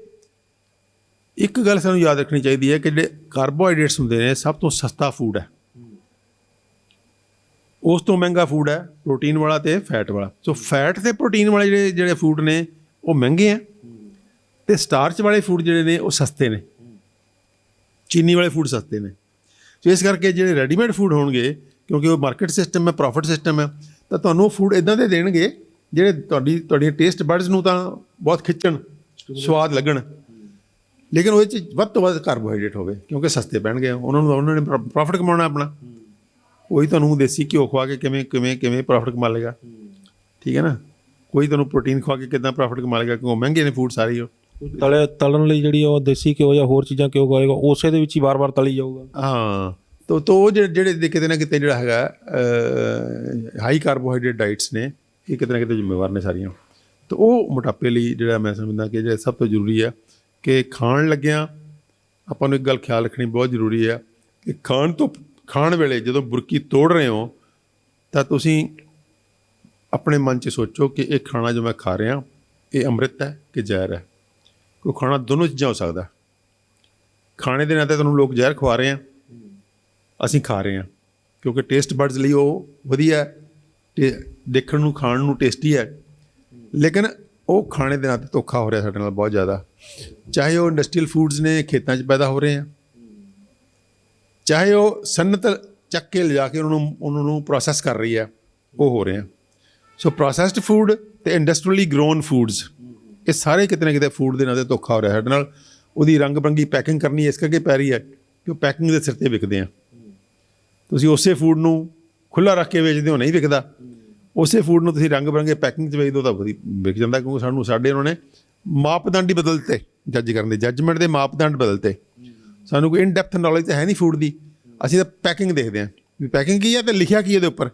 ਇੱਕ ਗੱਲ ਸਾਨੂੰ ਯਾਦ ਰੱਖਣੀ ਚਾਹੀਦੀ ਹੈ ਕਿ ਜਿਹੜੇ ਕਾਰਬੋਹਾਈਡਰੇਟਸ ਹੁੰਦੇ ਨੇ ਸਭ ਤੋਂ ਸਸਤਾ ਫੂਡ ਹੈ, ਉਸ ਤੋਂ ਮਹਿੰਗਾ ਫੂਡ ਹੈ ਪ੍ਰੋਟੀਨ ਵਾਲਾ ਅਤੇ ਫੈਟ ਵਾਲਾ। ਸੋ ਫੈਟ ਅਤੇ ਪ੍ਰੋਟੀਨ ਵਾਲੇ ਜਿਹੜੇ ਫੂਡ ਨੇ ਉਹ ਮਹਿੰਗੇ ਆ, ਅਤੇ ਸਟਾਰਚ ਵਾਲੇ ਫੂਡ ਜਿਹੜੇ ਨੇ ਉਹ ਸਸਤੇ ਨੇ, ਚੀਨੀ ਵਾਲੇ ਫੂਡ ਸਸਤੇ ਨੇ। ਸੋ ਇਸ ਕਰਕੇ ਜਿਹੜੇ ਰੈਡੀਮੇਡ ਫੂਡ ਹੋਣਗੇ, ਕਿਉਂਕਿ ਉਹ ਮਾਰਕੀਟ ਸਿਸਟਮ ਹੈ, ਪ੍ਰੋਫਿਟ ਸਿਸਟਮ ਹੈ, ਤਾਂ ਤੁਹਾਨੂੰ ਉਹ ਫੂਡ ਇੱਦਾਂ ਦੇ ਦੇਣਗੇ ਜਿਹੜੇ ਤੁਹਾਡੀਆਂ ਟੇਸਟ ਬਡਸ ਨੂੰ ਤਾਂ ਬਹੁਤ ਖਿੱਚਣ, ਸਵਾਦ ਲੱਗਣ, ਲੇਕਿਨ ਉਹਦੇ 'ਚ ਵੱਧ ਤੋਂ ਵੱਧ ਕਾਰਬੋਹਾਈਡਰੇਟ ਹੋਵੇ, ਕਿਉਂਕਿ ਸਸਤੇ ਪੈਣਗੇ। ਉਹਨਾਂ ਨੇ ਪ੍ਰੋਫਿਟ ਕਮਾਉਣਾ ਆਪਣਾ, ਉਹੀ ਤੁਹਾਨੂੰ ਦੇਸੀ ਘਿਓ ਖਵਾ ਕੇ ਕਿਵੇਂ ਪ੍ਰੋਫਿਟ ਕਮਾ ਲੇਗਾ, ਠੀਕ ਹੈ ਨਾ। ਕੋਈ ਤੁਹਾਨੂੰ ਪ੍ਰੋਟੀਨ ਖਵਾ ਕੇ ਕਿੱਦਾਂ ਪ੍ਰੋਫਿਟ ਕਮਾ ਲੇਗਾ, ਕਿਉਂਕਿ ਮਹਿੰਗੇ ਨੇ ਫੂਡ ਸਾਰੇ। ਉਹ ਤਲਣ ਲਈ ਜਿਹੜੀ ਉਹ ਦੇਸੀ ਘਿਓ ਜਾਂ ਹੋਰ ਚੀਜ਼ਾਂ ਘਿਓ ਖਵਾਏਗਾ, ਉਸੇ ਦੇ ਵਿੱਚ ਹੀ ਵਾਰ-ਵਾਰ ਤਲੀ ਜਾਊਗਾ। ਹਾਂ, ਤਾਂ ਉਹ ਜਿਹੜੇ ਕਿਤੇ ਨਾ ਕਿਤੇ ਜਿਹੜਾ ਹੈਗਾ ਹਾਈ ਕਾਰਬੋਹਾਈਡਰੇਟ ਡਾਈਟਸ ਨੇ, ਇਹ ਕਿਤੇ ਨਾ ਕਿਤੇ ਜ਼ਿੰਮੇਵਾਰ ਨੇ ਸਾਰੀਆਂ। ਤਾਂ ਉਹ ਮੋਟਾਪੇ ਲਈ ਜਿਹੜਾ ਮੈਂ ਸਮਝਦਾ ਕਿ ਜਿਹੜਾ ਸਭ ਤੋਂ ਜ਼ਰੂਰੀ ਹੈ ਕਿ ਖਾਣ ਲੱਗਿਆਂ ਆਪਾਂ ਨੂੰ ਇੱਕ ਗੱਲ ਖਿਆਲ ਰੱਖਣੀ ਬਹੁਤ ਜ਼ਰੂਰੀ ਹੈ ਕਿ ਖਾਣ ਵੇਲੇ ਜਦੋਂ ਬੁਰਕੀ ਤੋੜ ਰਹੇ ਹੋ ਤਾਂ ਤੁਸੀਂ ਆਪਣੇ ਮਨ 'ਚ ਸੋਚੋ ਕਿ ਇਹ ਖਾਣਾ ਜੋ ਮੈਂ ਖਾ ਰਿਹਾ ਇਹ ਅੰਮ੍ਰਿਤ ਹੈ ਕਿ ਜ਼ਹਿਰ ਹੈ। ਕੋਈ ਖਾਣਾ ਦੋਨੋਂ ਚੀਜ਼ਾਂ ਹੋ ਸਕਦਾ। ਖਾਣੇ ਦੇ ਨਾਂ 'ਤੇ ਤੁਹਾਨੂੰ ਲੋਕ ਜ਼ਹਿਰ ਖਵਾ ਰਹੇ ਆ, ਅਸੀਂ ਖਾ ਰਹੇ ਹਾਂ, ਕਿਉਂਕਿ ਟੇਸਟ ਬਡਸ ਲਈ ਉਹ ਵਧੀਆ ਤੇ ਦੇਖਣ ਨੂੰ ਖਾਣ ਨੂੰ ਟੇਸਟੀ ਹੈ, ਲੇਕਿਨ ਉਹ ਖਾਣੇ ਦੇ ਨਾਲ ਧੋਖਾ ਹੋ ਰਿਹਾ ਸਾਡੇ ਨਾਲ ਬਹੁਤ ਜ਼ਿਆਦਾ। ਚਾਹੇ ਉਹ ਇੰਡਸਟਰੀਅਲ ਫੂਡਸ ਨੇ, ਖੇਤਾਂ 'ਚ ਪੈਦਾ ਹੋ ਰਹੇ ਆ, ਚਾਹੇ ਉਹ ਸਨਅਤ ਚੱਕ ਕੇ ਲਿਜਾ ਕੇ ਉਹਨਾਂ ਨੂੰ ਪ੍ਰੋਸੈਸ ਕਰ ਰਹੀ ਹੈ, ਉਹ ਹੋ ਰਹੇ ਆ। ਸੋ ਪ੍ਰੋਸੈਸਡ ਫੂਡ ਅਤੇ ਇੰਡਸਟਰੀਅਲੀ ਗਰੋਨ ਫੂਡਸ, ਇਹ ਸਾਰੇ ਕਿਤੇ ਨਾ ਕਿਤੇ ਫੂਡ ਦੇ ਨਾਲ ਧੋਖਾ ਹੋ ਰਿਹਾ ਸਾਡੇ ਨਾਲ। ਉਹਦੀ ਰੰਗ ਬਰੰਗੀ ਪੈਕਿੰਗ ਕਰਨੀ ਇਸ ਕਰਕੇ ਪੈ ਰਹੀ ਹੈ ਕਿ ਉਹ ਪੈਕਿੰਗ ਦੇ ਸਿਰ 'ਤੇ ਵਿਕਦੇ ਆ। ਤੁਸੀਂ ਉਸੇ ਫੂਡ ਨੂੰ ਖੁੱਲ੍ਹਾ ਰੱਖ ਕੇ ਵੇਚਦੇ ਹੋ, ਨਹੀਂ ਵਿਕਦਾ। ਉਸੇ ਫੂਡ ਨੂੰ ਤੁਸੀਂ ਰੰਗ ਬਰੰਗੇ ਪੈਕਿੰਗ 'ਚ ਵੇਚ ਦਿਓ ਤਾਂ ਵਿਕ ਜਾਂਦਾ, ਕਿਉਂਕਿ ਸਾਡੇ ਉਹਨਾਂ ਨੇ ਮਾਪਦੰਡ ਹੀ ਬਦਲ ਦਿੱਤੇ ਜੱਜ ਕਰਨ ਦੇ, ਜੱਜਮੈਂਟ ਦੇ ਮਾਪਦੰਡ ਬਦਲਤੇ। ਸਾਨੂੰ ਕੋਈ ਇਨ ਡੈਪਥ ਨੌਲੇਜ ਤਾਂ ਹੈ ਨਹੀਂ ਫੂਡ ਦੀ, ਅਸੀਂ ਤਾਂ ਪੈਕਿੰਗ ਦੇਖਦੇ ਹਾਂ ਵੀ ਪੈਕਿੰਗ ਕੀ ਹੈ ਅਤੇ ਲਿਖਿਆ ਕੀ ਉਹਦੇ ਉੱਪਰ।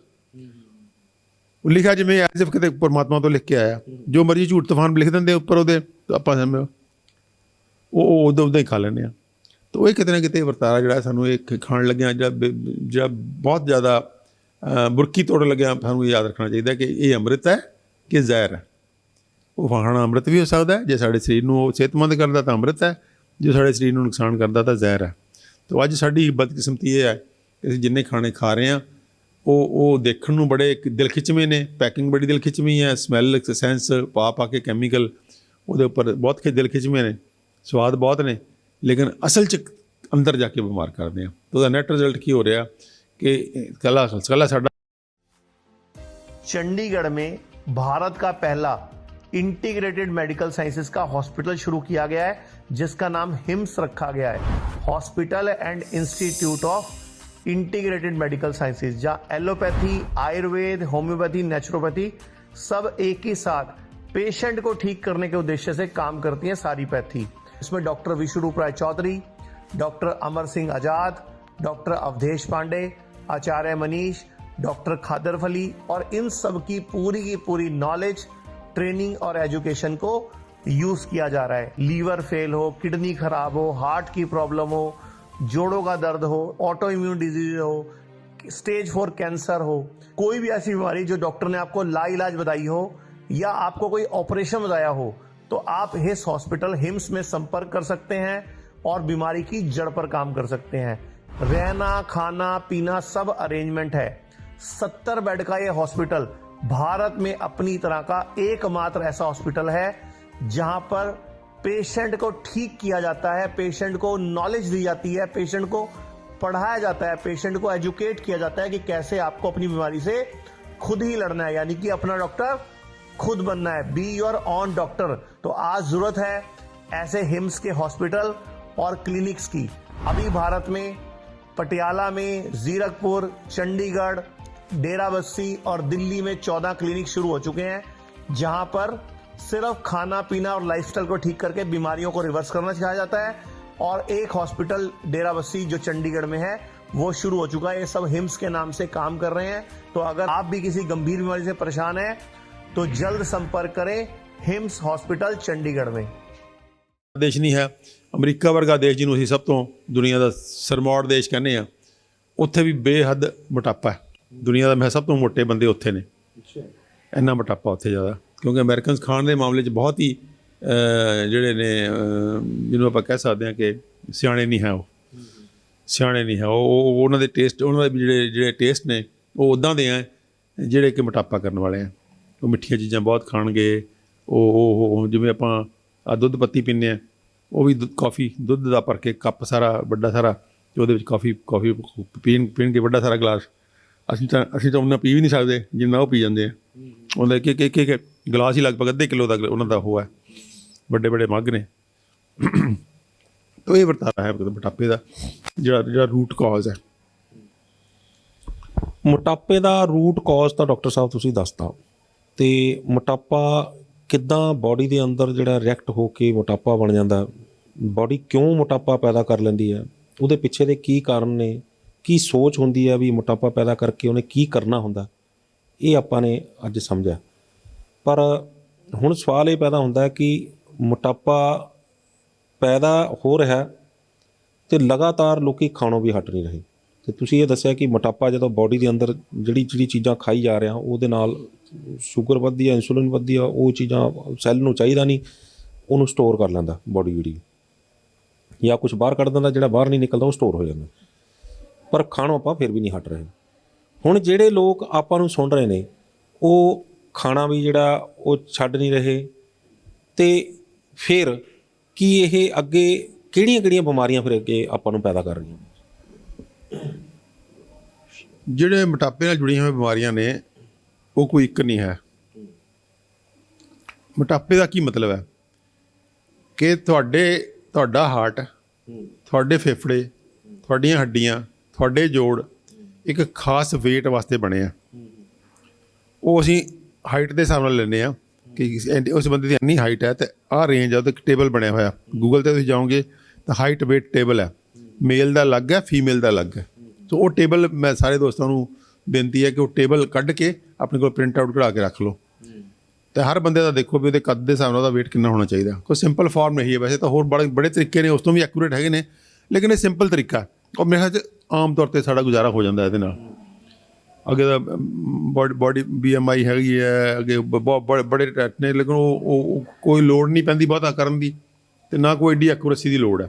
ਉਹ ਲਿਖਿਆ ਜਿਵੇਂ ਐਜ਼ ਇਫ ਕਿਤੇ ਪਰਮਾਤਮਾ ਤੋਂ ਲਿਖ ਕੇ ਆਇਆ, ਜੋ ਮਰਜ਼ੀ ਝੂਠ ਤੂਫਾਨ ਲਿਖ ਦਿੰਦੇ ਉੱਪਰ ਉਹਦੇ, ਆਪਾਂ ਸਮਝੋ ਉਹ ਉੱਦਾਂ ਹੀ ਖਾ ਲੈਂਦੇ ਹਾਂ। ਤਾਂ ਉਹ ਕਿਤੇ ਨਾ ਕਿਤੇ ਵਰਤਾਰਾ ਜਿਹੜਾ ਸਾਨੂੰ ਇਹ ਖਾਣ ਲੱਗਿਆ ਜਿਹੜਾ ਬਹੁਤ ਜ਼ਿਆਦਾ ਬੁਰਕੀ ਤੋੜਨ ਲੱਗਿਆ, ਸਾਨੂੰ ਯਾਦ ਰੱਖਣਾ ਚਾਹੀਦਾ ਕਿ ਇਹ ਅੰਮ੍ਰਿਤ ਹੈ ਕਿ ਜ਼ਹਿਰ ਹੈ। ਉਹ ਖਾਣਾ ਅੰਮ੍ਰਿਤ ਵੀ ਹੋ ਸਕਦਾ ਹੈ, ਜੇ ਸਾਡੇ ਸਰੀਰ ਨੂੰ ਉਹ ਸਿਹਤਮੰਦ ਕਰਦਾ ਤਾਂ ਅੰਮ੍ਰਿਤ ਹੈ, ਜੇ ਸਾਡੇ ਸਰੀਰ ਨੂੰ ਨੁਕਸਾਨ ਕਰਦਾ ਤਾਂ ਜ਼ਹਿਰ ਹੈ। ਤਾਂ ਅੱਜ ਸਾਡੀ ਬਦਕਿਸਮਤੀ ਇਹ ਹੈ ਕਿ ਅਸੀਂ ਜਿੰਨੇ ਖਾਣੇ ਖਾ ਰਹੇ ਹਾਂ ਉਹ ਦੇਖਣ ਨੂੰ ਬੜੇ ਦਿਲ ਖਿੱਚਵੇਂ ਨੇ, ਪੈਕਿੰਗ ਬੜੀ ਦਿਲ ਖਿੱਚਵੀਂ ਹੈ, ਸਮੈਲ ਸੈਂਸ ਪਾ ਕੇ ਕੈਮੀਕਲ ਉਹਦੇ ਉੱਪਰ ਬਹੁਤ ਦਿਲ ਖਿੱਚਵੇਂ ਨੇ, ਸਵਾਦ ਬਹੁਤ ਨੇ, ਲੇਕਿਨ ਅਸਲ 'ਚ ਅੰਦਰ ਜਾ ਕੇ ਬਿਮਾਰ ਕਰਦੇ ਹਾਂ। ਤਾਂ ਉਹਦਾ ਨੈਟ ਰਿਜ਼ਲਟ ਕੀ ਹੋ ਰਿਹਾ कि कला साडा। चंडीगढ़ में भारत का पहला इंटीग्रेटेड मेडिकल साइंसेज का हॉस्पिटल शुरू किया गया है, जिसका नाम हिम्स रखा गया है, hospital and institute of integrated medical sciences, जहां एलोपैथी, आयुर्वेद, होम्योपैथी, नेचुरोपैथी सब एक ही साथ पेशेंट को ठीक करने के उद्देश्य से काम करती है सारी पैथी। इसमें डॉक्टर विश्वरूप राय चौधरी, डॉक्टर अमर सिंह आजाद, डॉक्टर अवधेश पांडे, आचार्य मनीष, डॉक्टर खादर फली और इन सब की पूरी नॉलेज, ट्रेनिंग और एजुकेशन को यूज किया जा रहा है। लीवर फेल हो, किडनी खराब हो, हार्ट की प्रॉब्लम हो, जोड़ों का दर्द हो, ऑटो इम्यून डिजीज हो, स्टेज 4 कैंसर हो, कोई भी ऐसी बीमारी जो डॉक्टर ने आपको लाइलाज बताई हो या आपको कोई ऑपरेशन बताया हो, तो आप हिस हॉस्पिटल हिम्स में संपर्क कर सकते हैं और बीमारी की जड़ पर काम कर सकते हैं। रहना, खाना, पीना सब अरेंजमेंट है। 70 बेड का यह हॉस्पिटल भारत में अपनी तरह का एकमात्र ऐसा हॉस्पिटल है जहां पर पेशेंट को ठीक किया जाता है, पेशेंट को नॉलेज दी जाती है, पेशेंट को पढ़ाया जाता है, पेशेंट को एजुकेट किया जाता है कि कैसे आपको अपनी बीमारी से खुद ही लड़ना है, यानी कि अपना डॉक्टर खुद बनना है। Be your on doctor. तो आज जरूरत है ऐसे हिम्स के हॉस्पिटल और क्लिनिक्स की। अभी भारत में पटियाला में, जीरकपुर, चंडीगढ़, डेराबस्सी और दिल्ली में 14 क्लिनिक शुरू हो चुके हैं, जहां पर सिर्फ खाना पीना और लाइफस्टाइल को ठीक करके बीमारियों को रिवर्स करना सिखाया जाता है। और एक हॉस्पिटल डेराबस्सी जो चंडीगढ़ में है वो शुरू हो चुका है। ये सब हिम्स के नाम से काम कर रहे हैं। तो अगर आप भी किसी गंभीर बीमारी से परेशान हैं तो जल्द संपर्क करें हिम्स हॉस्पिटल चंडीगढ़ में। देश नहीं है अमरीका वर्गा देश, जिन्होंने ਅਸੀਂ ਸਭ ਤੋਂ ਦੁਨੀਆ ਦਾ ਸਰਮੌੜ ਦੇਸ਼ ਕਹਿੰਦੇ ਆ, ਉੱਥੇ ਵੀ ਬੇਹੱਦ ਮੋਟਾਪਾ ਹੈ। ਦੁਨੀਆ ਦਾ ਮੈਂ ਸਭ ਤੋਂ ਮੋਟੇ ਬੰਦੇ ਉੱਥੇ ਨੇ, ਇੰਨਾ ਮੋਟਾਪਾ ਉੱਥੇ ਜ਼ਿਆਦਾ, ਕਿਉਂਕਿ ਅਮਰੀਕਨਸ ਖਾਣ ਦੇ ਮਾਮਲੇ 'ਚ ਬਹੁਤ ਹੀ ਜਿਹੜੇ ਨੇ ਜਿਹਨੂੰ ਆਪਾਂ ਕਹਿ ਸਕਦੇ ਹਾਂ ਕਿ ਸਿਆਣੇ ਨਹੀਂ ਹੈ। ਉਹ ਸਿਆਣੇ ਨਹੀਂ ਹੈ, ਉਹ ਉਹਨਾਂ ਦੇ ਟੇਸਟ, ਉਹਨਾਂ ਦੇ ਜਿਹੜੇ ਟੇਸਟ ਨੇ ਉਹ ਉੱਦਾਂ ਦੇ ਆ ਜਿਹੜੇ ਕਿ ਮੋਟਾਪਾ ਕਰਨ ਵਾਲੇ ਆ। ਉਹ ਮਿੱਠੀਆਂ ਚੀਜ਼ਾਂ ਬਹੁਤ ਖਾਣਗੇ। ਉਹ ਜਿਵੇਂ ਆਪਾਂ ਆ ਦੁੱਧ ਪੱਤੀ ਪੀਂਦੇ ਹਾਂ, ਉਹ ਵੀ ਕੌਫੀ ਦੁੱਧ ਦਾ ਭਰ ਕੇ ਕੱਪ ਸਾਰਾ ਵੱਡਾ ਸਾਰਾ, ਅਤੇ ਉਹਦੇ ਵਿੱਚ ਕੌਫੀ ਪੀਣਗੇ ਵੱਡਾ ਸਾਰਾ ਗਲਾਸ। ਅਸੀਂ ਤਾਂ ਉਹਨਾਂ ਪੀ ਵੀ ਨਹੀਂ ਸਕਦੇ ਜਿੰਨਾ ਉਹ ਪੀ ਜਾਂਦੇ ਆ। ਉਹਦਾ ਇੱਕ ਗਲਾਸ ਹੀ ਲਗਭਗ ਅੱਧੇ ਕਿਲੋ ਦਾ ਉਹਨਾਂ ਦਾ ਉਹ ਹੈ, ਵੱਡੇ ਵੱਡੇ ਮੱਗ ਨੇ। ਤਾਂ ਇਹ ਵਰਤਾਰਾ ਹੈ ਮੋਟਾਪੇ ਦਾ, ਜਿਹੜਾ ਰੂਟ ਕਾਜ਼ ਹੈ। ਮੋਟਾਪੇ ਦਾ ਰੂਟ ਕਾਜ਼ ਤਾਂ ਡਾਕਟਰ ਸਾਹਿਬ ਤੁਸੀਂ ਦੱਸਤਾ, ਅਤੇ ਮੋਟਾਪਾ ਕਿੱਦਾਂ ਬਾਡੀ ਦੇ ਅੰਦਰ ਜਿਹੜਾ ਰਿਐਕਟ ਹੋ ਕੇ ਮੋਟਾਪਾ ਬਣ ਜਾਂਦਾ, ਬਾਡੀ ਕਿਉਂ ਮੋਟਾਪਾ ਪੈਦਾ ਕਰ ਲੈਂਦੀ ਹੈ, ਉਹਦੇ ਪਿੱਛੇ ਦੇ ਕੀ ਕਾਰਨ ਨੇ, ਕੀ ਸੋਚ ਹੁੰਦੀ ਹੈ ਵੀ ਮੋਟਾਪਾ ਪੈਦਾ ਕਰਕੇ ਉਹਨੇ ਕੀ ਕਰਨਾ ਹੁੰਦਾ, ਇਹ ਆਪਾਂ ਨੇ ਅੱਜ ਸਮਝਿਆ। ਪਰ ਹੁਣ ਸਵਾਲ ਇਹ ਪੈਦਾ ਹੁੰਦਾ ਕਿ ਮੋਟਾਪਾ ਪੈਦਾ ਹੋ ਰਿਹਾ ਅਤੇ ਲਗਾਤਾਰ ਲੋਕ ਖਾਣੋਂ ਵੀ ਹਟ ਨਹੀਂ ਰਹੇ। ਅਤੇ ਤੁਸੀਂ ਇਹ ਦੱਸਿਆ ਕਿ ਮੋਟਾਪਾ ਜਦੋਂ ਬਾਡੀ ਦੇ ਅੰਦਰ ਜਿਹੜੀ ਚੀਜ਼ਾਂ ਖਾਈ ਜਾ ਰਹੇ ਹਾਂ ਉਹਦੇ ਨਾਲ ਸ਼ੂਗਰ ਵੱਧਦੀ ਹੈ, ਇਨਸੂਲਿਨ ਵੱਧਦੀ ਆ, ਉਹ ਚੀਜ਼ਾਂ ਸੈੱਲ ਨੂੰ ਚਾਹੀਦਾ ਨਹੀਂ, ਉਹਨੂੰ ਸਟੋਰ ਕਰ ਲੈਂਦਾ ਬਾਡੀ ਜਿਹੜੀ, ਜਾਂ ਕੁਛ ਬਾਹਰ ਕੱਢ ਦਿੰਦਾ, ਜਿਹੜਾ ਬਾਹਰ ਨਹੀਂ ਨਿਕਲਦਾ ਉਹ ਸਟੋਰ ਹੋ ਜਾਂਦਾ। ਪਰ ਖਾਣੋਂ ਆਪਾਂ ਫਿਰ ਵੀ ਨਹੀਂ ਹਟ ਰਹੇ। ਹੁਣ ਜਿਹੜੇ ਲੋਕ ਆਪਾਂ ਨੂੰ ਸੁਣ ਰਹੇ ਨੇ ਉਹ ਖਾਣਾ ਵੀ ਜਿਹੜਾ ਉਹ ਛੱਡ ਨਹੀਂ ਰਹੇ, ਤੇ ਫਿਰ ਕੀ ਇਹ ਅੱਗੇ ਕਿਹੜੀਆਂ ਬਿਮਾਰੀਆਂ ਫਿਰ ਅੱਗੇ ਆਪਾਂ ਨੂੰ ਪੈਦਾ ਕਰ ਰਹੀਆਂ? ਜਿਹੜੇ ਮੋਟਾਪੇ ਨਾਲ ਜੁੜੀਆਂ ਹੋਈਆਂ ਬਿਮਾਰੀਆਂ ਨੇ ਉਹ ਕੋਈ ਇੱਕ ਨਹੀਂ ਹੈ। ਮੋਟਾਪੇ ਦਾ ਕੀ ਮਤਲਬ ਹੈ ਕਿ ਤੁਹਾਡਾ ਹਾਰਟ, ਤੁਹਾਡੇ ਫੇਫੜੇ, ਤੁਹਾਡੀਆਂ ਹੱਡੀਆਂ, ਤੁਹਾਡੇ ਜੋੜ ਇੱਕ ਖਾਸ weight ਵਾਸਤੇ ਬਣੇ ਆ। ਉਹ ਅਸੀਂ ਹਾਈਟ ਦੇ ਹਿਸਾਬ ਨਾਲ ਲੈਂਦੇ ਆ ਕਿ ਉਸ ਬੰਦੇ ਦੀ ਇੰਨੀ ਹਾਈਟ ਹੈ ਤੇ ਆਹ ਰੇਂਜ ਆ, ਉਹਦਾ ਇੱਕ ਟੇਬਲ ਬਣਿਆ ਹੋਇਆ। ਗੂਗਲ 'ਤੇ ਤੁਸੀਂ ਜਾਓਗੇ ਤਾਂ ਹਾਈਟ weight ਟੇਬਲ ਹੈ, ਮੇਲ ਦਾ ਅਲੱਗ ਹੈ, ਫੀਮੇਲ ਦਾ ਅਲੱਗ ਹੈ। ਸੋ ਉਹ ਟੇਬਲ ਮੈਂ ਸਾਰੇ ਦੋਸਤਾਂ ਨੂੰ ਬੇਨਤੀ ਹੈ ਕਿ ਉਹ ਟੇਬਲ ਕੱਢ ਕੇ ਆਪਣੇ ਕੋਲ ਪ੍ਰਿੰਟ ਆਊਟ ਕਢਾ ਕੇ ਰੱਖ ਲਓ, ਤੇ ਹਰ ਬੰਦੇ ਦਾ ਦੇਖੋ ਵੀ ਉਹਦੇ ਕੱਦ ਦੇ ਹਿਸਾਬ ਨਾਲ ਉਹਦਾ weight ਕਿੰਨਾ ਹੋਣਾ ਚਾਹੀਦਾ। ਕੋਈ ਸਿੰਪਲ ਫਾਰਮ ਨਹੀਂ ਹੈ, ਵੈਸੇ ਤਾਂ ਹੋਰ ਬੜੇ ਤਰੀਕੇ ਨੇ, ਉਸ ਤੋਂ ਵੀ ਐਕੂਰੇਟ ਹੈਗੇ ਨੇ, ਲੇਕਿਨ ਇਹ ਸਿੰਪਲ ਤਰੀਕਾ ਔਰ ਮੇਰੇ ਖਿਆਲ 'ਚ ਆਮ ਤੌਰ 'ਤੇ ਸਾਡਾ ਗੁਜ਼ਾਰਾ ਹੋ ਜਾਂਦਾ ਇਹਦੇ ਨਾਲ। ਅੱਗੇ ਦਾ ਬੋਡੀ BMI ਹੈਗੀ ਹੈ, ਅੱਗੇ ਬੜੇ ਟੈਸਟ ਨੇ, ਲੇਕਿਨ ਉਹ ਕੋਈ ਲੋੜ ਨਹੀਂ ਪੈਂਦੀ ਬਹੁਤਾ ਕਰਨ ਦੀ, ਅਤੇ ਨਾ ਕੋਈ ਐਡੀ ਐਕੂਰੇਸੀ ਦੀ ਲੋੜ ਹੈ।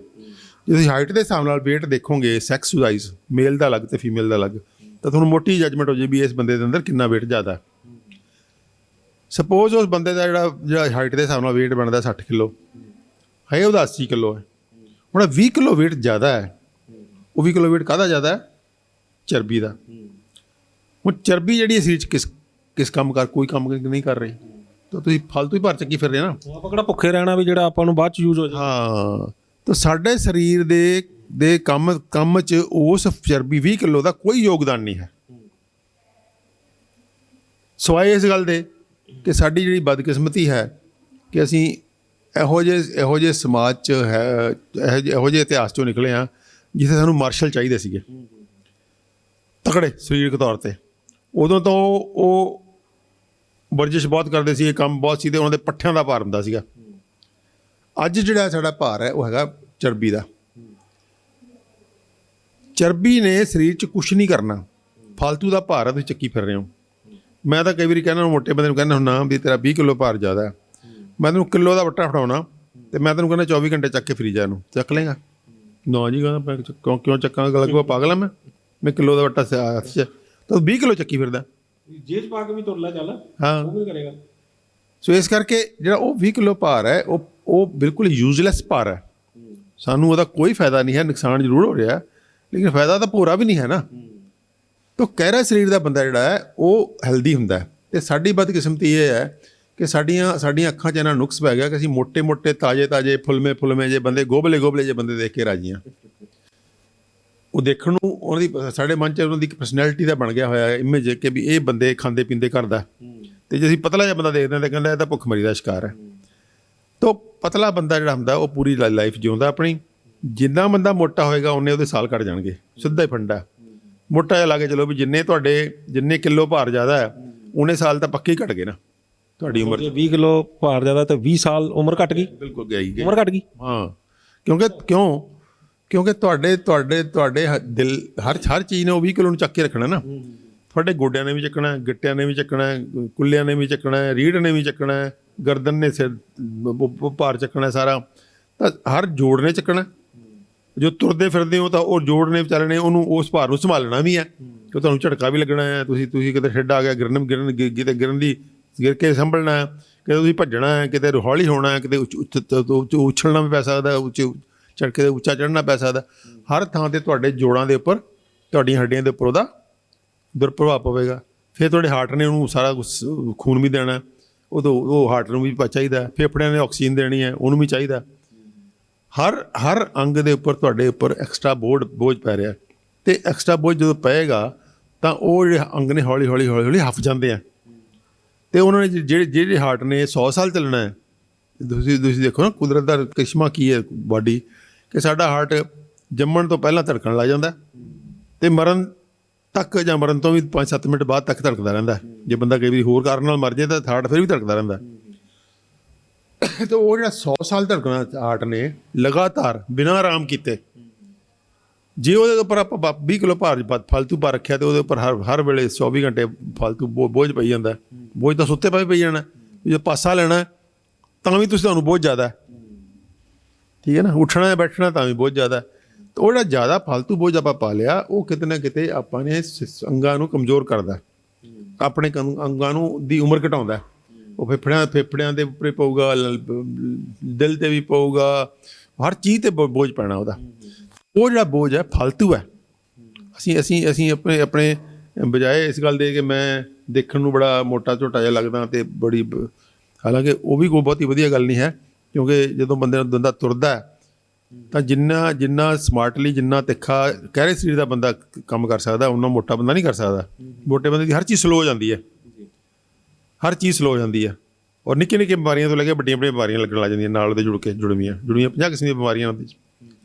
ਜੇ ਤੁਸੀਂ ਹਾਈਟ ਦੇ ਹਿਸਾਬ ਨਾਲ weight ਦੇਖੋਗੇ ਸੈਕਸ ਵਾਈਜ਼, ਮੇਲ ਦਾ ਅਲੱਗ ਅਤੇ ਫੀਮੇਲ ਦਾ ਅਲੱਗ, ਤਾਂ ਤੁਹਾਨੂੰ ਮੋਟੀ ਜੱਜਮੈਂਟ ਹੋ ਜਾਏ ਵੀ ਇਸ ਬੰਦੇ ਦੇ ਅੰਦਰ ਕਿੰਨਾ weight ਜ਼ਿਆਦਾ। ਸਪੋਜ਼ ਉਸ ਬੰਦੇ ਦਾ ਜਿਹੜਾ ਹਾਈਟ ਦੇ ਹਿਸਾਬ ਨਾਲ weight ਬਣਦਾ 60 ਕਿਲੋ ਹੈ, ਉਹਦਾ 80 ਕਿਲੋ ਹੈ। ਹੁਣ 20 ਕਿਲੋ weight ਜ਼ਿਆਦਾ ਹੈ। ਉਹ 20 ਕਿਲੋ weight ਕਾਹਦਾ ਜ਼ਿਆਦਾ ਹੈ? ਚਰਬੀ ਦਾ। ਹੁਣ ਚਰਬੀ ਜਿਹੜੀ ਸਰੀਰ 'ਚ ਕਿਸ ਕੰਮ ਕੋਈ ਕੰਮ ਨਹੀਂ ਕਰ ਰਹੀ, ਤਾਂ ਤੁਸੀਂ ਫਾਲਤੂ ਹੀ ਭਰ ਚੱਕੀ ਫਿਰ ਰਹੇ ਨਾ। ਆਪਾਂ ਕਿਹੜਾ ਭੁੱਖੇ ਰਹਿਣਾ ਵੀ ਜਿਹੜਾ ਆਪਾਂ ਨੂੰ ਬਾਅਦ 'ਚ ਯੂਜ਼ ਹੋ ਜਾਏ। ਹਾਂ, ਤਾਂ ਸਾਡੇ ਸਰੀਰ ਦੇ ਕੰਮ 'ਚ ਉਸ ਚਰਬੀ 20 ਕਿਲੋ ਦਾ ਕੋਈ ਯੋਗਦਾਨ ਨਹੀਂ ਹੈ, ਸਿਵਾਏ ਇਸ ਗੱਲ ਦੇ ਕਿ ਸਾਡੀ ਜਿਹੜੀ ਬਦਕਿਸਮਤੀ ਹੈ ਕਿ ਅਸੀਂ ਇਹੋ ਜਿਹੇ ਸਮਾਜ 'ਚ ਹੈ, ਇਹੋ ਜਿਹੇ ਇਤਿਹਾਸ 'ਚੋਂ ਨਿਕਲੇ ਹਾਂ ਜਿੱਥੇ ਸਾਨੂੰ ਮਾਰਸ਼ਲ ਚਾਹੀਦੇ ਸੀਗੇ, ਤਕੜੇ ਸਰੀਰਕ ਤੌਰ 'ਤੇ। ਉਦੋਂ ਤੋਂ ਉਹ ਵਰਜਿਸ਼ ਬਹੁਤ ਕਰਦੇ ਸੀ, ਕੰਮ ਬਹੁਤ ਸੀ, ਅਤੇ ਉਹਨਾਂ ਦੇ ਪੱਠਿਆਂ ਦਾ ਭਾਰ ਹੁੰਦਾ ਸੀਗਾ। ਅੱਜ ਜਿਹੜਾ ਸਾਡਾ ਭਾਰ ਹੈ ਉਹ ਹੈਗਾ ਚਰਬੀ ਦਾ। ਚਰਬੀ ਨੇ ਸਰੀਰ 'ਚ ਕੁਛ ਨਹੀਂ ਕਰਨਾ, ਫਾਲਤੂ ਦਾ ਭਾਰ ਹੈ, ਤੁਸੀਂ ਚੱਕੀ ਫਿਰ ਰਹੇ ਹੋ। ਮੈਂ ਤਾਂ ਕਈ ਵਾਰੀ ਕਹਿੰਦਾ ਮੋਟੇ ਬੰਦੇ ਨੂੰ ਕਹਿੰਦਾ ਹੁੰਦਾ ਵੀ ਤੇਰਾ 20 ਕਿਲੋ ਭਾਰ ਜ਼ਿਆਦਾ ਹੈ, ਮੈਂ ਤੈਨੂੰ ਕਿਲੋ ਦਾ ਵੱਟਾ ਫੜਾਉਣਾ ਅਤੇ ਮੈਂ ਤੈਨੂੰ ਕਹਿੰਦਾ 24 ਘੰਟੇ ਚੱਕ ਕੇ ਫਰੀ ਜਾ ਇਹਨੂੰ, ਚੱਕ ਲਏਗਾ? ਨਾ ਜੀ, ਕਹਿੰਦਾ ਕਿਉਂ ਚੱਕਾਂਗਾ, ਲੱਗੂਗਾ ਪਾਗਲ ਹਾਂ ਮੈਂ ਕਿਲੋ ਦਾ ਵੱਟਾ ਹੱਥ 'ਚ, ਤਾਂ 20 ਕਿਲੋ ਚੱਕੀ ਫਿਰਦਾ। ਜੇਬ ਪਾ ਕੇ ਵੀ ਤੁਰ ਲੈ ਚੱਲ, ਹਾਂ, ਉਹ ਵੀ ਕਰੇਗਾ। ਸੋ ਇਸ ਕਰਕੇ ਜਿਹੜਾ ਉਹ 20 ਕਿਲੋ ਭਾਰ ਹੈ ਉਹ ਬਿਲਕੁਲ ਯੂਜ਼ਲੈਸ ਭਾਰ ਹੈ। ਸਾਨੂੰ ਉਹਦਾ ਕੋਈ ਫਾਇਦਾ ਨਹੀਂ ਹੈ, ਨੁਕਸਾਨ ਜ਼ਰੂਰ ਹੋ ਰਿਹਾ, ਲੇਕਿਨ ਫਾਇਦਾ ਤਾਂ ਪੂਰਾ ਵੀ ਨਹੀਂ ਹੈ ਨਾ। ਤਾਂ ਕਹਿਰਾ ਸਰੀਰ ਦਾ ਬੰਦਾ ਜਿਹੜਾ ਹੈ ਉਹ ਹੈਲਦੀ ਹੁੰਦਾ ਹੈ। ਅਤੇ ਸਾਡੀ ਬਦਕਿਸਮਤੀ ਇਹ ਹੈ ਕਿ ਸਾਡੀਆਂ ਅੱਖਾਂ 'ਚ ਇਹਨਾਂ ਨੁਕਸ ਪੈ ਗਿਆ ਕਿ ਅਸੀਂ ਮੋਟੇ ਤਾਜ਼ੇ ਫੁਲਮੇ ਜੇ ਬੰਦੇ, ਗੋਬਲੇ ਜੇ ਬੰਦੇ ਦੇਖ ਕੇ ਰਾਜੀ ਹਾਂ। ਉਹ ਦੇਖਣ ਨੂੰ ਉਹਨਾਂ ਦੀ ਸਾਡੇ ਮਨ 'ਚ ਉਹਨਾਂ ਦੀ ਇੱਕ ਪਰਸਨੈਲਿਟੀ ਦਾ ਬਣ ਗਿਆ ਹੋਇਆ ਇਮੇਜ ਕਿ ਵੀ ਇਹ ਬੰਦੇ ਖਾਂਦੇ ਪੀਂਦੇ ਕਰਦਾ, ਅਤੇ ਜੇ ਅਸੀਂ ਪਤਲਾ ਜਿਹਾ ਬੰਦਾ ਦੇਖਦੇ ਹਾਂ ਤਾਂ ਕਹਿੰਦਾ ਇਹ ਤਾਂ ਭੁੱਖਮਰੀ ਦਾ ਸ਼ਿਕਾਰ ਹੈ। ਤਾਂ ਪਤਲਾ ਬੰਦਾ ਜਿਹੜਾ ਹੁੰਦਾ ਉਹ ਪੂਰੀ ਲਾਈਫ ਜਿਉਂਦਾ ਆਪਣੀ। ਜਿੰਨਾ ਬੰਦਾ ਮੋਟਾ ਹੋਏਗਾ ਉਹਨੇ ਉਹਦੇ ਸਾਲ ਕੱਟ ਜਾਣਗੇ, ਸਿੱਧਾ ਹੀ ਫੰਡਾ। ਮੋਟਾ ਜਿਹਾ ਲਾ ਕੇ ਚਲੋ ਵੀ ਜਿੰਨੇ ਕਿਲੋ ਭਾਰ ਜ਼ਿਆਦਾ ਹੈ ਉਹਨੇ ਸਾਲ ਤਾਂ ਪੱਕੇ ਹੀ ਘਟ ਗਏ ਨਾ ਤੁਹਾਡੀ ਉਮਰ। ਜੇ 20 ਕਿਲੋ ਭਾਰ ਜ਼ਿਆਦਾ ਤਾਂ 20 ਸਾਲ ਉਮਰ ਘਟ ਗਈ। ਬਿਲਕੁਲ ਗਈ ਉਮਰ ਘਟ ਗਈ। ਹਾਂ, ਕਿਉਂਕਿ ਤੁਹਾਡੇ ਦਿਲ ਹਰ ਚੀਜ਼ ਨੇ ਉਹ 20 ਕਿਲੋ ਨੂੰ ਚੱਕ ਕੇ ਰੱਖਣਾ ਨਾ। ਤੁਹਾਡੇ ਗੋਡਿਆਂ ਨੇ ਵੀ ਚੱਕਣਾ, ਗਿੱਟਿਆਂ ਨੇ ਵੀ ਚੱਕਣਾ, ਕੁੱਲਿਆਂ ਨੇ ਵੀ ਚੱਕਣਾ, ਰੀੜ੍ਹ ਨੇ ਵੀ ਚੱਕਣਾ, ਗਰਦਨ ਨੇ ਸਿਰ ਭਾਰ ਚੱਕਣਾ ਸਾਰਾ, ਤਾਂ ਹਰ ਜੋੜ ਨੇ ਚੱਕਣਾ। ਜੋ ਤੁਰਦੇ ਫਿਰਦੇ ਹੋ ਤਾਂ ਉਹ ਜੋੜ ਨੇ ਵਿਚਾਰੇ ਨੇ ਉਹਨੂੰ ਉਸ ਭਾਰ ਨੂੰ ਸੰਭਾਲਣਾ ਵੀ ਹੈ, ਕਿ ਤੁਹਾਨੂੰ ਝਟਕਾ ਵੀ ਲੱਗਣਾ ਹੈ। ਤੁਸੀਂ ਕਿਤੇ ਠੇਡ ਆ ਗਿਆ ਗਿਰਨ ਦੀ ਗਿਰ ਕੇ ਸੰਭਲਣਾ ਹੈ, ਕਿਤੇ ਤੁਸੀਂ ਭੱਜਣਾ ਹੈ, ਕਿਤੇ ਹੌਲੀ ਹੋਣਾ ਹੈ, ਕਿਤੇ ਉਛਲਣਾ ਵੀ ਪੈ ਸਕਦਾ, ਝਟਕੇ ਦੇ ਉੱਚਾ ਚੜ੍ਹਨਾ ਪੈ ਸਕਦਾ। ਹਰ ਥਾਂ 'ਤੇ ਤੁਹਾਡੇ ਜੋੜਾਂ ਦੇ ਉੱਪਰ, ਤੁਹਾਡੀਆਂ ਹੱਡੀਆਂ ਦੇ ਉੱਪਰ ਉਹਦਾ ਦੁਰਪ੍ਰਭਾਵ ਪਵੇਗਾ। ਫਿਰ ਤੁਹਾਡੇ ਹਾਰਟ ਨੇ ਉਹਨੂੰ ਸਾਰਾ ਕੁਛ ਖੂਨ ਵੀ ਦੇਣਾ, ਉਹ ਹਾਰਟ ਨੂੰ ਵੀ ਚਾਹੀਦਾ, ਫੇਫੜਿਆਂ ਨੇ ਆਕਸੀਜਨ ਦੇਣੀ ਹੈ, ਉਹਨੂੰ ਵੀ ਚਾਹੀਦਾ। ਹਰ ਅੰਗ ਦੇ ਉੱਪਰ ਤੁਹਾਡੇ ਉੱਪਰ ਐਕਸਟਰਾ ਬੋਝ ਪੈ ਰਿਹਾ, ਅਤੇ ਐਕਸਟਰਾ ਬੋਝ ਜਦੋਂ ਪਏਗਾ ਤਾਂ ਉਹ ਜਿਹੜੇ ਅੰਗ ਨੇ ਹੌਲੀ ਹੱਫ ਜਾਂਦੇ ਆ, ਅਤੇ ਉਹਨਾਂ ਨੇ ਜਿਹੜੇ ਹਾਰਟ ਨੇ 100 ਸਾਲ ਚੱਲਣਾ ਹੈ। ਤੁਸੀਂ ਦੇਖੋ ਨਾ ਕੁਦਰਤ ਦਾ ਕਰਿਸ਼ਮਾ ਕੀ ਹੈ ਬਾਡੀ, ਕਿ ਸਾਡਾ ਹਾਰਟ ਜੰਮਣ ਤੋਂ ਪਹਿਲਾਂ ਧੜਕਣ ਲੱਗ ਜਾਂਦਾ ਅਤੇ ਮਰਨ ਤੱਕ ਜਾਂ ਮਰਨ ਤੋਂ ਵੀ 5-7 ਮਿੰਟ ਬਾਅਦ ਤੱਕ ਧੜਕਦਾ ਰਹਿੰਦਾ। ਜੇ ਬੰਦਾ ਕਈ ਵਾਰੀ ਹੋਰ ਕਾਰਨ ਨਾਲ ਮਰ ਜਾਏ ਤਾਂ ਹਾਰਟ ਫਿਰ ਵੀ ਧੜਕਦਾ ਰਹਿੰਦਾ। ਅਤੇ ਉਹ ਜਿਹੜਾ 100 ਸਾਲ ਧੜਕਣਾ ਹਾਰਟ ਨੇ ਲਗਾਤਾਰ ਬਿਨਾਂ ਆਰਾਮ ਕੀਤੇ, ਜੇ ਉਹਦੇ ਉੱਪਰ ਆਪਾਂ 20 ਕਿਲੋ ਭਾਰ ਫਾਲਤੂ ਭਾਰ ਰੱਖਿਆ ਅਤੇ ਉਹਦੇ ਉੱਪਰ ਹਰ ਵੇਲੇ 24 ਘੰਟੇ ਫਾਲਤੂ ਬੋਝ ਪਈ ਜਾਂਦਾ। ਬੋਝ ਤਾਂ ਸੁੱਤੇ ਪਈ ਜਾਣਾ, ਜੇ ਪਾਸਾ ਲੈਣਾ ਤਾਂ ਵੀ ਤੁਹਾਨੂੰ ਬਹੁਤ ਜ਼ਿਆਦਾ, ਠੀਕ ਹੈ ਨਾ, ਉੱਠਣਾ ਬੈਠਣਾ ਤਾਂ ਵੀ ਬਹੁਤ ਜ਼ਿਆਦਾ। ਉਹ ਜਿਹੜਾ ਜ਼ਿਆਦਾ ਫालतू ਬੋਝ ਆਪਾਂ ਪਾ ਲਿਆ ਉਹ ਕਿਤੇ ਨਾ ਕਿਤੇ ਆਪਾਂ ਨੇ ਅੰਗਾਂ ਨੂੰ ਕਮਜ਼ੋਰ ਕਰਦਾ, ਆਪਣੇ ਅੰਗਾਂ ਨੂੰ ਦੀ ਉਮਰ ਘਟਾਉਂਦਾ। ਉਹ ਫੇਫੜਿਆਂ ਦੇ ਉੱਪਰ ਪਊਗਾ, ਦਿਲ ਤੇ ਵੀ ਪਊਗਾ, ਹਰ ਚੀਜ਼ ਤੇ ਬੋਝ ਪੈਣਾ ਉਹਦਾ। ਉਹ ਜਿਹੜਾ ਬੋਝ ਹੈ ਫालतू ਹੈ। ਅਸੀਂ ਆਪਣੇ ਬਜਾਏ ਇਸ ਗੱਲ ਦੇ ਕਿ ਮੈਂ ਦੇਖਣ ਨੂੰ ਬੜਾ ਮੋਟਾ ਝੋਟਾ ਜਿਹਾ ਲੱਗਦਾ ਤੇ ਬੜੀ, ਹਾਲਾਂਕਿ ਉਹ ਵੀ ਕੋਈ ਬਹੁਤੀ ਵਧੀਆ ਗੱਲ ਨਹੀਂ ਹੈ, ਕਿਉਂਕਿ ਜਦੋਂ ਬੰਦਾ ਤੁਰਦਾ ਤਾਂ ਜਿੰਨਾ ਸਮਾਰਟਲੀ, ਜਿੰਨਾ ਤਿੱਖਾ ਗਹਿਰੇ ਸਰੀਰ ਦਾ ਬੰਦਾ ਕੰਮ ਕਰ ਸਕਦਾ, ਉਨਾ ਮੋਟਾ ਬੰਦਾ ਨਹੀਂ ਕਰ ਸਕਦਾ। ਮੋਟੇ ਬੰਦੇ ਦੀ ਹਰ ਚੀਜ਼ ਸਲੋ ਹੋ ਜਾਂਦੀ ਹੈ, ਹਰ ਚੀਜ਼ ਸਲੋ ਹੋ ਜਾਂਦੀ ਹੈ। ਔਰ ਨਿੱਕੀ ਬਿਮਾਰੀਆਂ ਤੋਂ ਲੈ ਕੇ ਵੱਡੀਆਂ ਬਿਮਾਰੀਆਂ ਲੱਗਣ ਲੱਗ ਜਾਂਦੀਆਂ ਨਾਲ ਉਹਦੇ ਜੁੜਵੀਆਂ 50 ਕਿਸਮ ਦੀਆਂ ਬਿਮਾਰੀਆਂ ਉਹਦੇ 'ਚ।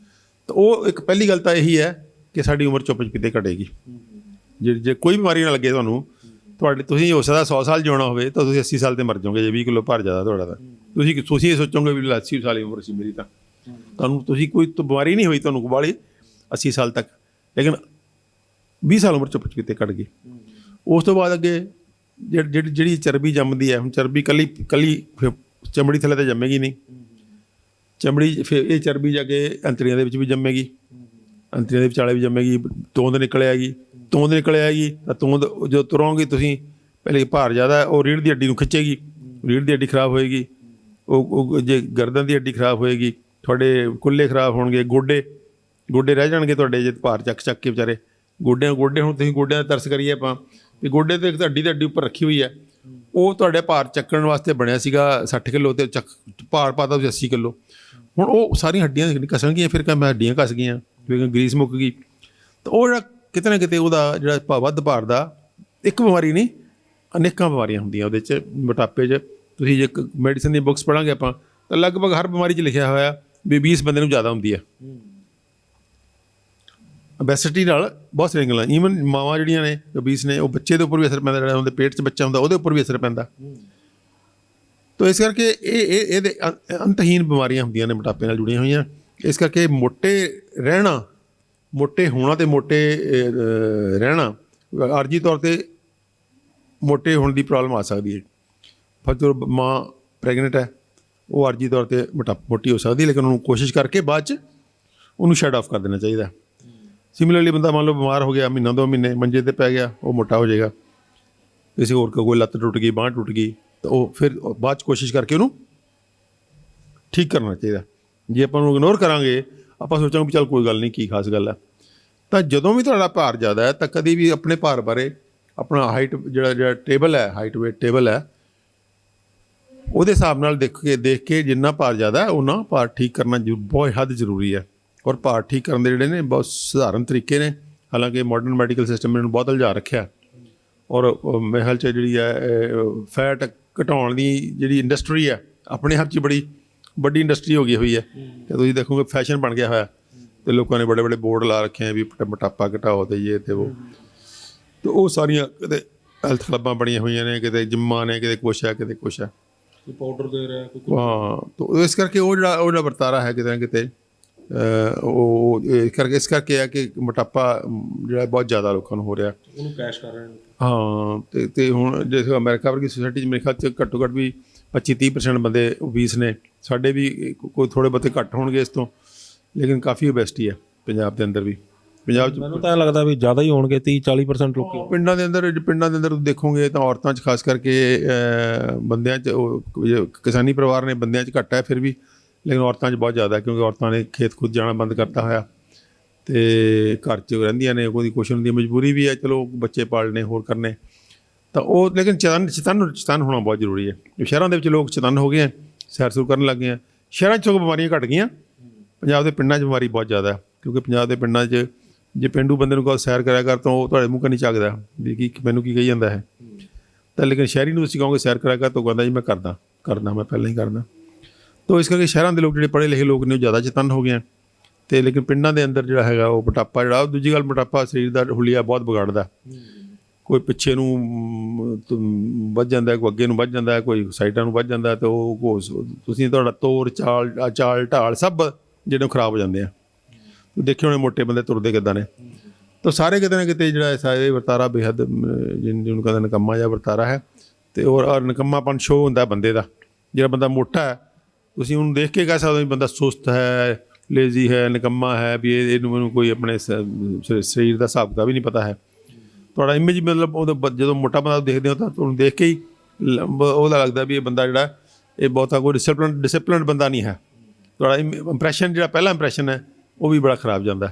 ਤਾਂ ਉਹ ਇੱਕ ਪਹਿਲੀ ਗੱਲ ਤਾਂ ਇਹੀ ਹੈ ਕਿ ਸਾਡੀ ਉਮਰ ਚੁੱਪ ਚਪੀਤੇ ਘਟੇਗੀ। ਜੇ ਕੋਈ ਬਿਮਾਰੀ ਨਾ ਲੱਗੇ ਤੁਹਾਨੂੰ, ਤੁਸੀਂ ਹੋ ਸਕਦਾ 100 ਸਾਲ ਜਿਉਣਾ ਹੋਵੇ ਤਾਂ ਤੁਸੀਂ 80 ਸਾਲ 'ਤੇ ਮਰ ਜਾਓਗੇ ਜੇ 20 ਕਿਲੋ ਭਾਰ ਜ਼ਿਆਦਾ ਤੁਹਾਡਾ। ਤਾਂ ਤੁਸੀਂ ਇਹ ਸੋਚੋਗੇ ਵੀ 80 ਸਾਲ ਦੀ ਉਮਰ ਸੀ ਮੇਰੀ, ਤਾਂ ਤੁਸੀਂ ਕੋਈ ਬਿਮਾਰੀ ਨਹੀਂ ਹੋਈ ਤੁਹਾਨੂੰ ਵਾਲੀ 80 ਸਾਲ ਤੱਕ, ਲੇਕਿਨ 20 ਸਾਲ ਉਮਰ ਚੁੱਪ ਚਪੀਤੇ ਘਟ ਗਈ। ਉਸ ਤੋਂ ਬਾਅਦ ਅੱਗੇ ਜਿਹੜੀ ਚਰਬੀ ਜੰਮਦੀ ਹੈ, ਹੁਣ ਚਰਬੀ ਕੱਲੀ ਚਮੜੀ ਥੱਲੇ ਤਾਂ ਜੰਮੇਗੀ ਨਹੀਂ, ਚਮੜੀ ਫਿਰ ਇਹ ਚਰਬੀ ਜਾ ਕੇ ਅੰਤੜੀਆਂ ਦੇ ਵਿੱਚ ਵੀ ਜੰਮੇਗੀ, ਅੰਤੜੀਆਂ ਦੇ ਵਿਚਾਲੇ ਵੀ ਜੰਮੇਗੀ, ਤੋਂਦ ਨਿਕਲ ਆਏਗੀ ਤਾਂ ਤੋਂਦ ਜਦੋਂ ਤੁਰੋਂਗੇ ਤੁਸੀਂ, ਪਹਿਲੇ ਭਾਰ ਜ਼ਿਆਦਾ ਉਹ ਰੀੜ੍ਹ ਦੀ ਹੱਡੀ ਨੂੰ ਖਿੱਚੇਗੀ, ਰੀੜ੍ਹ ਦੀ ਹੱਡੀ ਖਰਾਬ ਹੋਏਗੀ, ਉਹ ਜੇ ਗਰਦਨ ਦੀ ਹੱਡੀ ਖਰਾਬ ਹੋਏਗੀ, ਤੁਹਾਡੇ ਕੁੱਲੇ ਖਰਾਬ ਹੋਣਗੇ, ਗੋਡੇ ਰਹਿ ਜਾਣਗੇ ਤੁਹਾਡੇ ਜੇ ਭਾਰ ਚੱਕ ਕੇ ਵਿਚਾਰੇ। ਗੋਡੇ ਹੁਣ ਤੁਸੀਂ ਗੋਡਿਆਂ ਦਾ ਤਰਸ ਕਰੀਏ ਆਪਾਂ ਵੀ ਗੋਡੇ ਤੇ ਇੱਕ ਹੱਡੀ ਉੱਪਰ ਰੱਖੀ ਹੋਈ ਹੈ, ਉਹ ਤੁਹਾਡੇ ਭਾਰ ਚੱਕਣ ਵਾਸਤੇ ਬਣਿਆ ਸੀਗਾ 60 ਕਿਲੋ ਤੇ ਭਾਰ ਪਾਤਾ ਤੁਸੀਂ 80 ਕਿਲੋ। ਹੁਣ ਉਹ ਸਾਰੀਆਂ ਹੱਡੀਆਂ ਘਸਣਗੀਆਂ, ਫਿਰ ਕਹਿੰਦਾ ਮੈਂ ਹੱਡੀਆਂ ਘਸ ਗਈਆਂ, ਫਿਰ ਗਰੀਸ ਮੁੱਕ ਗਈ। ਤਾਂ ਉਹ ਜਿਹੜਾ ਕਿਤੇ ਨਾ ਕਿਤੇ ਉਹਦਾ ਜਿਹੜਾ ਵੱਧ ਭਾਰ ਦਾ, ਇੱਕ ਬਿਮਾਰੀ ਨਹੀਂ ਅਨੇਕਾਂ ਬਿਮਾਰੀਆਂ ਹੁੰਦੀਆਂ ਉਹਦੇ 'ਚ, ਮੋਟਾਪੇ 'ਚ। ਤੁਸੀਂ ਜੇ ਮੈਡੀਸਨ ਦੀ ਬੁੱਕਸ ਪੜ੍ਹਾਂਗੇ ਆਪਾਂ ਤਾਂ ਲਗਭਗ ਹਰ ਬਿਮਾਰੀ 'ਚ ਲਿਖਿਆ ਹੋਇਆ ਵੀ 20 ਬੰਦੇ ਨੂੰ ਜ਼ਿਆਦਾ ਹੁੰਦੀ ਹੈ। ਓਬੈਸਿਟੀ ਨਾਲ ਬਹੁਤ ਸਾਰੀਆਂ ਗੱਲਾਂ, ਈਵਨ ਮਾਵਾਂ ਜਿਹੜੀਆਂ ਨੇ ਓਬੀਸ ਨੇ, ਉਹ ਬੱਚੇ ਦੇ ਉੱਪਰ ਵੀ ਅਸਰ ਪੈਂਦਾ, ਜਿਹੜਾ ਉਹਦੇ ਪੇਟ 'ਚ ਬੱਚਾ ਹੁੰਦਾ ਉਹਦੇ ਉੱਪਰ ਵੀ ਅਸਰ ਪੈਂਦਾ। ਤਾਂ ਇਸ ਕਰਕੇ ਇਹਦੇ ਅੰਤਹੀਨ ਬਿਮਾਰੀਆਂ ਹੁੰਦੀਆਂ ਨੇ ਮੋਟਾਪੇ ਨਾਲ ਜੁੜੀਆਂ ਹੋਈਆਂ। ਇਸ ਕਰਕੇ ਮੋਟੇ ਹੋਣਾ ਅਤੇ ਮੋਟੇ ਰਹਿਣਾ, ਆਰਜੀ ਤੌਰ 'ਤੇ ਮੋਟੇ ਹੋਣ ਦੀ ਪ੍ਰੋਬਲਮ ਆ ਸਕਦੀ ਹੈ। ਪਰ ਜਦੋਂ ਮਾਂ ਪ੍ਰੈਗਨੈਂਟ ਹੈ ਉਹ ਆਰਜੀ ਤੌਰ 'ਤੇ ਮੋਟੀ ਹੋ ਸਕਦੀ, ਲੇਕਿਨ ਉਹਨੂੰ ਕੋਸ਼ਿਸ਼ ਕਰਕੇ ਬਾਅਦ 'ਚ ਉਹਨੂੰ ਸ਼ੈਡ ਆਫ ਕਰ ਦੇਣਾ ਚਾਹੀਦਾ। ਸਿਮਿਲਰਲੀ ਬੰਦਾ ਮੰਨ ਲਓ ਬਿਮਾਰ ਹੋ ਗਿਆ, ਮਹੀਨਾ 2 ਮਹੀਨੇ ਮੰਜੇ 'ਤੇ ਪੈ ਗਿਆ, ਉਹ ਮੋਟਾ ਹੋ ਜਾਏਗਾ। ਕਿਸੇ ਹੋਰ ਕੋਈ ਲੱਤ ਟੁੱਟ ਗਈ, ਬਾਂਹ ਟੁੱਟ ਗਈ, ਤਾਂ ਉਹ ਫਿਰ ਬਾਅਦ 'ਚ ਕੋਸ਼ਿਸ਼ ਕਰਕੇ ਉਹਨੂੰ ਠੀਕ ਕਰਨਾ ਚਾਹੀਦਾ। ਜੇ ਆਪਾਂ ਉਹਨੂੰ ਇਗਨੋਰ ਕਰਾਂਗੇ, ਆਪਾਂ ਸੋਚਾਂਗੇ ਵੀ ਚੱਲ ਕੋਈ ਗੱਲ ਨਹੀਂ, ਕੀ ਖਾਸ ਗੱਲ ਹੈ। ਤਾਂ ਜਦੋਂ ਵੀ ਤੁਹਾਡਾ ਭਾਰ ਜ਼ਿਆਦਾ ਹੈ ਤਾਂ ਕਦੀ ਵੀ ਆਪਣੇ ਭਾਰ ਬਾਰੇ ਆਪਣਾ ਹਾਈਟ ਜਿਹੜਾ ਟੇਬਲ ਹੈ, ਹਾਈਟ ਵੇਟ ਟੇਬਲ ਹੈ, ਉਹਦੇ ਹਿਸਾਬ ਨਾਲ ਦੇਖ ਕੇ ਜਿੰਨਾ ਭਾਰ ਜ਼ਿਆਦਾ ਉਹਨਾਂ ਭਾਰ ਠੀਕ ਕਰਨਾ ਬਹੁਤ ਹੱਦ ਜ਼ਰੂਰੀ ਹੈ। ਔਰ ਭਾਰ ਠੀਕ ਕਰਨ ਦੇ ਜਿਹੜੇ ਨੇ ਬਹੁਤ ਸਧਾਰਨ ਤਰੀਕੇ ਨੇ, ਹਾਲਾਂਕਿ ਮਾਡਰਨ ਮੈਡੀਕਲ ਸਿਸਟਮ ਨੇ ਬਹੁਤ ਉਲਝਾ ਰੱਖਿਆ। ਔਰ ਮੇਰੇ ਖਿਆਲ 'ਚ ਜਿਹੜੀ ਹੈ ਫੈਟ ਘਟਾਉਣ ਦੀ ਜਿਹੜੀ ਇੰਡਸਟਰੀ ਹੈ ਆਪਣੇ ਆਪ 'ਚ ਬੜੀ ਵੱਡੀ ਇੰਡਸਟਰੀ ਹੋ ਗਈ ਹੋਈ ਹੈ। ਅਤੇ ਤੁਸੀਂ ਦੇਖੋਗੇ ਫੈਸ਼ਨ ਬਣ ਗਿਆ ਹੋਇਆ, ਅਤੇ ਲੋਕਾਂ ਨੇ ਬੜੇ ਬੋਰਡ ਲਾ ਰੱਖੇ ਆ ਵੀ ਮੋਟਾਪਾ ਘਟਾਓ ਅਤੇ ਇਹ ਅਤੇ ਉਹ। ਅਤੇ ਉਹ ਸਾਰੀਆਂ ਕਿਤੇ ਹੈਲਥ ਕਲੱਬਾਂ ਬਣੀਆਂ ਹੋਈਆਂ ਨੇ, ਕਿਤੇ ਜਿੰਮਾਂ ਨੇ, ਕਿਤੇ ਕੁਛ ਹੈ, ਕਿਤੇ ਕੁਛ ਹੈ, ਪਾਊਡਰ ਦੇ ਰਿਹਾ। ਹਾਂ, ਤਾਂ ਇਸ ਕਰਕੇ ਉਹ ਜਿਹੜਾ ਵਰਤਾਰਾ ਹੈ ਕਿਤੇ ਨਾ ਕਿਤੇ ਉਹ ਇਸ ਕਰਕੇ ਹੈ ਕਿ ਮੋਟਾਪਾ ਜਿਹੜਾ ਬਹੁਤ ਜ਼ਿਆਦਾ ਲੋਕਾਂ ਨੂੰ ਹੋ ਰਿਹਾ, ਉਹਨੂੰ ਕੈਸ਼ ਕਰ ਰਹੇ ਨੇ। ਹਾਂ, ਅਤੇ ਹੁਣ ਜੇ ਅਮਰੀਕਾ ਵਰਗੀ ਸੁਸਾਇਟੀ 'ਚ ਮੇਰੇ ਖਿਆਲ 'ਚ ਘੱਟੋ ਘੱਟ ਵੀ 25-30% ਬੰਦੇ ਓਬੀਸ ਨੇ। ਸਾਡੇ ਵੀ ਕੋਈ ਥੋੜ੍ਹੇ ਬਹੁਤੇ ਘੱਟ ਹੋਣਗੇ ਇਸ ਤੋਂ, ਲੇਕਿਨ ਕਾਫੀ ਓਬੈਸਿਟੀ ਹੈ ਪੰਜਾਬ ਦੇ ਅੰਦਰ ਵੀ। ਪੰਜਾਬ 'ਚ ਮੈਨੂੰ ਤਾਂ ਲੱਗਦਾ ਵੀ ਜ਼ਿਆਦਾ ਹੀ ਹੋਣਗੇ, 30-40% ਲੋਕ। ਪਿੰਡਾਂ ਦੇ ਅੰਦਰ ਦੇਖੋਗੇ ਤਾਂ ਔਰਤਾਂ 'ਚ ਖਾਸ ਕਰਕੇ, ਬੰਦਿਆਂ 'ਚ ਉਹ ਕਿਸਾਨੀ ਪਰਿਵਾਰ ਨੇ, ਬੰਦਿਆਂ 'ਚ ਘੱਟ ਹੈ ਫਿਰ ਵੀ, ਲੇਕਿਨ ਔਰਤਾਂ 'ਚ ਬਹੁਤ ਜ਼ਿਆਦਾ, ਕਿਉਂਕਿ ਔਰਤਾਂ ਨੇ ਖੇਤ ਖੁਦ ਜਾਣਾ ਬੰਦ ਕਰਤਾ ਹੋਇਆ ਅਤੇ ਘਰ 'ਚ ਰਹਿੰਦੀਆਂ ਨੇ। ਉਹਦੀ ਕੁਛ ਉਹਨਾਂ ਦੀ ਮਜਬੂਰੀ ਵੀ ਹੈ, ਚਲੋ ਬੱਚੇ ਪਾਲਣੇ ਹੋਰ ਕਰਨੇ, ਤਾਂ ਉਹ ਲੇਕਿਨ ਚਤੰਨ ਹੋਣਾ ਬਹੁਤ ਜ਼ਰੂਰੀ ਹੈ। ਸ਼ਹਿਰਾਂ ਦੇ ਵਿੱਚ ਲੋਕ ਚਤੰਨ ਹੋ ਗਏ ਹੈ, ਸੈਰ ਸੂਰ ਕਰਨ ਲੱਗ ਗਏ ਹੈ। ਸ਼ਹਿਰਾਂ 'ਚ ਸਗੋਂ ਬਿਮਾਰੀਆਂ ਘੱਟ ਗਈਆਂ, ਪੰਜਾਬ ਦੇ ਪਿੰਡਾਂ 'ਚ ਬਿਮਾਰੀ ਬਹੁਤ ਜ਼ਿਆਦਾ, ਕਿਉਂਕਿ ਪੰਜਾਬ ਦੇ ਪਿੰਡਾਂ 'ਚ ਜੇ ਪੇਂਡੂ ਬੰਦੇ ਨੂੰ ਕਹੋ ਸੈਰ ਕਰਿਆ ਕਰ ਤਾਂ ਉਹ ਤੁਹਾਡੇ ਮੂੰਹ ਨਹੀਂ ਝਾਕਦਾ ਵੀ ਮੈਨੂੰ ਕੀ ਕਹੀ ਜਾਂਦਾ ਹੈ। ਤਾਂ ਲੇਕਿਨ ਸ਼ਹਿਰੀ ਨੂੰ ਤੁਸੀਂ ਕਹੋਗੇ ਸੈਰ ਕਰਿਆ ਕਰ ਤਾਂ ਉਹ ਕਹਿੰਦਾ ਜੀ ਮੈਂ ਕਰਦਾ ਮੈਂ ਪਹਿਲਾਂ ਹੀ ਕਰਦਾ। ਤਾਂ ਇਸ ਕਰਕੇ ਸ਼ਹਿਰਾਂ ਦੇ ਲੋਕ ਜਿਹੜੇ ਪੜ੍ਹੇ ਲਿਖੇ ਲੋਕ ਨੇ ਉਹ ਜ਼ਿਆਦਾ ਚਤੰਨ ਹੋ ਗਏ ਹੈ। ਅਤੇ ਲੇਕਿਨ ਪਿੰਡਾਂ ਦੇ ਅੰਦਰ ਜਿਹੜਾ ਹੈਗਾ ਉਹ ਮੋਟਾਪਾ ਜਿਹੜਾ, ਦੂਜੀ ਗੱਲ ਮੋਟਾਪਾ ਸਰੀਰ ਦਾ ਹੁਲੀਆ ਬਹੁਤ ਵਿਗਾੜਦਾ। ਕੋਈ ਪਿੱਛੇ ਨੂੰ ਵੱਧ ਜਾਂਦਾ, ਕੋਈ ਅੱਗੇ ਨੂੰ ਵੱਧ ਜਾਂਦਾ, ਕੋਈ ਸਾਈਡਾਂ ਨੂੰ ਵੱਧ ਜਾਂਦਾ, ਅਤੇ ਉਹ ਤੁਸੀਂ ਤੁਹਾਡਾ ਤੋਰ ਚਾਲ ਢਾਲ ਸਭ ਜਿਹੜੇ ਖਰਾਬ ਹੋ ਜਾਂਦੇ ਆ। ਦੇਖੇ ਹੋਣੇ ਮੋਟੇ ਬੰਦੇ ਤੁਰਦੇ ਕਿੱਦਾਂ ਨੇ। ਤਾਂ ਸਾਰੇ ਕਿਤੇ ਨਾ ਕਿਤੇ ਜਿਹੜਾ ਸਾਰੇ ਵਰਤਾਰਾ ਬੇਹੱਦ ਜਿਹਨੂੰ ਕਹਿੰਦੇ ਨਿਕੰਮਾ ਜਿਹਾ ਵਰਤਾਰਾ ਹੈ। ਅਤੇ ਔਰ ਨਿਕੰਮਾਪਨ ਸ਼ੋਅ ਹੁੰਦਾ ਬੰਦੇ ਦਾ। ਜਿਹੜਾ ਬੰਦਾ ਮੋਟਾ ਹੈ ਤੁਸੀਂ ਉਹਨੂੰ ਦੇਖ ਕੇ ਕਹਿ ਸਕਦੇ ਹੋ ਵੀ ਬੰਦਾ ਸੁਸਤ ਹੈ, ਲੇਜ਼ੀ ਹੈ, ਨਿਕੰਮਾ ਹੈ, ਵੀ ਇਹਨੂੰ ਕੋਈ ਆਪਣੇ ਸਰੀਰ ਦਾ ਹਿਸਾਬ ਕਿਤਾਬ ਵੀ ਨਹੀਂ ਪਤਾ ਹੈ। ਤੁਹਾਡਾ ਇਮੇਜ ਮਤਲਬ ਉਹਦਾ ਜਦੋਂ ਮੋਟਾ ਬੰਦਾ ਦੇਖਦੇ ਹੋ ਤਾਂ ਤੁਹਾਨੂੰ ਦੇਖ ਕੇ ਹੀ ਉਹਦਾ ਲੱਗਦਾ ਵੀ ਇਹ ਬੰਦਾ ਜਿਹੜਾ ਇਹ ਬਹੁਤਾ ਕੋਈ ਡਿਸਿਪਲਿਨਡ ਬੰਦਾ ਨਹੀਂ ਹੈ। ਤੁਹਾਡਾ ਇੰਪਰੈਸ਼ਨ ਜਿਹੜਾ ਪਹਿਲਾ ਇੰਪਰੈਸ਼ਨ ਹੈ ਉਹ ਵੀ ਬੜਾ ਖਰਾਬ ਜਾਂਦਾ।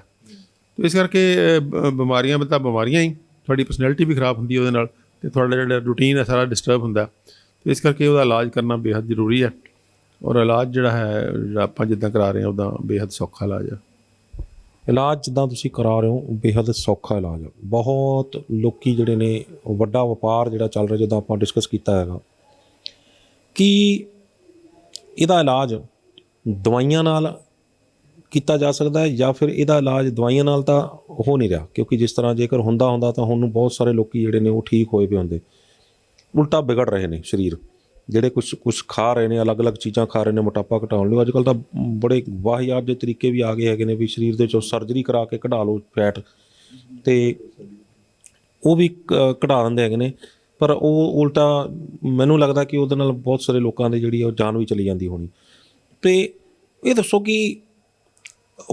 ਤੇ ਇਸ ਕਰਕੇ ਬਿਮਾਰੀਆਂ ਤਾਂ ਬਿਮਾਰੀਆਂ ਹੀ, ਤੁਹਾਡੀ ਪਰਸਨੈਲਿਟੀ ਵੀ ਖਰਾਬ ਹੁੰਦੀ ਉਹਦੇ ਨਾਲ, ਅਤੇ ਤੁਹਾਡਾ ਜਿਹੜਾ ਰੂਟੀਨ ਹੈ ਸਾਰਾ ਡਿਸਟਰਬ ਹੁੰਦਾ। ਤੇ ਇਸ ਕਰਕੇ ਉਹਦਾ ਇਲਾਜ ਕਰਨਾ ਬੇਹੱਦ ਜ਼ਰੂਰੀ ਹੈ। ਔਰ ਇਲਾਜ ਜਿਹੜਾ ਹੈ ਜਿਹੜਾ ਆਪਾਂ ਜਿੱਦਾਂ ਕਰਾ ਰਹੇ ਹਾਂ ਉੱਦਾਂ ਬੇਹੱਦ ਸੌਖਾ ਇਲਾਜ ਹੈ। ਇਲਾਜ ਜਿੱਦਾਂ ਤੁਸੀਂ ਕਰਾ ਰਹੇ ਹੋ ਬੇਹੱਦ ਸੌਖਾ ਇਲਾਜ ਹੈ। ਬਹੁਤ ਲੋਕੀ ਜਿਹੜੇ ਨੇ ਵੱਡਾ ਵਪਾਰ ਜਿਹੜਾ ਚੱਲ ਰਿਹਾ, ਜਿੱਦਾਂ ਆਪਾਂ ਡਿਸਕਸ ਕੀਤਾ ਹੈਗਾ, ਕਿ ਇਹਦਾ ਇਲਾਜ ਦਵਾਈਆਂ ਨਾਲ ਕੀਤਾ ਜਾ ਸਕਦਾ ਹੈ ਜਾਂ ਫਿਰ ਇਹਦਾ ਇਲਾਜ ਦਵਾਈਆਂ ਨਾਲ ਤਾਂ ਹੋ ਨਹੀਂ ਰਿਹਾ, ਕਿਉਂਕਿ ਜਿਸ ਤਰ੍ਹਾਂ ਜੇਕਰ ਹੁੰਦਾ ਤਾਂ ਹੁਣ ਬਹੁਤ ਸਾਰੇ ਲੋਕੀ ਜਿਹੜੇ ਨੇ ਉਹ ਠੀਕ ਹੋਏ ਪਏ ਹੁੰਦੇ, ਉਲਟਾ ਵਿਗੜ ਰਹੇ ਨੇ ਸਰੀਰ, ਜਿਹੜੇ ਕੁਛ ਖਾ ਰਹੇ ਨੇ, ਅਲੱਗ-ਅਲੱਗ ਚੀਜ਼ਾਂ ਖਾ ਰਹੇ ਨੇ ਮੋਟਾਪਾ ਘਟਾਉਣ ਲਈ। ਅੱਜ ਕੱਲ੍ਹ ਤਾਂ ਬੜੇ ਵਾਹਿਯਾਤ ਦੇ ਤਰੀਕੇ ਵੀ ਆ ਗਏ ਹੈਗੇ ਨੇ ਵੀ ਸਰੀਰ ਦੇ ਵਿੱਚੋਂ ਸਰਜਰੀ ਕਰਾ ਕੇ ਕਢਾ ਲਓ ਫੈਟ, ਅਤੇ ਉਹ ਵੀ ਕਢਾ ਦਿੰਦੇ ਹੈਗੇ ਨੇ। ਪਰ ਉਹ ਉਲਟਾ ਮੈਨੂੰ ਲੱਗਦਾ ਕਿ ਉਹਦੇ ਨਾਲ ਬਹੁਤ ਸਾਰੇ ਲੋਕਾਂ ਦੀ ਜਿਹੜੀ ਉਹ ਜਾਨ ਵੀ ਚਲੀ ਜਾਂਦੀ ਹੋਣੀ। ਅਤੇ ਇਹ ਦੱਸੋ ਕਿ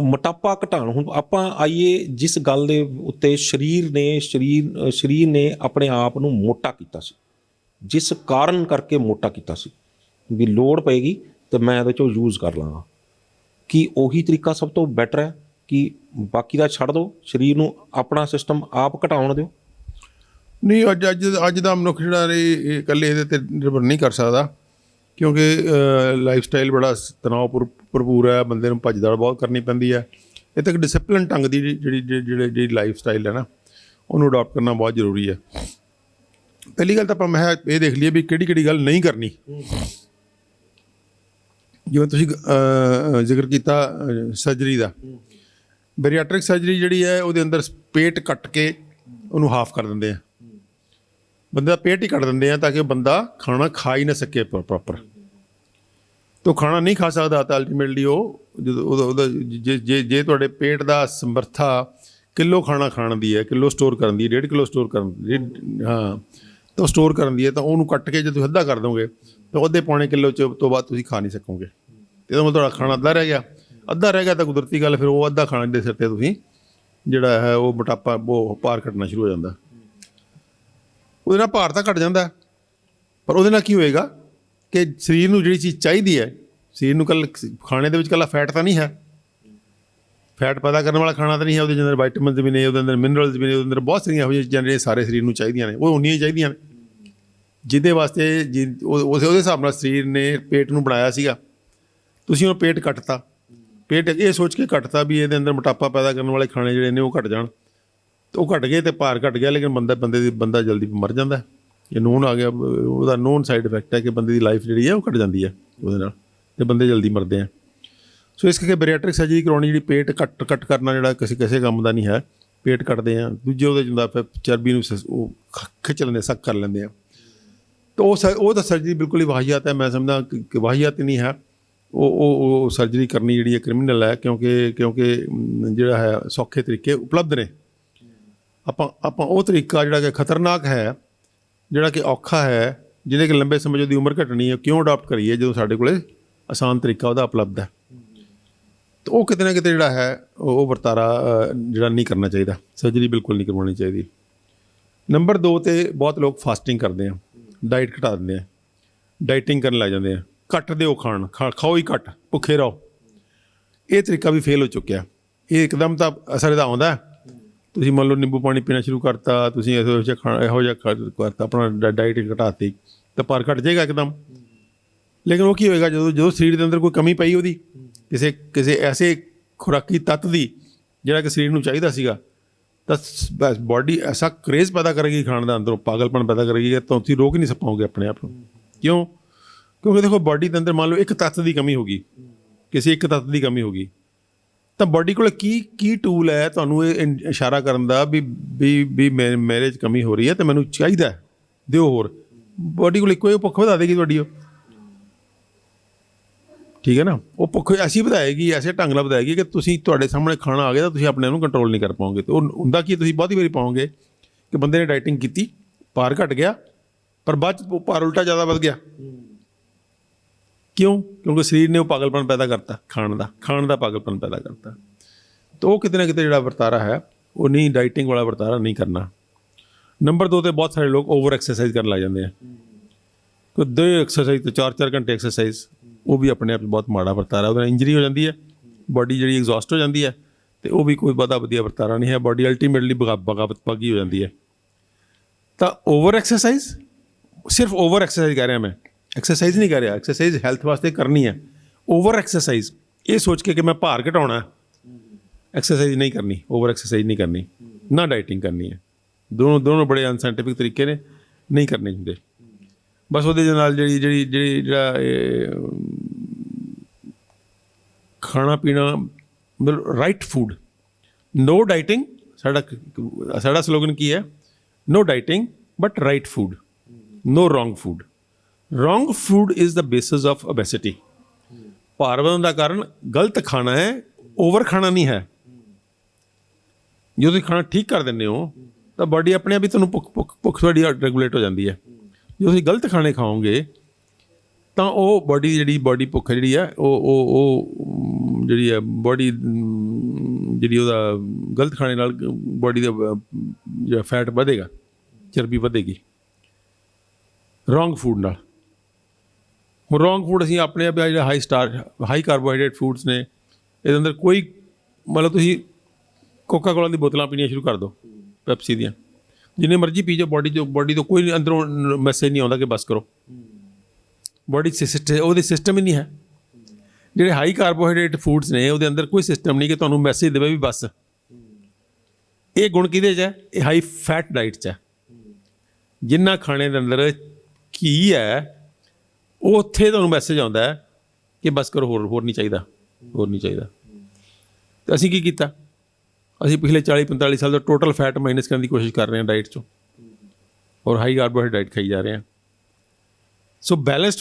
ਮੋਟਾਪਾ ਘਟਾਉਣ, ਹੁਣ ਆਪਾਂ ਆਈਏ ਜਿਸ ਗੱਲ ਦੇ ਉੱਤੇ ਸਰੀਰ ਨੇ ਆਪਣੇ ਆਪ ਨੂੰ ਮੋਟਾ ਕੀਤਾ ਸੀ, ਜਿਸ ਕਾਰਨ ਕਰਕੇ ਮੋਟਾ ਕੀਤਾ ਸੀ ਵੀ ਲੋੜ ਪਏਗੀ ਤਾਂ ਮੈਂ ਇਹਦੇ 'ਚੋਂ ਯੂਜ਼ ਕਰ ਲਾਂਗਾ, ਕੀ ਉਹੀ ਤਰੀਕਾ ਸਭ ਤੋਂ ਬੈਟਰ ਹੈ ਕਿ ਬਾਕੀ ਦਾ ਛੱਡ ਦਿਓ, ਸਰੀਰ ਨੂੰ ਆਪਣਾ ਸਿਸਟਮ ਆਪ ਘਟਾਉਣ ਦਿਓ? ਨਹੀਂ, ਅੱਜ ਦਾ ਮਨੁੱਖ ਜਿਹੜਾ ਇਹ ਇਕੱਲੇ ਇਹਦੇ 'ਤੇ ਨਿਰਭਰ ਨਹੀਂ ਕਰ ਸਕਦਾ, ਕਿਉਂਕਿ ਲਾਈਫ ਸਟਾਈਲ ਬੜਾ ਤਣਾਅ ਭਰਪੂਰ ਹੈ। ਬੰਦੇ ਨੂੰ ਭੱਜ ਦੌੜ ਬਹੁਤ ਕਰਨੀ ਪੈਂਦੀ ਹੈ। ਇਹ ਤੱਕ ਡਿਸਿਪਲਿਨ ਢੰਗ ਦੀ ਜਿਹੜੀ ਲਾਈਫ ਸਟਾਈਲ ਹੈ ਨਾ, ਉਹਨੂੰ ਅਡੋਪਟ ਕਰਨਾ ਬਹੁਤ ਜ਼ਰੂਰੀ ਹੈ। ਪਹਿਲੀ ਗੱਲ ਤਾਂ ਆਪਾਂ ਮੈਂ ਇਹ ਦੇਖ ਲਈਏ ਵੀ ਕਿਹੜੀ ਗੱਲ ਨਹੀਂ ਕਰਨੀ। ਜਿਵੇਂ ਤੁਸੀਂ ਜ਼ਿਕਰ ਕੀਤਾ ਸਰਜਰੀ ਦਾ, ਬੈਰੀਐਟ੍ਰਿਕ ਸਰਜਰੀ ਜਿਹੜੀ ਹੈ ਉਹਦੇ ਅੰਦਰ ਪੇਟ ਕੱਟ ਕੇ ਉਹਨੂੰ ਹਾਫ ਕਰ ਦਿੰਦੇ ਆ, ਬੰਦੇ ਦਾ ਪੇਟ ਹੀ ਕੱਟ ਦਿੰਦੇ ਆ ਤਾਂ ਕਿ ਬੰਦਾ ਖਾਣਾ ਖਾ ਹੀ ਨਾ ਸਕੇ ਪ੍ਰੋਪਰ। ਤਾਂ ਖਾਣਾ ਨਹੀਂ ਖਾ ਸਕਦਾ ਤਾਂ ਅਲਟੀਮੇਟਲੀ ਉਹ ਜਦੋਂ ਉਹਦਾ ਜੇ ਤੁਹਾਡੇ ਪੇਟ ਦਾ ਸਮਰੱਥਾ ਕਿਲੋ ਖਾਣਾ ਖਾਣ ਦੀ ਹੈ, ਕਿਲੋ ਸਟੋਰ ਕਰਨ ਦੀ, 1.5 ਕਿਲੋ ਸਟੋਰ ਕਰਨ ਦੀ, ਤਾਂ ਸਟੋਰ ਕਰਨ ਦੀ ਹੈ, ਤਾਂ ਉਹਨੂੰ ਕੱਟ ਕੇ ਜੇ ਤੁਸੀਂ ਅੱਧਾ ਕਰ ਦੋਗੇ ਤਾਂ ਉਹਦੇ ਪੌਣੇ ਕਿਲੋ ਤੋਂ ਬਾਅਦ ਤੁਸੀਂ ਖਾ ਨਹੀਂ ਸਕੋਗੇ। ਇਹਦਾ ਮਤਲਬ ਤੁਹਾਡਾ ਖਾਣਾ ਅੱਧਾ ਰਹਿ ਗਿਆ ਤਾਂ ਕੁਦਰਤੀ ਗੱਲ ਫਿਰ ਉਹ ਅੱਧਾ ਖਾਣੇ ਦੇ ਸਿਰ 'ਤੇ ਤੁਸੀਂ ਜਿਹੜਾ ਹੈ ਉਹ ਮੋਟਾਪਾ ਉਹ ਭਾਰ ਘਟਣਾ ਸ਼ੁਰੂ ਹੋ ਜਾਂਦਾ। ਉਹਦੇ ਨਾਲ ਭਾਰ ਤਾਂ ਘਟ ਜਾਂਦਾ, ਪਰ ਉਹਦੇ ਨਾਲ ਕੀ ਹੋਏਗਾ ਕਿ ਸਰੀਰ ਨੂੰ ਜਿਹੜੀ ਚੀਜ਼ ਚਾਹੀਦੀ ਹੈ, ਸਰੀਰ ਨੂੰ ਖਾਣੇ ਦੇ ਵਿੱਚ ਇਕੱਲਾ ਫੈਟ ਤਾਂ ਨਹੀਂ ਹੈ, ਫੈਟ ਪੈਦਾ ਕਰਨ ਵਾਲਾ ਖਾਣਾ ਤਾਂ ਨਹੀਂ ਹੈ, ਉਹਦੇ ਅੰਦਰ ਵਾਈਟਮਿਨਸ ਵੀ ਨੇ, ਉਹਦੇ ਅੰਦਰ ਮਿਨਰਲਸ ਵੀ ਨੇ, ਉਹਦੇ ਅੰਦਰ ਬਹੁਤ ਸਾਰੀਆਂ ਇਹੋ ਜਿਹੀਆਂ ਚੀਜ਼ਾਂ ਜਿਹੜੀਆਂ ਸਾਰੇ ਸਰੀਰ ਨੂੰ ਚਾਹੀਦੀਆਂ ਨੇ, ਉਹ ਉਨੀਆਂ ਹੀ ਚਾਹੀਦੀਆਂ ਨੇ ਜਿਹਦੇ ਵਾਸਤੇ ਉਹਦੇ ਹਿਸਾਬ ਨਾਲ ਸਰੀਰ ਨੇ ਪੇਟ ਨੂੰ ਬਣਾਇਆ ਸੀਗਾ। ਤੁਸੀਂ ਉਹ ਪੇਟ ਕੱਟਤਾ, ਪੇਟ ਇਹ ਸੋਚ ਕੇ ਕੱਟਤਾ ਵੀ ਇਹਦੇ ਅੰਦਰ ਮੋਟਾਪਾ ਪੈਦਾ ਕਰਨ ਵਾਲੇ ਖਾਣੇ ਜਿਹੜੇ ਨੇ ਉਹ ਘਟ ਜਾਣ, ਤਾਂ ਉਹ ਘਟ ਗਏ ਅਤੇ ਭਾਰ ਘਟ ਗਿਆ, ਲੇਕਿਨ ਬੰਦਾ ਜਲਦੀ ਮਰ ਜਾਂਦਾ। ਇਹ ਨੋਨ ਆ ਗਿਆ, ਉਹਦਾ ਨੋਨ ਸਾਈਡ ਇਫੈਕਟ ਹੈ ਕਿ ਬੰਦੇ ਦੀ ਲਾਈਫ ਜਿਹੜੀ ਹੈ ਉਹ ਘਟ ਜਾਂਦੀ ਹੈ ਉਹਦੇ ਨਾਲ, ਅਤੇ ਬੰਦੇ ਜਲਦੀ ਮਰਦੇ ਆ। ਸੋ ਇਸ ਕਰਕੇ ਬੈਰੀਐਟ੍ਰਿਕ ਸਰਜਰੀ ਕਰਾਉਣੀ, ਜਿਹੜੀ ਪੇਟ ਕੱਟ ਕਰਨਾ ਜਿਹੜਾ ਕਿਸੇ ਕੰਮ ਦਾ ਨਹੀਂ ਹੈ, ਪੇਟ ਕੱਟਦੇ ਆ। ਦੂਜੇ ਉਹਦੇ ਹੁੰਦਾ ਫਿਰ ਚਰਬੀ ਨੂੰ ਉਹ ਖਿੱਚ ਲੈਂਦੇ, ਸੱਕ ਕਰ ਲੈਂਦੇ ਆ, ਤਾਂ ਉਹ ਤਾਂ ਸਰਜਰੀ ਬਿਲਕੁਲ ਹੀ ਵਾਹੀਆਤ ਹੈ। ਮੈਂ ਸਮਝਦਾ ਕਿ ਵਾਹੀਆਤ ਨਹੀਂ ਹੈ, ਉਹ ਸਰਜਰੀ ਕਰਨੀ ਜਿਹੜੀ ਹੈ ਕ੍ਰਿਮੀਨਲ ਹੈ, ਕਿਉਂਕਿ ਜਿਹੜਾ ਹੈ ਸੌਖੇ ਤਰੀਕੇ ਉਪਲਬਧ ਨੇ। ਆਪਾਂ ਉਹ ਤਰੀਕਾ ਜਿਹੜਾ ਕਿ ਖਤਰਨਾਕ ਹੈ, ਜਿਹੜਾ ਕਿ ਔਖਾ ਹੈ, ਜਿਹਦੇ ਕਿ ਲੰਬੇ ਸਮੇਂ ਉਹਦੀ ਉਮਰ ਘਟਣੀ ਹੈ, ਕਿਉਂ ਅਡਾਪਟ ਕਰੀਏ ਜਦੋਂ ਸਾਡੇ ਕੋਲ ਆਸਾਨ ਤਰੀਕਾ ਉਹਦਾ ਉਪਲਬਧ ਹੈ। ਤਾਂ ਉਹ ਕਿਤੇ ਨਾ ਕਿਤੇ ਜਿਹੜਾ ਹੈ ਉਹ ਵਰਤਾਰਾ ਜਿਹੜਾ ਨਹੀਂ ਕਰਨਾ ਚਾਹੀਦਾ, ਸਰਜਰੀ ਬਿਲਕੁਲ ਨਹੀਂ ਕਰਵਾਉਣੀ ਚਾਹੀਦੀ। ਨੰਬਰ 2 'ਤੇ ਬਹੁਤ ਲੋਕ ਫਾਸਟਿੰਗ ਕਰਦੇ ਆ, ਡਾਈਟ ਘਟਾ ਦਿੰਦੇ ਆ, ਡਾਈਟਿੰਗ ਕਰਨ ਲੱਗ ਜਾਂਦੇ ਆ, ਘੱਟ ਦਿਓ ਖਾਓ ਹੀ ਘੱਟ, ਭੁੱਖੇ ਰਹੋ। ਇਹ ਤਰੀਕਾ ਵੀ ਫੇਲ ਹੋ ਚੁੱਕਿਆ। ਇਹ ਇੱਕਦਮ ਤਾਂ ਅਸਰ ਇਹਦਾ ਆਉਂਦਾ, ਤੁਸੀਂ ਮੰਨ ਲਓ ਨਿੰਬੂ ਪਾਣੀ ਪੀਣਾ ਸ਼ੁਰੂ ਕਰਤਾ, ਤੁਸੀਂ ਇਹੋ ਜਿਹਾ ਕਰਤਾ, ਆਪਣਾ ਡਾਈਟ ਘਟਾਤੀ, ਤਾਂ ਭਾਰ ਘਟ ਜਾਏਗਾ ਇੱਕਦਮ। ਲੇਕਿਨ ਉਹ ਕੀ ਹੋਏਗਾ ਜਦੋਂ ਸਰੀਰ ਦੇ ਅੰਦਰ ਕੋਈ ਕਮੀ ਪਈ ਉਹਦੀ ਕਿਸੇ ਐਸੇ ਖੁਰਾਕੀ ਤੱਤ ਦੀ ਜਿਹੜਾ ਕਿ ਸਰੀਰ ਨੂੰ ਚਾਹੀਦਾ ਸੀਗਾ, ਤਾਂ ਬਸ ਬਾਡੀ ਐਸਾ ਕਰੇਜ਼ ਪੈਦਾ ਕਰੇਗੀ ਖਾਣ ਦਾ, ਅੰਦਰੋਂ ਪਾਗਲਪਨ ਪੈਦਾ ਕਰੇਗੀ ਤਾਂ ਤੁਸੀਂ ਰੋਕ ਨਹੀਂ ਪਾਓਗੇ ਆਪਣੇ ਆਪ ਨੂੰ। ਕਿਉਂਕਿ ਦੇਖੋ ਬਾਡੀ ਦੇ ਅੰਦਰ ਮੰਨ ਲਓ ਇੱਕ ਤੱਤ ਦੀ ਕਮੀ ਹੋ ਗਈ, ਕਿਸੇ ਇੱਕ ਤੱਤ ਦੀ ਕਮੀ ਹੋ ਗਈ, ਤਾਂ ਬਾਡੀ ਕੋਲ ਕੀ ਟੂਲ ਹੈ ਤੁਹਾਨੂੰ ਇਹ ਇਸ਼ਾਰਾ ਕਰਨ ਦਾ ਵੀ ਮੇਰੇ 'ਚ ਕਮੀ ਹੋ ਰਹੀ ਹੈ ਅਤੇ ਮੈਨੂੰ ਚਾਹੀਦਾ ਦਿਓ ਹੋਰ। ਬਾਡੀ ਕੋਲ ਇੱਕੋ ਭੁੱਖ ਵਧਾ ਦੇਗੀ ਤੁਹਾਡੀ ਉਹ, ਠੀਕ ਹੈ ਨਾ। ਉਹ ਭੁੱਖ ਐਸੀ ਵਧਾਏਗੀ, ਐਸੇ ਢੰਗ ਨਾਲ ਵਧਾਏਗੀ ਕਿ ਤੁਸੀਂ ਤੁਹਾਡੇ ਸਾਹਮਣੇ ਖਾਣਾ ਆ ਗਿਆ ਤਾਂ ਤੁਸੀਂ ਆਪਣੇ ਨੂੰ ਕੰਟਰੋਲ ਨਹੀਂ ਕਰ ਪਾਓਗੇ। ਅਤੇ ਉਹ ਹੁੰਦਾ ਕੀ, ਤੁਸੀਂ ਬਹੁਤੀ ਵਾਰੀ ਪਾਓਗੇ ਕਿ ਬੰਦੇ ਨੇ ਡਾਈਟਿੰਗ ਕੀਤੀ, ਭਾਰ ਘਟ ਗਿਆ, ਪਰ ਬਾਅਦ 'ਚ ਭਾਰ ਉਲਟਾ ਜ਼ਿਆਦਾ ਵੱਧ ਗਿਆ। ਕਿਉਂ? ਕਿਉਂਕਿ ਸਰੀਰ ਨੇ ਉਹ ਪਾਗਲਪਨ ਪੈਦਾ ਕਰਤਾ, ਖਾਣ ਦਾ ਪਾਗਲਪਨ ਪੈਦਾ ਕਰਤਾ। ਤਾਂ ਉਹ ਕਿਤੇ ਨਾ ਕਿਤੇ ਜਿਹੜਾ ਵਰਤਾਰਾ ਹੈ ਉਹ ਨਹੀਂ, ਡਾਈਟਿੰਗ ਵਾਲਾ ਵਰਤਾਰਾ ਨਹੀਂ ਕਰਨਾ। ਨੰਬਰ 2 ਤੇ ਬਹੁਤ ਸਾਰੇ ਲੋਕ ਓਵਰ ਐਕਸਰਸਾਈਜ਼ ਕਰਨ ਲੱਗ ਜਾਂਦੇ ਆ। ਕੋਈ ਦੇ ਐਕਸਰਸਾਈਜ਼ ਤੇ 4-4 ਘੰਟੇ ਐਕਸਰਸਾਈਜ਼, ਉਹ ਵੀ ਆਪਣੇ ਆਪ 'ਚ ਬਹੁਤ ਮਾੜਾ ਵਰਤਾਰਾ। ਉਹਦੇ ਨਾਲ ਇੰਜਰੀ ਹੋ ਜਾਂਦੀ ਹੈ, ਬਾਡੀ ਜਿਹੜੀ ਐਗਜ਼ੌਸਟ ਹੋ ਜਾਂਦੀ ਹੈ, ਅਤੇ ਉਹ ਵੀ ਕੋਈ ਬਹੁਤਾ ਵਧੀਆ ਵਰਤਾਰਾ ਨਹੀਂ ਹੈ। ਬਾਡੀ ਅਲਟੀਮੇਟਲੀ ਬਗਾਵਤਬਾਗੀ ਹੋ ਜਾਂਦੀ ਹੈ। ਤਾਂ ਓਵਰ ਐਕਸਰਸਾਈਜ਼, ਸਿਰਫ ਓਵਰ ਐਕਸਰਸਾਈਜ਼ ਕਹਿ ਰਿਹਾ ਮੈਂ, ਐਕਸਰਸਾਈਜ਼ ਨਹੀਂ ਕਹਿ ਰਿਹਾ। ਐਕਸਰਸਾਈਜ਼ ਹੈਲਥ ਵਾਸਤੇ ਕਰਨੀ ਹੈ। ਓਵਰ ਐਕਸਰਸਾਈਜ਼ ਇਹ ਸੋਚ ਕੇ ਕਿ ਮੈਂ ਭਾਰ ਘਟਾਉਣਾ, ਐਕਸਰਸਾਈਜ਼ ਨਹੀਂ ਕਰਨੀ, ਓਵਰ ਐਕਸਰਸਾਈਜ਼ ਨਹੀਂ ਕਰਨੀ, ਨਾ ਡਾਈਟਿੰਗ ਕਰਨੀ ਹੈ। ਦੋਨੋਂ ਬੜੇ ਅਨਸਾਇੰਟਿਫਿਕ ਤਰੀਕੇ ਨੇ, ਨਹੀਂ ਕਰਨੇ ਹੁੰਦੇ। ਬਸ ਉਹਦੇ ਦੇ ਨਾਲ ਜਿਹੜਾ ਖਾਣਾ ਪੀਣਾ, ਮਤਲਬ ਰਾਈਟ ਫੂਡ, ਨੋ ਡਾਈਟਿੰਗ। ਸਾਡਾ ਸਲੋਗਨ ਕੀ ਹੈ? No dieting but right food, no wrong food. Wrong food is the basis of obesity. ਭਾਰ ਵਧਣ ਦਾ ਕਾਰਨ ਗਲਤ ਖਾਣਾ ਹੈ, ਓਵਰ ਖਾਣਾ ਨਹੀਂ ਹੈ। ਜੇ ਤੁਸੀਂ ਖਾਣਾ ਠੀਕ ਕਰ ਦਿੰਦੇ ਹੋ ਤਾਂ ਬਾਡੀ ਆਪਣੇ ਆਪ ਹੀ ਤੁਹਾਨੂੰ ਭੁੱਖ ਤੁਹਾਡੀ ਰੈਗੂਲੇਟ ਹੋ ਜਾਂਦੀ ਹੈ। ਜੇ ਤੁਸੀਂ ਗਲਤ ਖਾਣੇ ਖਾਓਗੇ ਤਾਂ ਉਹ ਬਾਡੀ ਭੁੱਖ ਜਿਹੜੀ ਹੈ ਉਹ ਜਿਹੜੀ ਹੈ ਬਾਡੀ ਜਿਹੜੀ ਉਹਦਾ ਗਲਤ ਖਾਣੇ ਨਾਲ ਬਾਡੀ ਦਾ ਜਿਹੜਾ ਫੈਟ ਵਧੇਗਾ, ਚਰਬੀ ਵਧੇਗੀ ਰੋਂਗ ਫੂਡ ਨਾਲ। ਹੁਣ ਰੋਂਗ ਫੂਡ ਅਸੀਂ ਆਪਣੇ ਆਪ ਜਿਹੜਾ ਹਾਈ ਕਾਰਬੋਹਾਈਡਰੇਟ ਫੂਡਸ ਨੇ, ਇਹਦੇ ਅੰਦਰ ਕੋਈ ਮਤਲਬ ਤੁਸੀਂ ਕੋਕਾ ਕੋਲਾ ਦੀ ਬੋਤਲਾਂ ਪੀਣੀਆਂ ਸ਼ੁਰੂ ਕਰ ਦਿਓ, ਪੈਪਸੀ ਦੀਆਂ, ਜਿੰਨੇ ਮਰਜ਼ੀ ਪੀ ਜਾਓ, ਬਾਡੀ ਤੋਂ ਕੋਈ ਅੰਦਰੋਂ ਮੈਸੇਜ ਨਹੀਂ ਆਉਂਦਾ ਕਿ ਬਸ ਕਰੋ। ਬਾਡੀ ਉਹਦੇ ਸਿਸਟਮ ਹੀ ਨਹੀਂ ਹੈ। ਜਿਹੜੇ ਹਾਈ ਕਾਰਬੋਹਾਈਡਰੇਟ ਫੂਡਸ ਨੇ ਉਹਦੇ ਅੰਦਰ ਕੋਈ ਸਿਸਟਮ ਨਹੀਂ ਕਿ ਤੁਹਾਨੂੰ ਮੈਸੇਜ ਦੇਵੇ ਵੀ ਬਸ। ਇਹ ਗੁਣ ਕਿਹਦੇ 'ਚ ਹੈ? ਇਹ ਹਾਈ ਫੈਟ ਡਾਈਟ 'ਚ ਹੈ। ਜਿੰਨਾ ਖਾਣੇ ਦੇ ਅੰਦਰ ਘੀ ਹੈ, ਉਹ ਉੱਥੇ ਤੁਹਾਨੂੰ ਮੈਸੇਜ ਆਉਂਦਾ ਹੈ ਕਿ ਬਸ ਕਰੋ, ਹੋਰ ਨਹੀਂ ਚਾਹੀਦਾ, ਹੋਰ ਨਹੀਂ ਚਾਹੀਦਾ। ਅਤੇ ਅਸੀਂ ਕੀ ਕੀਤਾ? ਅਸੀਂ ਪਿਛਲੇ 40-45 ਸਾਲ ਦਾ ਟੋਟਲ ਫੈਟ ਮਾਈਨਸ ਕਰਨ ਦੀ ਕੋਸ਼ਿਸ਼ ਕਰ ਰਹੇ ਹਾਂ ਡਾਈਟ 'ਚੋਂ, ਔਰ ਹਾਈ ਕਾਰਬੋਹਾਈਡਰੇਟ ਡਾਈਟ ਖਾਈ ਜਾ ਰਹੇ ਹਾਂ। ਸੋ ਬੈਲੈਂਸਡ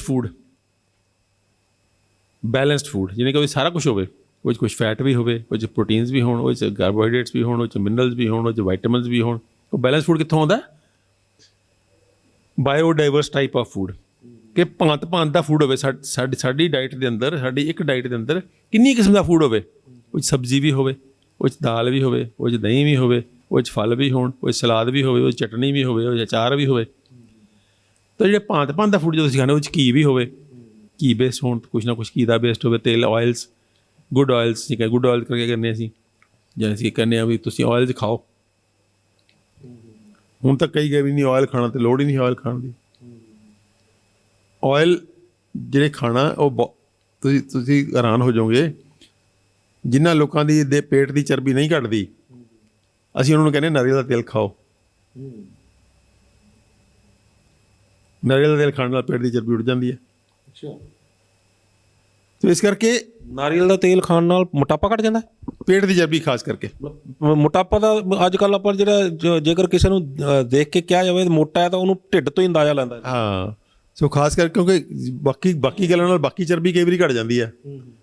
ਫੂਡ, ਜਿਹਨੇ ਕਿ ਸਾਰਾ ਕੁਛ ਹੋਵੇ, ਉਹ 'ਚ ਕੁਛ ਫੈਟ ਵੀ ਹੋਵੇ, ਉਹ 'ਚ ਪ੍ਰੋਟੀਨਸ ਵੀ ਹੋਣ, ਉਹ 'ਚ ਕਾਰਬੋਹਾਈਡਰੇਟਸ ਵੀ ਹੋਣ, ਉਹ 'ਚ ਮਿਨਰਲਸ ਵੀ ਹੋਣ, ਉਹ 'ਚ ਵਾਈਟਾਮਿਨਸ ਵੀ ਹੋਣ। ਉਹ ਬੈਲੈਂਸ ਫੂਡ ਕਿੱਥੋਂ ਆਉਂਦਾ? ਬਾਇਓਡਾਈਵਰਸ ਟਾਈਪ ਆਫ ਫੂਡ, ਕਿ ਭਾਂਤ ਦਾ ਫੂਡ ਹੋਵੇ। ਸਾਡੀ ਡਾਈਟ ਦੇ ਅੰਦਰ, ਸਾਡੀ ਇੱਕ ਡਾਈਟ ਦੇ ਅੰਦਰ ਕਿੰਨੀ ਕਿਸਮ ਦਾ ਫੂਡ ਹੋਵੇ। ਉਹ 'ਚ ਸਬਜ਼ੀ ਵੀ ਹੋਵੇ, ਉਹ 'ਚ ਦਾਲ ਵੀ ਹੋਵੇ, ਉਹ 'ਚ ਦਹੀਂ ਵੀ ਹੋਵੇ, ਉਹ 'ਚ ਫਲ ਵੀ ਹੋਣ, ਉਹ 'ਚ ਸਲਾਦ ਵੀ ਹੋਵੇ, ਉਹ 'ਚ ਚਟਨੀ ਵੀ ਹੋਵੇ, ਉਹ 'ਚ ਅਚਾਰ ਵੀ ਹੋਵੇ। ਤਾਂ ਜਿਹੜੇ ਭਾਂਤ ਦਾ ਫੂਡ ਜਦੋਂ ਤੁਸੀਂ ਖਾਂਦੇ, ਉਹ 'ਚ ਘੀ ਵੀ ਹੋਵੇ, ਘੀ ਬੇਸਡ ਹੋਣ, ਕੁਛ ਨਾ ਕੁਛ ਘੀ ਦਾ ਬੇਸਡ ਹੋਵੇ। ਤੇਲ, ਆਇਲਸ, ਗੁੱਡ ਆਇਲਸ, ਠੀਕ ਹੈ। ਗੁੱਡ ਆਇਲ ਕਰਕੇ ਕਹਿੰਦੇ ਅਸੀਂ, ਜਿਵੇਂ ਅਸੀਂ ਕਹਿੰਦੇ ਹਾਂ ਵੀ ਤੁਸੀਂ ਆਇਲਸ ਖਾਓ। ਹੁਣ ਤਾਂ ਕਈ ਗਏ ਵੀ ਨਹੀਂ ਆਇਲ ਖਾਣਾ, ਅਤੇ ਲੋੜ ਹੀ ਨਹੀਂ ਆਇਲ ਖਾਣ ਦੀ। ਆਇਲ ਜਿਹੜੇ ਖਾਣਾ ਉਹ ਤੁਸੀਂ ਹੈਰਾਨ ਹੋ ਜਾਓਗੇ, ਜਿਨ੍ਹਾਂ ਲੋਕਾਂ ਦੇ ਪੇਟ ਦੀ ਚਰਬੀ ਨਹੀਂ ਘਟਦੀ, ਅਸੀਂ ਉਹਨਾਂ ਨੂੰ ਕਹਿੰਦੇ ਨਾਰੀਅਲ ਦਾ ਤੇਲ ਖਾਓ। ਨਾਰੀਅਲ ਦਾ ਤੇਲ ਖਾਣ ਨਾਲ ਪੇਟ ਦੀ ਚਰਬੀ ਉੱਡ ਜਾਂਦੀ ਹੈ। ਤੇ ਇਸ ਕਰਕੇ ਨਾਰੀਅਲ ਦਾ ਤੇਲ ਖਾਣ ਨਾਲ ਮੋਟਾਪਾ ਘਟ ਜਾਂਦਾ? ਪੇਟ ਦੀ ਚਰਬੀ ਖਾਸ ਕਰਕੇ। ਮੋਟਾਪਾ ਦਾ ਅੱਜ ਕੱਲ੍ਹ ਆਪਾਂ ਜਿਹੜਾ ਜੇਕਰ ਕਿਸੇ ਨੂੰ ਦੇਖ ਕੇ ਕਿਹਾ ਜਾਵੇ ਮੋਟਾ ਹੈ ਤਾਂ ਉਹਨੂੰ ਢਿੱਡ ਤੋਂ ਹੀ ਅੰਦਾਜ਼ਾ ਲੈਂਦਾ। ਹਾਂ, ਸੋ ਖਾਸ ਕਰਕੇ ਕਿਉਂਕਿ ਬਾਕੀ ਗੱਲਾਂ ਨਾਲ ਬਾਕੀ ਚਰਬੀ ਕਈ ਵਾਰੀ ਘਟ ਜਾਂਦੀ ਹੈ,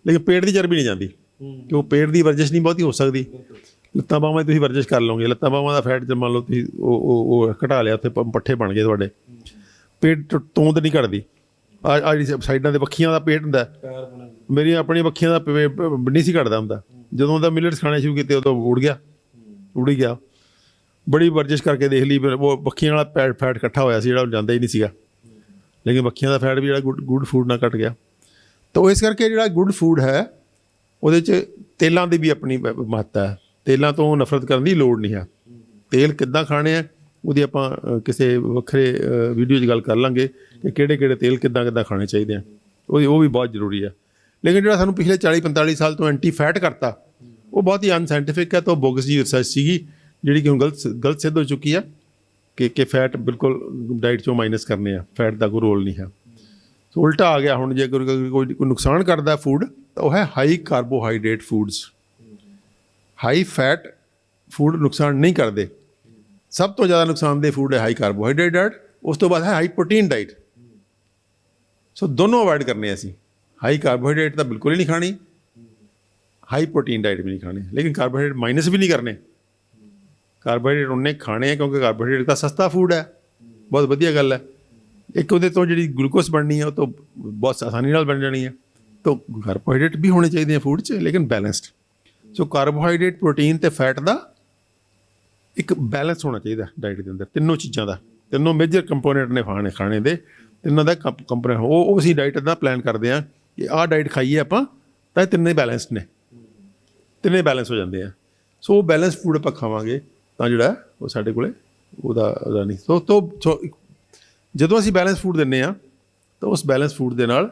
ਲੇਕਿਨ ਪੇਟ ਦੀ ਚਰਬੀ ਨਹੀਂ ਜਾਂਦੀ, ਕਿ ਉਹ ਪੇਟ ਦੀ ਵਰਜਿਸ਼ ਨਹੀਂ ਬਹੁਤੀ ਹੋ ਸਕਦੀ। ਲੱਤਾਂ ਬਾਹਾਂ ਤੁਸੀਂ ਵਰਜਿਸ਼ ਕਰ ਲਓਗੇ, ਲੱਤਾਂ ਬਾਹਾਂ ਦਾ ਫੈਟ ਮੰਨ ਲਓ ਤੁਸੀਂ ਉਹ ਘਟਾ ਲਿਆ, ਉੱਥੇ ਪੱਠੇ ਬਣ ਗਏ ਤੁਹਾਡੇ, ਪੇਟ ਤੋਂਦ ਨਹੀਂ ਘਟਦੀ। ਆਹ ਜਿਹੜੀ ਸਾਈਡਾਂ ਦੇ ਵੱਖੀਆਂ ਦਾ ਪੇਟ ਹੁੰਦਾ, ਮੇਰੀਆਂ ਆਪਣੀਆਂ ਵੱਖੀਆਂ ਦਾ ਨਹੀਂ ਸੀ ਘਟਦਾ ਹੁੰਦਾ। ਜਦੋਂ ਦਾ ਮਿਲਟਸ ਖਾਣੇ ਸ਼ੁਰੂ ਕੀਤੇ ਉਦੋਂ ਉੜ ਹੀ ਗਿਆ। ਬੜੀ ਵਰਜਿਸ਼ ਕਰਕੇ ਦੇਖ ਲਈ, ਉਹ ਵੱਖੀਆਂ ਵਾਲਾ ਫੈਟ ਇਕੱਠਾ ਹੋਇਆ ਸੀ ਜਿਹੜਾ ਜਾਂਦਾ ਹੀ ਨਹੀਂ ਸੀਗਾ, ਲੇਕਿਨ ਵੱਖੀਆਂ ਦਾ ਫੈਟ ਵੀ ਜਿਹੜਾ ਗੁੱਡ ਫੂਡ ਨਾਲ ਘਟ ਗਿਆ। ਤਾਂ ਇਸ ਕਰਕੇ ਜਿਹੜਾ ਗੁੱਡ ਫੂਡ ਹੈ ਉਹਦੇ 'ਚ ਤੇਲਾਂ ਦੀ ਵੀ ਆਪਣੀ ਮਹੱਤਤਾ ਹੈ। ਤੇਲਾਂ ਤੋਂ ਨਫ਼ਰਤ ਕਰਨ ਦੀ ਲੋੜ ਨਹੀਂ ਹੈ। ਤੇਲ ਕਿੱਦਾਂ ਖਾਣੇ ਆ ਉਹਦੀ ਆਪਾਂ ਕਿਸੇ ਵੱਖਰੇ ਵੀਡੀਓ 'ਚ ਗੱਲ ਕਰ ਲਾਂਗੇ ਕਿ ਕਿਹੜੇ ਤੇਲ ਕਿੱਦਾਂ ਖਾਣੇ ਚਾਹੀਦੇ ਆ। ਉਹ ਵੀ ਬਹੁਤ ਜ਼ਰੂਰੀ ਹੈ। ਲੇਕਿਨ ਜਿਹੜਾ ਸਾਨੂੰ ਪਿਛਲੇ 40-45 ਸਾਲ ਤੋਂ ਐਂਟੀ ਫੈਟ ਕਰਤਾ, ਉਹ ਬਹੁਤ ਹੀ ਅਨਸਾਇੰਟੀਫਿਕ ਹੈ। ਤਾਂ ਉਹ ਬੋਗਸ ਜੀ ਰਿਸਰਚ ਸੀਗੀ ਜਿਹੜੀ ਕਿ ਹੁਣ ਗਲਤ ਸਿੱਧ ਹੋ ਚੁੱਕੀ ਆ ਕਿ ਫੈਟ ਬਿਲਕੁਲ ਡਾਈਟ 'ਚੋਂ ਮਾਈਨਸ ਕਰਨੇ ਆ, ਫੈਟ ਦਾ ਕੋਈ ਰੋਲ ਨਹੀਂ ਹੈ। ਸੋ ਉਲਟਾ ਆ ਗਿਆ ਹੁਣ, ਜੇ ਕੋਈ ਨੁਕਸਾਨ ਕਰਦਾ ਫੂਡ ਤਾਂ ਉਹ ਹੈ high carbohydrate foods. High fat food ਨੁਕਸਾਨ ਨਹੀਂ ਕਰਦੇ। ਸਭ ਤੋਂ ਜ਼ਿਆਦਾ ਨੁਕਸਾਨਦੇਹ ਫੂਡ ਹੈ ਹਾਈ ਕਾਰਬੋਹਾਈਡਰੇਟ ਡਾਈਟ, ਉਸ ਤੋਂ ਬਾਅਦ ਹੈ ਹਾਈ ਪ੍ਰੋਟੀਨ ਡਾਈਟ। ਸੋ ਦੋਨੋਂ ਅਵੋਇਡ ਕਰਨੇ ਅਸੀਂ। ਹਾਈ ਕਾਰਬੋਹਾਈਡਰੇਟ ਤਾਂ ਬਿਲਕੁਲ ਹੀ ਨਹੀਂ ਖਾਣੀ, ਹਾਈ ਪ੍ਰੋਟੀਨ ਡਾਈਟ ਵੀ ਨਹੀਂ ਖਾਣੀ, ਲੇਕਿਨ ਕਾਰਬੋਹਾਈਡਰੇਟ ਮਾਈਨਸ ਵੀ ਨਹੀਂ ਕਰਨੇ। ਕਾਰਬੋਹਾਈਡਰੇਟ ਉਹਨੇ ਖਾਣੇ ਆ ਕਿਉਂਕਿ ਕਾਰਬੋਹਾਈਡਰੇਟ ਤਾਂ ਸਸਤਾ ਫੂਡ ਹੈ, ਬਹੁਤ ਵਧੀਆ ਗੱਲ ਹੈ, ਇੱਕ ਉਹਦੇ ਤੋਂ ਜਿਹੜੀ ਗਲੂਕੋਸ ਬਣਨੀ ਹੈ ਉਹ ਤੋਂ ਬਹੁਤ ਆਸਾਨੀ ਨਾਲ ਬਣ ਜਾਣੀ ਹੈ। ਤਾਂ ਕਾਰਬੋਹਾਈਡਰੇਟ ਵੀ ਹੋਣੇ ਚਾਹੀਦੇ ਆ ਫੂਡ 'ਚ, ਲੇਕਿਨ ਬੈਲੈਂਸਡ। ਸੋ ਕਾਰਬੋਹਾਈਡਰੇਟ, ਪ੍ਰੋਟੀਨ ਤੇ ਫੈਟ ਦਾ ਇੱਕ ਬੈਲੈਂਸ ਹੋਣਾ ਚਾਹੀਦਾ ਡਾਈਟ ਦੇ ਅੰਦਰ, ਤਿੰਨੋਂ ਚੀਜ਼ਾਂ ਦਾ। ਤਿੰਨੋਂ ਮੇਜਰ ਕੰਪੋਨੈਂਟ ਨੇ ਖਾਣੇ ਦੇ, ਤਿੰਨਾਂ ਦਾ ਕੰਪੋਨੈਂਟ ਉਹ ਅਸੀਂ ਡਾਈਟ ਦਾ ਪਲਾਨ ਕਰਦੇ ਹਾਂ ਕਿ ਆਹ ਡਾਈਟ ਖਾਈਏ ਆਪਾਂ ਤਾਂ ਇਹ ਤਿੰਨੇ ਬੈਲੈਂਸਡ ਨੇ, ਤਿੰਨੇ ਬੈਲੈਂਸ ਹੋ ਜਾਂਦੇ ਆ। ਸੋ ਉਹ ਬੈਲੈਂਸ ਫੂਡ ਆਪਾਂ ਖਾਵਾਂਗੇ ਤਾਂ ਜਿਹੜਾ ਉਹ ਸਾਡੇ ਕੋਲੇ ਉਹਦਾ ਨਹੀਂ। ਸੋ ਜਦੋਂ ਅਸੀਂ ਬੈਲੈਂਸ ਫੂਡ ਦਿੰਦੇ ਹਾਂ ਤਾਂ ਉਸ ਬੈਲੈਂਸ ਫੂਡ ਦੇ ਨਾਲ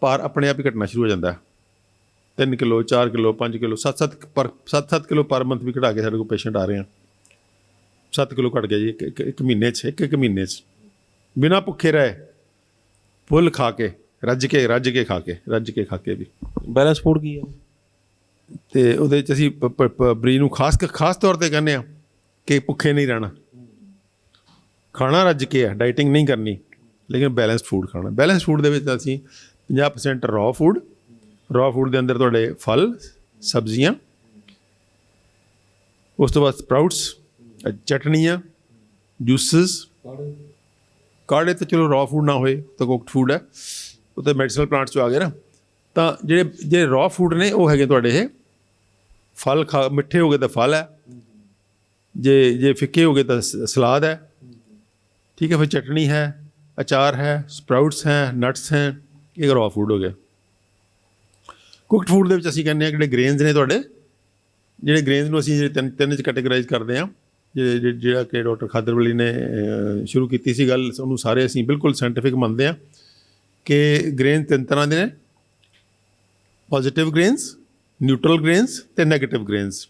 ਭਾਰ ਆਪਣੇ ਆਪ ਹੀ ਘਟਣਾ ਸ਼ੁਰੂ ਹੋ ਜਾਂਦਾ। 3 kilo, 4 kilo, 5 kilo, 7 kilo per month ਵੀ ਘਟਾ ਕੇ ਸਾਡੇ ਕੋਲ ਪੇਸ਼ੈਂਟ ਆ ਰਹੇ ਆ। 7 ਕਿਲੋ ਘਟ ਗਿਆ ਜੀ ਇੱਕ ਮਹੀਨੇ 'ਚ, ਇੱਕ ਮਹੀਨੇ 'ਚ, ਬਿਨਾਂ ਭੁੱਖੇ ਰਹੇ, ਫੁੱਲ ਖਾ ਕੇ, ਰੱਜ ਕੇ ਖਾ ਕੇ ਵੀ। ਬੈਲੈਂਸ ਫੂਡ ਕੀ ਹੈ? ਅਤੇ ਉਹਦੇ 'ਚ ਅਸੀਂ ਬਰੀਜ ਨੂੰ ਖਾਸ ਤੌਰ 'ਤੇ ਕਹਿੰਦੇ ਹਾਂ ਕਿ ਭੁੱਖੇ ਨਹੀਂ ਰਹਿਣਾ, ਖਾਣਾ ਰੱਜ ਕੇ ਹੈ, ਡਾਈਟਿੰਗ ਨਹੀਂ ਕਰਨੀ, ਲੇਕਿਨ ਬੈਲੈਂਸਡ ਫੂਡ ਖਾਣਾ। ਬੈਲੈਂਸ ਫੂਡ ਦੇ ਵਿੱਚ ਅਸੀਂ 50% ਰॉ ਫੂਡ ਦੇ ਅੰਦਰ ਤੁਹਾਡੇ ਫਲ, ਸਬਜ਼ੀਆਂ, ਉਸ ਤੋਂ ਬਾਅਦ ਸਪਰਾਊਟਸ, ਚਟਨੀਆਂ, ਜੂਸਿਸ, ਕਾੜੇ ਤਾਂ ਚਲੋ ਰॉ ਫੂਡ ਨਾ ਹੋਏ ਤਾਂ ਕੁਕਡ ਫੂਡ ਹੈ, ਉਹ ਤਾਂ ਮੈਡੀਸਨਲ ਪਲਾਂਟਸ 'ਚੋਂ ਆ ਗਏ ਨਾ। ਤਾਂ ਜਿਹੜੇ ਰॉ ਫੂਡ ਨੇ ਉਹ ਹੈਗੇ ਤੁਹਾਡੇ ਇਹ ਫਲ। ਮਿੱਠੇ ਹੋ ਗਏ ਤਾਂ ਫਲ ਹੈ, ਜੇ ਫਿੱਕੇ ਹੋ ਗਏ ਤਾਂ ਸਲਾਦ ਹੈ, ਠੀਕ ਹੈ। ਫਿਰ ਚਟਨੀ ਹੈ, ਅਚਾਰ ਹੈ, ਸਪਰਾਊਟਸ ਹੈ, ਨਟਸ ਹੈ, ਇਹ ਰॉ ਫੂਡ ਹੋ ਗਿਆ। ਕੁਕਡ ਫੂਡ ਦੇ ਵਿੱਚ ਅਸੀਂ ਕਹਿੰਦੇ ਹਾਂ ਜਿਹੜੇ ਗ੍ਰੇਨਸ ਨੇ ਤੁਹਾਡੇ, ਜਿਹੜੇ ਗ੍ਰੇਨਸ ਨੂੰ ਅਸੀਂ ਤਿੰਨ 'ਚ ਕੈਟੇਗਰਾਈਜ਼ ਕਰਦੇ ਹਾਂ। ਜਿਹੜਾ ਕਿ ਡਾਕਟਰ ਖਾਦਰਵਲੀ ਨੇ ਸ਼ੁਰੂ ਕੀਤੀ ਸੀ ਗੱਲ, ਉਹਨੂੰ ਸਾਰੇ ਅਸੀਂ ਬਿਲਕੁਲ ਸਾਇੰਟੀਫਿਕ ਮੰਨਦੇ ਹਾਂ ਕਿ ਗ੍ਰੇਨ 3 ਤਰ੍ਹਾਂ ਦੇ ਨੇ: ਪੋਜ਼ੀਟਿਵ ਗ੍ਰੇਨਸ, ਨਿਊਟਰਲ ਗ੍ਰੇਨਸ ਅਤੇ ਨੈਗੇਟਿਵ ਗ੍ਰੇਨਸ।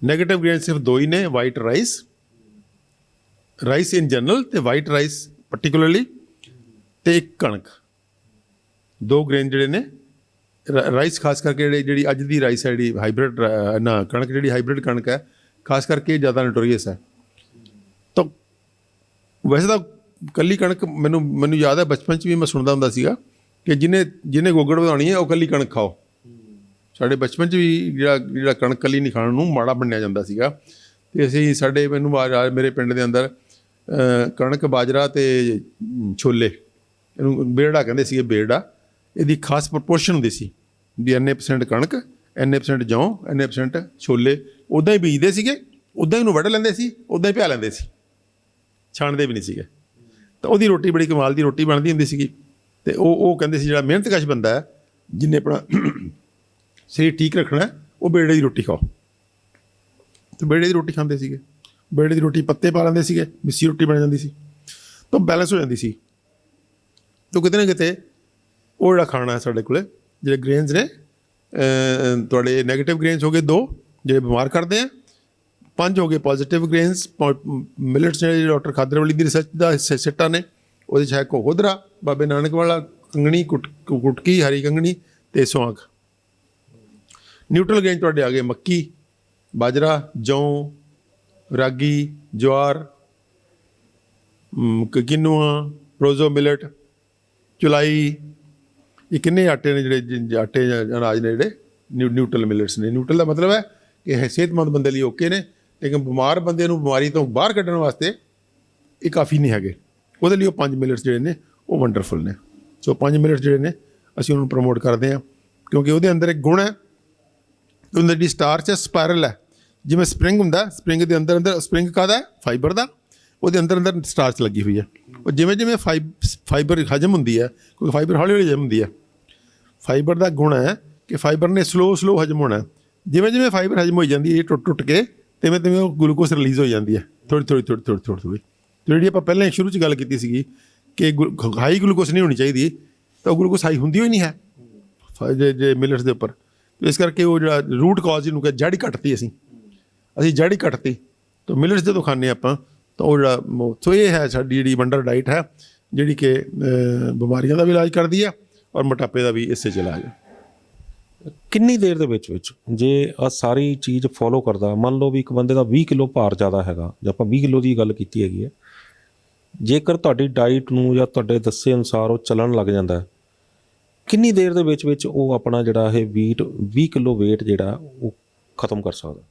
ਨੈਗੇਟਿਵ ਗ੍ਰੇਨਸ ਸਿਰਫ 2 ਹੀ ਨੇ: ਵਾਈਟ ਰਾਈਸ ਇਨ ਜਨਰਲ ਅਤੇ ਵਾਈਟ ਰਾਈਸ ਪਰਟੀਕੂਲਰਲੀ, ਅਤੇ ਇੱਕ ਕਣਕ। 2 ਗ੍ਰੇਨ ਜਿਹੜੇ ਨੇ। ਰਾਈਸ ਖਾਸ ਕਰਕੇ ਜਿਹੜੀ ਅੱਜ ਦੀ ਰਾਈਸ ਹੈ, ਜਿਹੜੀ ਹਾਈਬ੍ਰਿਡ ਕਣਕ, ਜਿਹੜੀ ਹਾਈਬ੍ਰਿਡ ਕਣਕ ਹੈ, ਖਾਸ ਕਰਕੇ ਜ਼ਿਆਦਾ ਨੋਟੋਰੀਅਸ ਹੈ। ਤਾਂ ਵੈਸੇ ਤਾਂ ਇਕੱਲੀ ਕਣਕ ਮੈਨੂੰ ਯਾਦ ਹੈ ਬਚਪਨ 'ਚ ਵੀ ਮੈਂ ਸੁਣਦਾ ਹੁੰਦਾ ਸੀਗਾ ਕਿ ਜਿਹਨੇ ਗੋਗੜ ਵਧਾਉਣੀ ਹੈ ਉਹ ਇਕੱਲੀ ਕਣਕ ਖਾਓ। ਸਾਡੇ ਬਚਪਨ 'ਚ ਵੀ ਜਿਹੜਾ ਕਣਕ ਇਕੱਲੀ ਨਹੀਂ ਖਾਣ ਨੂੰ ਮਾੜਾ ਮੰਨਿਆ ਜਾਂਦਾ ਸੀਗਾ। ਅਤੇ ਅਸੀਂ ਮੇਰੇ ਪਿੰਡ ਦੇ ਅੰਦਰ ਕਣਕ, ਬਾਜਰਾ ਅਤੇ ਛੋਲੇ, ਇਹਨੂੰ ਬੇਰੜਾ ਕਹਿੰਦੇ ਸੀਗੇ, ਬੇਰੜਾ, ਇਹਦੀ ਖਾਸ ਪ੍ਰਪੋਰਸ਼ਨ ਹੁੰਦੀ ਸੀ ਵੀ ਇੰਨੇ % ਕਣਕ, ਇੰਨੇ % ਜੌਂ, ਇੰਨੇ % ਛੋਲੇ। ਉੱਦਾਂ ਹੀ ਬੀਜਦੇ ਸੀਗੇ, ਉੱਦਾਂ ਹੀ ਉਹਨੂੰ ਵੱਢ ਲੈਂਦੇ ਸੀ, ਉੱਦਾਂ ਹੀ ਪਿਆ ਲੈਂਦੇ ਸੀ, ਛਾਣਦੇ ਵੀ ਨਹੀਂ ਸੀਗੇ। ਤਾਂ ਉਹਦੀ ਰੋਟੀ ਬੜੀ ਕਮਾਲ ਦੀ ਰੋਟੀ ਬਣਦੀ ਹੁੰਦੀ ਸੀਗੀ। ਅਤੇ ਉਹ ਕਹਿੰਦੇ ਸੀ ਜਿਹੜਾ ਮਿਹਨਤਕਸ਼ ਬੰਦਾ ਹੈ, ਜਿਹਨੇ ਆਪਣਾ ਸਰੀਰ ਠੀਕ ਰੱਖਣਾ, ਉਹ ਬੇੜੇ ਦੀ ਰੋਟੀ ਖਾਓ। ਅਤੇ ਬੇੜੇ ਦੀ ਰੋਟੀ ਖਾਂਦੇ ਸੀਗੇ। ਬੇੜੇ ਦੀ ਰੋਟੀ ਪੱਤੇ ਪਾ ਲੈਂਦੇ ਸੀਗੇ, ਮਿੱਸੀ ਰੋਟੀ ਬਣ ਜਾਂਦੀ ਸੀ, ਤਾਂ ਬੈਲੈਂਸ ਹੋ ਜਾਂਦੀ ਸੀ। ਤਾਂ ਕਿਤੇ ਨਾ ਕਿਤੇ ਉਹ ਜਿਹੜਾ ਖਾਣਾ ਹੈ ਸਾਡੇ ਕੋਲ, ਜਿਹੜੇ ਗ੍ਰੇਨਸ ਨੇ ਤੁਹਾਡੇ, ਨੈਗੇਟਿਵ ਗ੍ਰੇਨਸ ਹੋ ਗਏ 2 ਜਿਹੜੇ ਬਿਮਾਰ ਕਰਦੇ ਆ, 5 ਹੋ ਗਏ ਪੋਜ਼ੀਟਿਵ ਗ੍ਰੇਨਸ। ਮਿਲਟਸ ਜਿਹੜੇ ਡਾਕਟਰ ਖਾਦਰਵਲੀ ਦੀ ਰਿਸਰਚ ਦਾ ਸਿੱਟਾ ਨੇ, ਉਹਦੇ 'ਚ ਹੈ ਕੋਹਦਰਾ, ਬਾਬੇ ਨਾਨਕ ਵਾਲਾ, ਕੰਗਣੀ, ਕੁਟਕੀ, ਹਰੀ ਕੰਗਣੀ ਅਤੇ ਸੁਆਂਗ। ਨਿਊਟਰਲ ਗ੍ਰੇਨ ਤੁਹਾਡੇ ਆ ਗਏ ਮੱਕੀ, ਬਾਜਰਾ, ਜੌਂ, ਰਾਗੀ, ਜਵਾਰ, ਕਿਨੂਆ, ਪ੍ਰੋਜ਼ੋ ਮਿਲਟ, ਚੁਲਾਈ। ਇਹ ਕਿੰਨੇ ਆਟੇ ਨੇ ਜਿਹੜੇ ਆਟੇ ਅਨਾਜ ਨੇ ਜਿਹੜੇ ਨਿਊਟਰਲ ਮਿਲਟਸ ਨੇ। ਨਿਊਟਰਲ ਦਾ ਮਤਲਬ ਹੈ ਕਿ ਇਹ ਸਿਹਤਮੰਦ ਬੰਦੇ ਲਈ ਓਕੇ ਨੇ, ਲੇਕਿਨ ਬਿਮਾਰ ਬੰਦੇ ਨੂੰ ਬਿਮਾਰੀ ਤੋਂ ਬਾਹਰ ਕੱਢਣ ਵਾਸਤੇ ਇਹ ਕਾਫੀ ਨਹੀਂ ਹੈਗੇ। ਉਹਦੇ ਲਈ ਉਹ 5 ਮਿਲਟਸ ਜਿਹੜੇ ਨੇ ਉਹ ਵੰਡਰਫੁਲ ਨੇ। ਸੋ 5 ਮਿਲਟਸ ਜਿਹੜੇ ਨੇ ਅਸੀਂ ਉਹਨੂੰ ਪ੍ਰਮੋਟ ਕਰਦੇ ਹਾਂ, ਕਿਉਂਕਿ ਉਹਦੇ ਅੰਦਰ ਇੱਕ ਗੁਣ ਹੈ, ਉਹਦੇ ਜਿਹੜੀ ਸਟਾਰਚ ਹੈ ਸਪਾਇਰਲ ਹੈ। ਜਿਵੇਂ ਸਪਰਿੰਗ ਹੁੰਦਾ, ਸਪਰਿੰਗ ਦੇ ਅੰਦਰ ਸਪਰਿੰਗ ਕਾਹਦਾ ਹੈ? ਫਾਈਬਰ ਦਾ। ਉਹਦੇ ਅੰਦਰ ਸਟਾਰਚ ਲੱਗੀ ਹੋਈ ਹੈ। ਉਹ ਜਿਵੇਂ ਫਾਈਬਰ ਹਜਮ ਹੁੰਦੀ ਹੈ, ਕਿਉਂਕਿ ਫਾਈਬਰ ਹੌਲੀ ਹੌਲੀ ਹਜਮ ਹੁੰਦੀ ਹੈ। ਫਾਈਬਰ ਦਾ ਗੁਣ ਹੈ ਕਿ ਫਾਈਬਰ ਨੇ ਸਲੋ ਹਜਮ ਹੋਣਾ। ਜਿਵੇਂ ਫਾਈਬਰ ਹਜਮ ਹੋਈ ਜਾਂਦੀ ਹੈ ਟੁੱਟ ਕੇ, ਤਿਵੇਂ ਉਹ ਗਲੂਕੋਸ ਰਿਲੀਜ਼ ਹੋ ਜਾਂਦੀ ਹੈ ਥੋੜ੍ਹੀ। ਜਿਹੜੀ ਆਪਾਂ ਪਹਿਲਾਂ ਸ਼ੁਰੂ 'ਚ ਗੱਲ ਕੀਤੀ ਸੀਗੀ ਕਿ ਹਾਈ ਗਲੂਕੋਸ ਨਹੀਂ ਹੋਣੀ ਚਾਹੀਦੀ, ਤਾਂ ਉਹ ਗਲੂਕੋਸ ਹਾਈ ਹੁੰਦੀ ਹੋਈ ਨਹੀਂ ਹੈ ਜੇ ਮਿਲਟਸ ਦੇ ਉੱਪਰ। ਇਸ ਕਰਕੇ ਉਹ ਜਿਹੜਾ ਰੂਟ ਕਾਜ਼ ਜਿਹਨੂੰ ਕਿ ਜੜ੍ਹ ਹੀ ਕੱਟਤੀ, ਅਸੀਂ ਜੜ੍ਹ ਹੀ ਕੱਟਤੀ। ਤਾਂ ਮਿਲਟਸ ਜਦੋਂ ਖਾਂਦੇ ਆਪਾਂ ਤਾਂ ਉਹ ਜਿਹੜਾ, ਸੋ ਇਹ ਹੈ ਸਾਡੀ ਜਿਹੜੀ ਵੰਡਰ ਡਾਈਟ ਹੈ, ਜਿਹੜੀ ਕਿ ਬਿਮਾਰੀਆਂ ਦਾ ਵੀ ਇਲਾਜ ਕਰਦੀ ਹੈ ਔਰ ਮੋਟਾਪੇ ਦਾ ਵੀ ਇਸੇ 'ਚ ਇਲਾਜ ਹੈ। ਕਿੰਨੀ ਦੇਰ ਦੇ ਵਿੱਚ ਜੇ ਆ ਸਾਰੀ ਚੀਜ਼ ਫੋਲੋ ਕਰਦਾ, ਮੰਨ ਲਓ ਵੀ ਇੱਕ ਬੰਦੇ ਦਾ 20 ਕਿਲੋ ਭਾਰ ਜ਼ਿਆਦਾ ਹੈਗਾ, ਜੇ ਆਪਾਂ 20 ਕਿਲੋ ਦੀ ਗੱਲ ਕੀਤੀ ਹੈਗੀ ਹੈ, ਜੇਕਰ ਤੁਹਾਡੀ ਡਾਈਟ ਨੂੰ ਜਾਂ ਤੁਹਾਡੇ ਦੱਸੇ ਅਨੁਸਾਰ ਉਹ ਚੱਲਣ ਲੱਗ ਜਾਂਦਾ, ਕਿੰਨੀ ਦੇਰ ਦੇ ਵਿੱਚ ਉਹ ਆਪਣਾ ਜਿਹੜਾ ਇਹ 20 ਕਿਲੋ ਵੇਟ ਜਿਹੜਾ ਉਹ ਖਤਮ ਕਰ ਸਕਦਾ?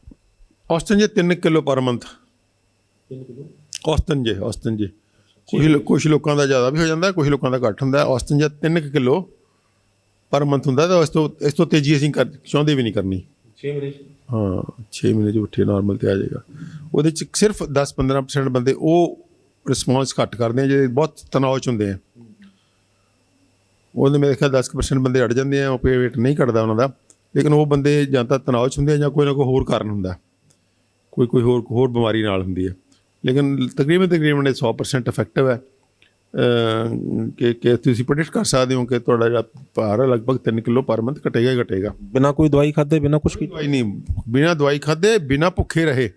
ਔਸਤਨ 3 ਕਿਲੋ ਪਰ ਮੰਥ। ਔਸਤਨ ਜੀ ਕੁਝ ਲੋਕਾਂ ਦਾ ਜ਼ਿਆਦਾ ਵੀ ਹੋ ਜਾਂਦਾ, ਕੁਝ ਲੋਕਾਂ ਦਾ ਘੱਟ ਹੁੰਦਾ। ਔਸਤਨ ਜਾਂ 3 ਕਿਲੋ ਪਰ ਮੰਥ ਹੁੰਦਾ, ਤਾਂ ਇਸ ਤੋਂ ਤੇਜ਼ੀ ਅਸੀਂ ਚਾਹੁੰਦੇ ਵੀ ਨਹੀਂ ਕਰਨੀ। 6 ਮਹੀਨੇ ਹਾਂ 6 ਮਹੀਨੇ 'ਚ ਉੱਠੇ ਨਾਰਮਲ ਤੇ ਆ ਜਾਏਗਾ। ਉਹਦੇ 'ਚ ਸਿਰਫ 10-15% ਬੰਦੇ ਉਹ ਰਿਸਪੌਂਸ ਘੱਟ ਕਰਦੇ ਆ ਜਿਹੜੇ ਬਹੁਤ ਤਣਾਅ 'ਚ ਹੁੰਦੇ ਆ। ਉਹਦੇ ਮੇਰੇ ਖਿਆਲ 10% ਬੰਦੇ ਅੜ ਜਾਂਦੇ ਆ, ਉਹ ਵੇਟ ਨਹੀਂ ਘਟਦਾ ਉਹਨਾਂ ਦਾ। ਲੇਕਿਨ ਉਹ ਬੰਦੇ ਜਾਂ ਤਾਂ ਤਣਾਅ 'ਚ ਹੁੰਦੇ ਆ ਜਾਂ ਕੋਈ ਨਾ ਕੋਈ ਹੋਰ ਕਾਰਨ ਹੁੰਦਾ, ਕੋਈ ਹੋਰ ਬਿਮਾਰੀ ਨਾਲ ਹੁੰਦੀ ਹੈ। ਲੇਕਿਨ ਤਕਰੀਬਨ ਇਹ 100% ਇਫੈਕਟਿਵ ਹੈ ਕਿ ਤੁਸੀਂ ਪ੍ਰੈਡਿਕਟ ਕਰ ਸਕਦੇ ਹੋ ਕਿ ਤੁਹਾਡਾ ਜਿਹੜਾ ਭਾਰ ਹੈ ਲਗਭਗ 3 ਕਿਲੋ ਪਰ ਮੰਥ ਘਟੇਗਾ ਹੀ ਘਟੇਗਾ। ਬਿਨਾਂ ਕੋਈ ਦਵਾਈ ਖਾਦੇ, ਬਿਨਾਂ ਕੁਛ ਕੀ? ਦਵਾਈ ਨਹੀਂ, ਬਿਨਾਂ ਦਵਾਈ ਖਾਦੇ, ਬਿਨਾਂ ਭੁੱਖੇ ਰਹੇ,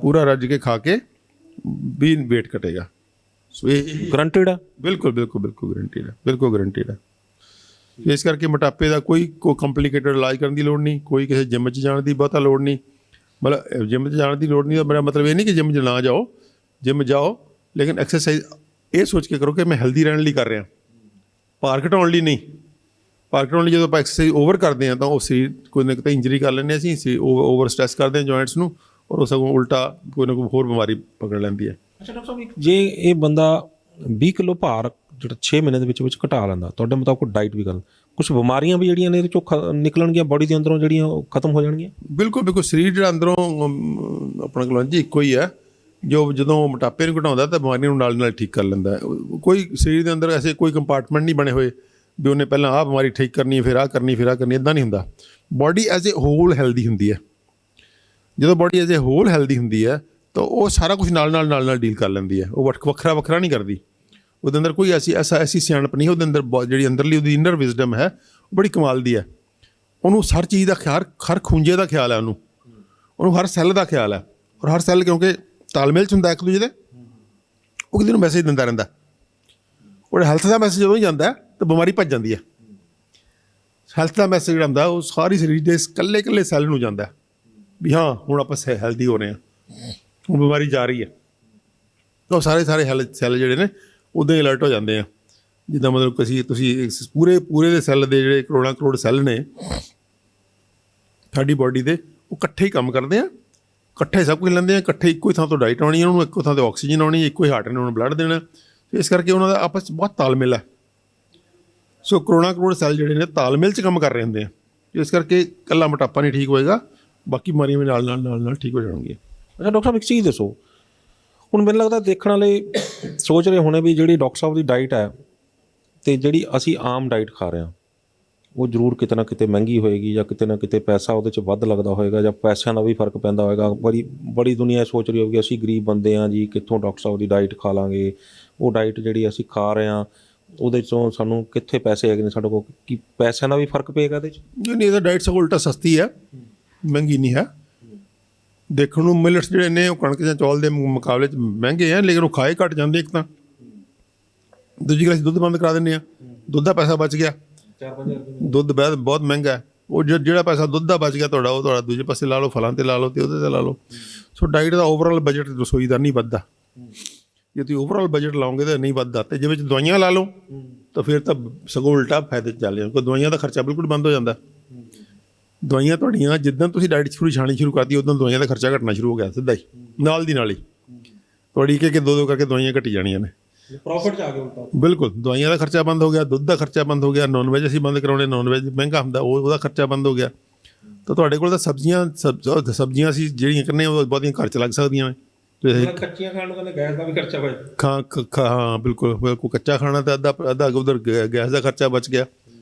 ਪੂਰਾ ਰੱਜ ਕੇ ਖਾ ਕੇ ਵੀ ਵੇਟ ਘਟੇਗਾ। ਸੋ ਇਹ ਗਰੰਟਿਡ ਆ? ਬਿਲਕੁਲ ਗਰੰਟਿਡ ਹੈ, ਬਿਲਕੁਲ ਗਰੰਟਿਡ ਹੈ। ਇਸ ਕਰਕੇ ਮੋਟਾਪੇ ਦਾ ਕੋਈ ਕੰਪਲੀਕੇਟਡ ਇਲਾਜ ਕਰਨ ਦੀ ਲੋੜ ਨਹੀਂ, ਕੋਈ ਕਿਸੇ ਜਿੰਮ 'ਚ ਜਾਣ ਦੀ ਬਹੁਤਾ ਲੋੜ ਨਹੀਂ। ਮਤਲਬ ਜਿੰਮ 'ਚ ਜਾਣ ਦੀ ਲੋੜ ਨਹੀਂ ਦਾ ਮੇਰਾ ਮਤਲਬ ਇਹ ਨਹੀਂ ਕਿ ਜਿੰਮ 'ਚ ਨਾ ਜਾਓ, ਜਿੰਮ ਜਾਓ, ਲੇਕਿਨ ਐਕਸਰਸਾਈਜ਼ ਇਹ ਸੋਚ ਕੇ ਕਰੋ ਕਿ ਮੈਂ ਹੈਲਦੀ ਰਹਿਣ ਲਈ ਕਰ ਰਿਹਾ, ਭਾਰ ਘਟਾਉਣ ਲਈ ਨਹੀਂ। ਭਾਰ ਘਟਾਉਣ ਲਈ ਜਦੋਂ ਆਪਾਂ ਐਕਸਰਸਾਈਜ਼ ਓਵਰ ਕਰਦੇ ਹਾਂ ਤਾਂ ਉਹ ਸਰੀਰ ਕੋਈ ਨਾ ਕਿਤੇ ਇੰਜਰੀ ਕਰ ਲੈਂਦੇ ਅਸੀਂ ਓਵਰ ਸਟ੍ਰੈਸ ਕਰਦੇ ਹਾਂ ਜੁਆਇੰਟਸ ਨੂੰ, ਔਰ ਉਹ ਸਗੋਂ ਉਲਟਾ ਕੋਈ ਨਾ ਕੋਈ ਹੋਰ ਬਿਮਾਰੀ ਪਕੜ ਲੈਂਦੀ ਹੈ। ਅੱਛਾ ਡਾਕਟਰ ਸਾਹਿਬ, ਜੇ ਇਹ ਬੰਦਾ 20 ਕਿਲੋ ਭਾਰ ਜਿਹੜਾ 6 ਮਹੀਨੇ ਦੇ ਵਿੱਚ ਘਟਾ ਲੈਂਦਾ, ਤੁਹਾਡੇ ਮੁਤਾਬਕ ਡਾਈਟ ਵੀ ਕਰ, ਕੁਝ ਬਿਮਾਰੀਆਂ ਵੀ ਜਿਹੜੀਆਂ ਨੇ ਇਹਦੇ ਚੋਂ ਨਿਕਲਣਗੀਆਂ ਬੋਡੀ ਦੇ ਅੰਦਰੋਂ, ਜਿਹੜੀਆਂ ਉਹ ਖਤਮ ਹੋ ਜਾਣਗੀਆਂ? ਬਿਲਕੁਲ ਸਰੀਰ ਜਿਹੜਾ ਅੰਦਰੋਂ ਆਪਣਾ ਕਲਵੰਜੀ ਇੱਕੋ ਹੀ ਹੈ, ਜੋ ਜਦੋਂ ਮੋਟਾਪੇ ਨੂੰ ਘਟਾਉਂਦਾ ਤਾਂ ਬਿਮਾਰੀਆਂ ਨੂੰ ਨਾਲ ਠੀਕ ਕਰ ਲੈਂਦਾ। ਕੋਈ ਸਰੀਰ ਦੇ ਅੰਦਰ ਐਸੇ ਕੋਈ ਕੰਪਾਰਟਮੈਂਟ ਨਹੀਂ ਬਣੇ ਹੋਏ ਵੀ ਉਹਨੇ ਪਹਿਲਾਂ ਆਹ ਬਿਮਾਰੀ ਠੀਕ ਕਰਨੀ ਹੈ, ਫਿਰ ਆਹ ਕਰਨੀ, ਇੱਦਾਂ ਨਹੀਂ ਹੁੰਦਾ। Body as a whole healthy ਹੁੰਦੀ ਹੈ। ਜਦੋਂ body as a whole healthy ਹੁੰਦੀ ਹੈ ਤਾਂ ਉਹ ਸਾਰਾ ਕੁਝ ਨਾਲ ਡੀਲ ਕਰ ਲੈਂਦੀ ਹੈ। ਉਹ ਵੱਖਰਾ ਨਹੀਂ ਕਰਦੀ। ਉਹਦੇ ਅੰਦਰ ਕੋਈ ਐਸੀ ਸਿਆਣਪ ਨਹੀਂ। ਉਹਦੇ ਅੰਦਰ ਜਿਹੜੀ ਅੰਦਰਲੀ ਉਹਦੀ ਇਨਰ ਵਿਜ਼ਡਮ ਹੈ ਉਹ ਬੜੀ ਕਮਾਲ ਦੀ ਹੈ। ਉਹਨੂੰ ਹਰ ਚੀਜ਼ ਦਾ ਖਿਆਲ, ਹਰ ਖੂੰਜੇ ਦਾ ਖਿਆਲ ਹੈ, ਉਹਨੂੰ ਹਰ ਸੈੱਲ ਦਾ ਖਿਆਲ ਹੈ। ਔਰ ਹਰ ਸੈੱਲ ਕਿਉਂਕਿ ਤਾਲਮੇਲ 'ਚ ਹੁੰਦਾ ਇੱਕ ਦੂਜੇ ਦੇ, ਉਹ ਕਿਸੇ ਨੂੰ ਮੈਸੇਜ ਦਿੰਦਾ ਰਹਿੰਦਾ। ਉਹਦੇ ਹੈਲਥ ਦਾ ਮੈਸੇਜ ਜਦੋਂ ਹੀ ਜਾਂਦਾ ਤਾਂ ਬਿਮਾਰੀ ਭੱਜ ਜਾਂਦੀ ਹੈ। ਹੈਲਥ ਦਾ ਮੈਸੇਜ ਜਿਹੜਾ ਹੁੰਦਾ ਉਹ ਸਾਰੀ ਸਰੀਰ ਦੇ ਇਕੱਲੇ ਸੈੱਲ ਨੂੰ ਜਾਂਦਾ ਵੀ ਹਾਂ ਹੁਣ ਆਪਾਂ ਹੈਲਦੀ ਹੋ ਰਹੇ ਹਾਂ, ਹੁਣ ਬਿਮਾਰੀ ਜਾ ਰਹੀ ਹੈ। ਉਹ ਸਾਰੇ ਹੈਲਥ ਸੈੱਲ ਜਿਹੜੇ ਨੇ ਉੱਦਾਂ ਹੀ ਅਲਰਟ ਹੋ ਜਾਂਦੇ ਆ। ਜਿੱਦਾਂ ਮਤਲਬ ਤੁਸੀਂ ਪੂਰੇ ਦੇ ਸੈੱਲ ਦੇ ਜਿਹੜੇ ਕਰੋੜ ਸੈੱਲ ਨੇ ਸਾਡੀ ਬੋਡੀ ਦੇ, ਉਹ ਇਕੱਠੇ ਹੀ ਕੰਮ ਕਰਦੇ ਆ, ਇਕੱਠੇ ਸਭ ਕੁਝ ਲੈਂਦੇ ਆ, ਇਕੱਠੇ ਇੱਕੋ ਹੀ ਥਾਂ ਤੋਂ ਡਾਈਟ ਆਉਣੀ, ਉਹਨਾਂ ਨੂੰ ਇੱਕੋ ਥਾਂ ਤੋਂ ਆਕਸੀਜਨ ਆਉਣੀ, ਇੱਕੋ ਹੀ ਹਾਰਟ ਨੇ ਉਹਨਾਂ ਨੂੰ ਬਲੱਡ ਦੇਣਾ। ਇਸ ਕਰਕੇ ਉਹਨਾਂ ਦਾ ਆਪਸ 'ਚ ਬਹੁਤ ਤਾਲਮੇਲ ਹੈ। ਸੋ ਕਰੋੜ ਸੈੱਲ ਜਿਹੜੇ ਨੇ ਤਾਲਮੇਲ 'ਚ ਕੰਮ ਕਰ ਰਹੇ ਹੁੰਦੇ ਆ। ਇਸ ਕਰਕੇ ਇਕੱਲਾ ਮੋਟਾਪਾ ਨਹੀਂ ਠੀਕ ਹੋਏਗਾ, ਬਾਕੀ ਬਿਮਾਰੀਆਂ ਵੀ ਨਾਲ ਠੀਕ ਹੋ ਜਾਣਗੀਆਂ। ਅੱਛਾ ਡਾਕਟਰ ਸਾਹਿਬ, ਇੱਕ ਚੀਜ਼ ਦੱਸੋ, ਹੁਣ ਮੈਨੂੰ ਲੱਗਦਾ ਦੇਖਣ ਵਾਲੇ ਸੋਚ ਰਹੇ ਹੋਣੇ ਵੀ ਜਿਹੜੀ ਡਾਕਟਰ ਸਾਹਿਬ ਦੀ ਡਾਈਟ ਹੈ ਅਤੇ ਜਿਹੜੀ ਅਸੀਂ ਆਮ ਡਾਈਟ ਖਾ ਰਹੇ ਹਾਂ ਉਹ ਜ਼ਰੂਰ ਕਿਤੇ ਨਾ ਕਿਤੇ ਮਹਿੰਗੀ ਹੋਏਗੀ, ਜਾਂ ਕਿਤੇ ਨਾ ਕਿਤੇ ਪੈਸਾ ਉਹਦੇ 'ਚ ਵੱਧ ਲੱਗਦਾ ਹੋਏਗਾ, ਜਾਂ ਪੈਸਿਆਂ ਦਾ ਵੀ ਫਰਕ ਪੈਂਦਾ ਹੋਏਗਾ। ਬੜੀ ਦੁਨੀਆ ਸੋਚ ਰਹੀ ਹੋਵੇਗੀ ਅਸੀਂ ਗਰੀਬ ਬੰਦੇ ਹਾਂ ਜੀ, ਕਿੱਥੋਂ ਡਾਕਟਰ ਸਾਹਿਬ ਦੀ ਡਾਈਟ ਖਾ ਲਾਂਗੇ। ਉਹ ਡਾਈਟ ਜਿਹੜੀ ਅਸੀਂ ਖਾ ਰਹੇ ਹਾਂ ਉਹਦੇ 'ਚੋਂ ਸਾਨੂੰ ਕਿੱਥੇ ਪੈਸੇ ਹੈਗੇ ਨੇ ਸਾਡੇ ਕੋਲ, ਕੀ ਪੈਸਿਆਂ ਦਾ ਵੀ ਫਰਕ ਪਏਗਾ ਇਹਦੇ 'ਚ? ਨਹੀਂ, ਇਹਦਾ ਡਾਈਟ ਸਗੋਂ ਉਲਟਾ ਸਸਤੀ ਹੈ, ਮਹਿੰਗੀ ਨਹੀਂ ਹੈ। ਦੇਖਣ ਨੂੰ ਮਿਲਟਸ ਜਿਹੜੇ ਨੇ ਉਹ ਕਣਕ ਜਾਂ ਚੌਲ ਦੇ ਮੁਕਾਬਲੇ 'ਚ ਮਹਿੰਗੇ ਆ, ਲੇਕਿਨ ਉਹ ਖਾਏ ਘੱਟ ਜਾਂਦੇ। ਇੱਕ ਤਾਂ ਦੂਜੀ ਗੱਲ, ਅਸੀਂ ਦੁੱਧ ਬੰਦ ਕਰਾ ਦਿੰਦੇ ਹਾਂ, ਦੁੱਧ ਦਾ ਪੈਸਾ ਬਚ ਗਿਆ। 4-5 ਰੁਪਏ ਦੁੱਧ ਬਹੁਤ ਮਹਿੰਗਾ ਹੈ। ਉਹ ਜਿਹੜਾ ਪੈਸਾ ਦੁੱਧ ਦਾ ਬਚ ਗਿਆ ਤੁਹਾਡਾ, ਉਹ ਤੁਹਾਡਾ ਦੂਜੇ ਪਾਸੇ ਲਾ ਲਓ, ਫਲਾਂ 'ਤੇ ਲਾ ਲਓ ਅਤੇ ਉਹਦੇ 'ਤੇ ਲਾ ਲਓ। ਸੋ ਡਾਈਟ ਦਾ ਓਵਰਆਲ ਬਜਟ ਰਸੋਈ ਦਾ ਨਹੀਂ ਵੱਧਦਾ। ਜੇ ਤੁਸੀਂ ਓਵਰਆਲ ਬਜਟ ਲਾਓਗੇ ਤਾਂ ਨਹੀਂ ਵੱਧਦਾ। ਅਤੇ ਜੇ ਵਿੱਚ ਦਵਾਈਆਂ ਲਾ ਲਓ ਤਾਂ ਫਿਰ ਤਾਂ ਸਗੋਂ ਉਲਟਾ ਫਾਇਦੇ 'ਚ ਚੱਲ ਜਾਓ, ਕਿਉਂਕਿ ਦਵਾਈਆਂ ਦਾ ਖਰਚਾ ਬਿਲਕੁਲ ਬੰਦ ਹੋ ਜਾਂਦਾ। ਦਵਾਈਆਂ ਤੁਹਾਡੀਆਂ ਜਿੱਦਾਂ ਤੁਸੀਂ ਡਾਈਟ ਛਾਣੀ ਸ਼ੁਰੂ ਕਰਤੀ, ਉਦੋਂ ਦਵਾਈਆਂ ਦਾ ਖਰਚਾ ਘਟਣਾ ਸ਼ੁਰੂ ਹੋ ਗਿਆ ਸਿੱਧਾ ਹੀ ਨਾਲ ਦੀ ਨਾਲ ਹੀ। ਤੁਹਾਡੀ ਇੱਕ ਦੋ ਕਰਕੇ ਦਵਾਈਆਂ ਘਟੀ ਜਾਣੀਆਂ ਨੇ, ਪ੍ਰੋਫਿਟ 'ਚ ਆ ਗਿਆ ਉਲਟਾ। ਬਿਲਕੁਲ ਦਵਾਈਆਂ ਦਾ ਖਰਚਾ ਬੰਦ ਹੋ ਗਿਆ, ਦੁੱਧ ਦਾ ਖਰਚਾ ਬੰਦ ਹੋ ਗਿਆ, ਨੌਨ ਵੈਜ ਅਸੀਂ ਬੰਦ ਕਰਾਉਣੇ, ਨੌਨ ਵੈਜ ਮਹਿੰਗਾ ਹੁੰਦਾ, ਉਹਦਾ ਖਰਚਾ ਬੰਦ ਹੋ ਗਿਆ। ਤਾਂ ਤੁਹਾਡੇ ਕੋਲ ਤਾਂ ਸਬਜ਼ੀਆਂ ਅਸੀਂ ਜਿਹੜੀਆਂ ਕਰਨੇ ਉਹ ਬਹੁਤੀਆਂ ਘਰ 'ਚ ਲੱਗ ਸਕਦੀਆਂ ਨੇ। ਕੱਚੀਆਂ ਖਾਣ ਨੂੰ ਕਹਿੰਦੇ ਗੈਸ ਦਾ ਵੀ ਖਰਚਾ ਹੋਇਆ। ਹਾਂ ਬਿਲਕੁਲ ਕੱਚਾ ਖਾਣਾ ਤਾਂ ਅੱਧਾ ਉਧਰ ਗੈਸ ਦਾ ਖਰਚਾ ਬਚ ਗਿਆ।